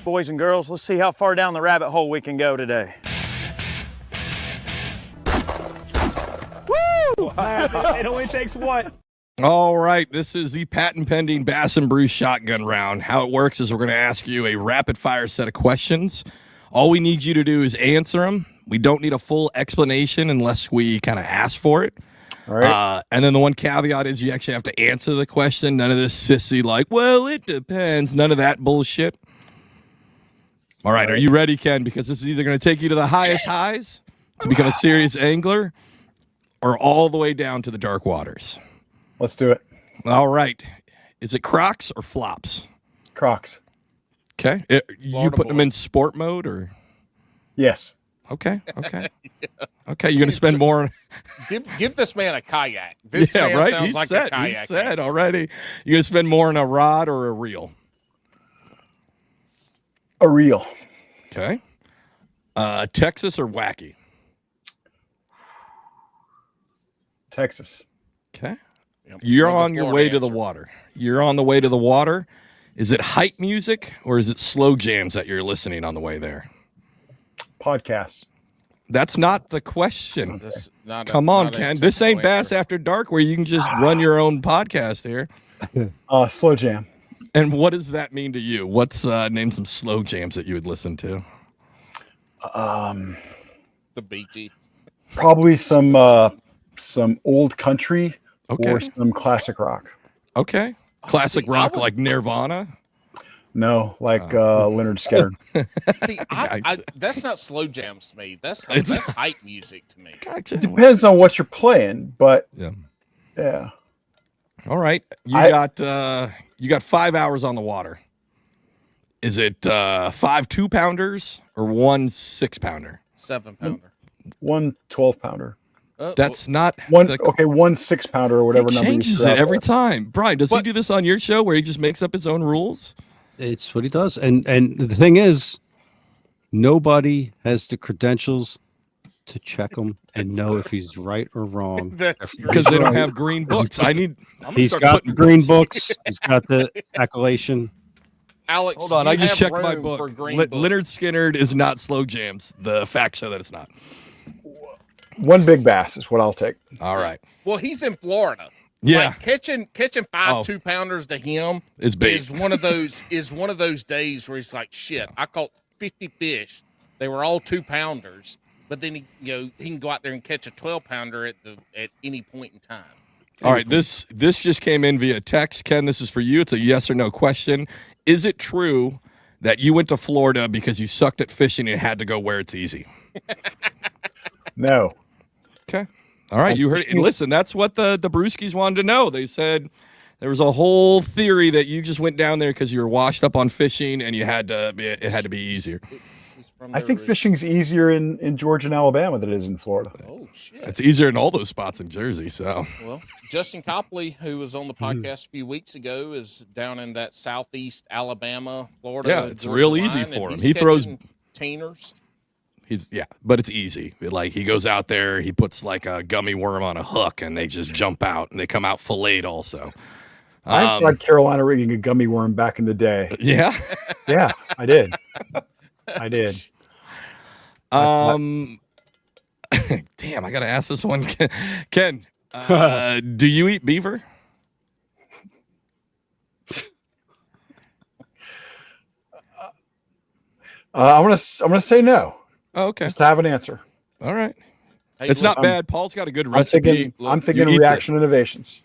Boys and girls, let's see how far down the rabbit hole we can go today. Woo! It only takes one.
All right, this is the patent pending Bass and Brews shotgun round. How it works is we're going to ask you a rapid fire set of questions. All we need you to do is answer them. We don't need a full explanation unless we kind of ask for it.
All right.
And then the one caveat is you actually have to answer the question. None of this sissy like, well, it depends. None of that bullshit. All right, are you ready, Ken? Because this is either going to take you to the highest highs to become a serious angler or all the way down to the dark waters.
Let's do it.
All right. Is it Crocs or flops?
Crocs.
Okay. You putting them in sport mode or?
Yes.
Okay. Okay. Okay. You're going to spend more.
Give this man a kayak. This
Yeah,
man
right.
sounds
He's
like
set.
a kayak.
He's set already. You're going to spend more on a rod or a reel?
A reel.
Okay. Texas or wacky?
Texas.
Okay.
Yep.
You're
Another
on your
Florida
way to the
answer.
water. You're on the way to the water. Is it hype music or is it slow jams that you're listening on the way there?
Podcast.
That's not the question.
This- not a-
Come on,
not an
Ken. This ain't
acceptable
Bass
answer.
After Dark where you can just run your own podcast here.
Slow jam.
And what does that mean to you? What's name some slow jams that you would listen to?
The Bee Gees.
Probably some old country
Okay.
or some classic rock.
Okay. Classic
see, I
rock
would-
like Nirvana.
No, like Leonard Skinner.
See, that's not slow jams to me. That's hype music to me.
Gotcha.
Depends on what you're playing, but
Yeah.
yeah.
All right. You got 5 hours on the water. Is it 5 2-pounders or 1 6-pounder?
7-pounder.
1 12-pounder.
That's not
One
the,
1 6-pounder or whatever
he
number you
changes
throw
it
out
every
there.
time. Brian, does he
But-
do this on your show where he just makes up his own rules?
It's what he does, and the thing is, nobody has the credentials to check him and know if he's right or wrong.
That's true.
Because they don't have green books. I'm gonna
He's
start
got
putting
the green books. He's got the accolation.
Alex,
Hold on,
you
I just
have
checked my
room
book.
for green books.
Leonard Skinner is not slow jams. The facts show that it's not.
1 big bass is what I'll take.
All right.
Well, he's in Florida.
Yeah.
Like catching 5
Oh.
2-pounders to him
It's bait.
is one of those days where he's like, shit, I caught 50 fish. They were all 2-pounders, but then he can go out there and catch a 12-pounder at any point in time.
All right, this just came in via text. Ken, this is for you. It's a yes or no question. Is it true that you went to Florida because you sucked at fishing and had to go where it's easy?
No.
Okay. All right, you heard it. Listen, that's what the Brewskis wanted to know. They said there was a whole theory that you just went down there because you were washed up on fishing and it had to be easier.
I think fishing's easier in Georgia and Alabama than it is in Florida.
Oh shit!
It's easier in all those spots in Jersey. So,
well, Justin Copley, who was on the podcast a few weeks ago, is down in that southeast Alabama, Florida.
Yeah, it's real easy for him. He throws
teiners.
But it's easy. Like he goes out there, he puts like a gummy worm on a hook, and they just jump out, and they come out filleted also.
I tried Carolina rigging a gummy worm back in the day.
Yeah,
yeah, I did. I did.
Damn, I gotta ask this one, Ken. Do you eat beaver?
I'm gonna say no.
Oh, okay.
Just to have an answer.
All right.
Hey,
it's not bad. Paul's got a good recipe.
I'm thinking reaction innovations.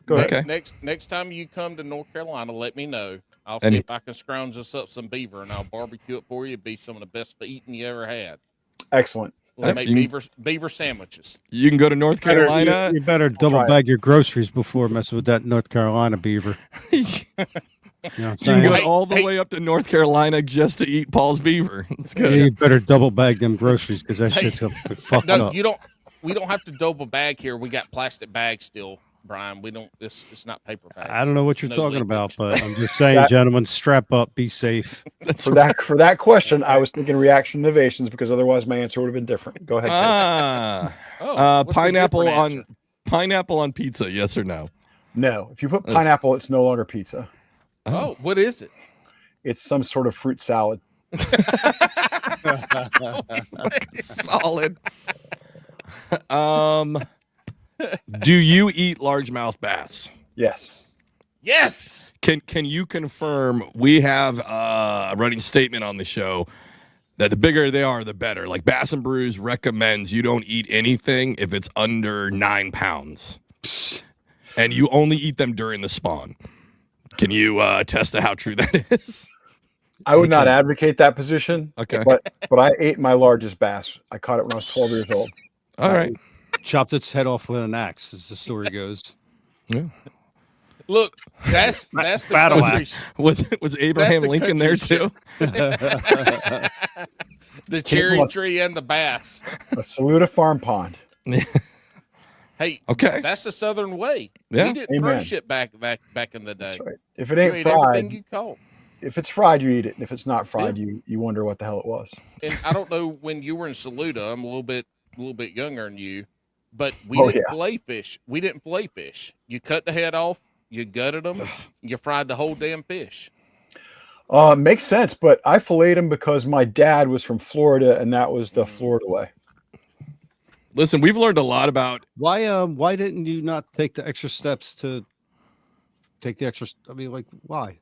Go ahead.
Okay.
Next time you come to North Carolina, let me know. I'll see if I can scrounge us up some beaver, and I'll barbecue it for you. It'd be some of the best eating you ever had.
Excellent.
We'll make beaver sandwiches.
You can go to North Carolina.
You better double bag your groceries before messing with that North Carolina beaver.
You can go all the way up to North Carolina just to eat Paul's beaver. It's good.
Yeah, you better double bag them groceries because that shit's fucked up.
We don't have to double bag here. We got plastic bags still, Brian. We don't. It's not paper bags.
I don't know what you're talking about, but I'm just saying, gentlemen, strap up, be safe.
For that question, I was thinking reaction innovations because otherwise my answer would have been different. Go ahead.
Pineapple on pizza? Yes or no?
No. If you put pineapple, it's no longer pizza.
Oh, what is it?
It's some sort of fruit salad.
Solid. Do you eat largemouth bass?
Yes.
Yes.
Can you confirm we have a running statement on the show that the bigger they are, the better? Like Bass and Brews recommends you don't eat anything if it's under 9 pounds, and you only eat them during the spawn. Can you attest to how true that is?
I would not advocate that position.
Okay.
But I ate my largest bass. I caught it when I was 12 years old.
All right.
Chopped its head off with an axe, as the story goes.
Yeah.
Look, that's the
battle
axe.
Was Abraham Lincoln there too?
The cherry tree and the bass.
A Saluda farm pond.
Hey,
okay,
that's the Southern way.
Yeah.
We didn't throw shit back in the day.
That's right. If it ain't fried, you caught. If it's fried, you eat it. And if it's not fried, you wonder what the hell it was.
And I don't know when you were in Saluda. I'm a little bit younger than you, but we didn't fillet fish. We didn't fillet fish. You cut the head off, you gutted them, you fried the whole damn fish.
Makes sense, but I filleted them because my dad was from Florida, and that was the Florida way.
Listen, we've learned a lot about
why didn't you not take the extra steps to take the extra? I mean, like, why?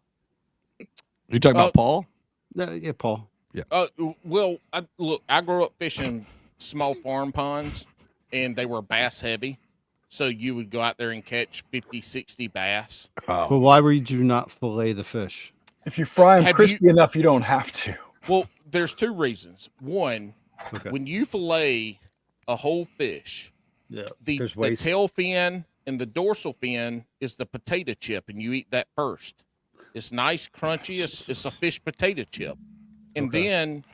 You talking about Paul?
Yeah, Paul.
Yeah.
Well, I grew up fishing small farm ponds, and they were bass heavy. So you would go out there and catch 50, 60 bass.
But why would you not fillet the fish?
If you fry them crispy enough, you don't have to.
Well, there's two reasons. One, when you fillet a whole fish, the tail fin and the dorsal fin is the potato chip, and you eat that first. It's nice, crunchy. It's a fish potato chip. And then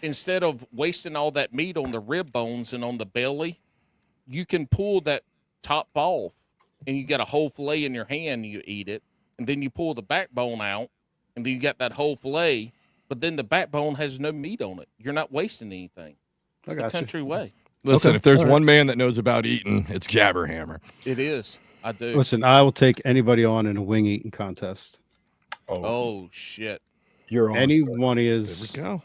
instead of wasting all that meat on the rib bones and on the belly, you can pull that top off, and you got a whole fillet in your hand, and you eat it. And then you pull the backbone out, and then you got that whole fillet, but then the backbone has no meat on it. You're not wasting anything. It's the country way.
Listen, if there's one man that knows about eating, it's Jabberhammer.
It is. I do.
Listen, I will take anybody on in a wing eating contest.
Oh shit!
You're on. Anyone is.
There we go.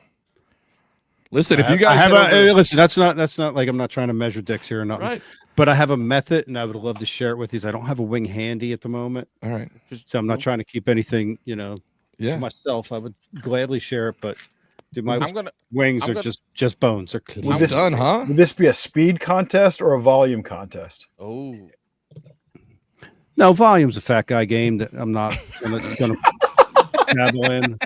Listen, if you guys
listen, that's not like I'm not trying to measure dicks here or nothing.
Right.
But I have a method, and I would love to share it with you. I don't have a wing handy at the moment.
All right.
So I'm not trying to keep anything, to myself. I would gladly share it, but my wings are just bones. They're
clean. Done, huh?
Would this be a speed contest or a volume contest?
Oh.
No, volume's a fat guy game that I'm not gonna dabble in.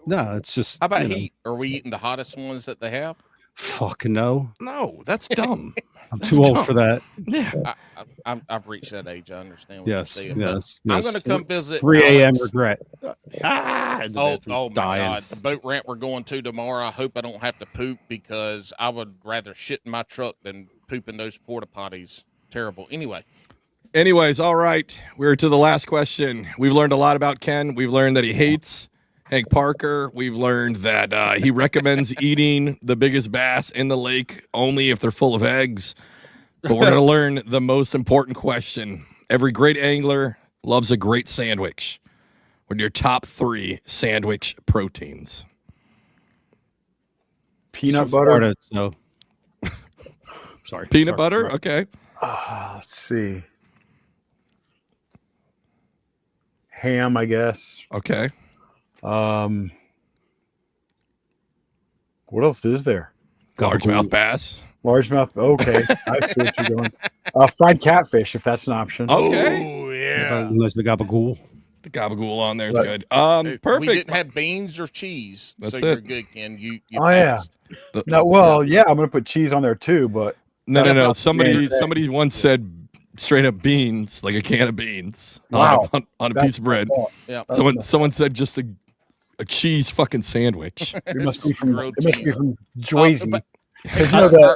No, it's just.
How about heat? Are we eating the hottest ones that they have?
Fucking no.
No, that's dumb.
I'm too old for that.
Yeah.
I've reached that age. I understand what
Yes.
you're saying.
Yes.
I'm going to come visit.
3 a.m.
Alex.
regret.
Oh my
dying.
God. The boat ramp we're going to tomorrow. I hope I don't have to poop because I would rather shit in my truck than poop in those porta potties. Terrible.
Anyways, all right. We're to the last question. We've learned a lot about Ken. We've learned that he hates Hank Parker. We've learned that he recommends eating the biggest bass in the lake only if they're full of eggs. But we're going to learn the most important question. Every great angler loves a great sandwich. What are your top 3 sandwich proteins?
Peanut butter.
So. Sorry.
Peanut butter? Okay.
Let's see. Ham, I guess.
Okay.
What else is there?
Largemouth bass.
Largemouth. Okay, I see what you're doing. Fried catfish, if that's an option.
Okay.
Oh, yeah.
Unless the gabagool.
The gabagool on there is
But-
good.
We
Perfect.
didn't have beans or cheese.
That's
so
it.
you're good, Ken. You
Oh, yeah.
passed.
No, well, yeah, I'm gonna put cheese on there too, but
No.
That's not
Somebody
the
somebody once said straight up beans, like a can of beans
Wow.
on a
that's
piece of bread.
my fault.
Yeah.
That's
Someone said just a cheese fucking sandwich.
It must be from
Grilled cheese.
Joyzy.
but-
Because you know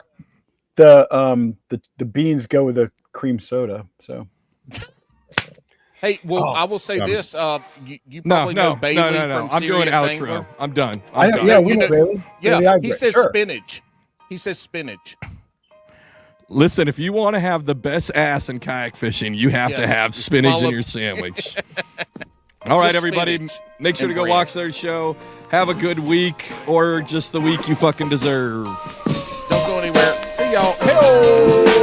the beans go with the cream soda. So
Hey, well,
Oh,
I will say
God.
this. You
No.
probably know Bailey from
I'm doing
Serious
outro.
Angler.
I'm done.
I,
I'm done.
yeah,
You
we know
know-
Bailey.
Yeah,
Bailey
he
Egbert,
says
sure.
spinach. He says spinach.
Listen, if you want to have the best ass in kayak fishing, you have to
Yes.
have spinach
Follow-
in your sandwich. All right,
Just
everybody,
spinach
make sure to
and
go
bread.
watch their show. Have a good week or just the week you fucking deserve.
Don't go anywhere. See y'all. Hey-o!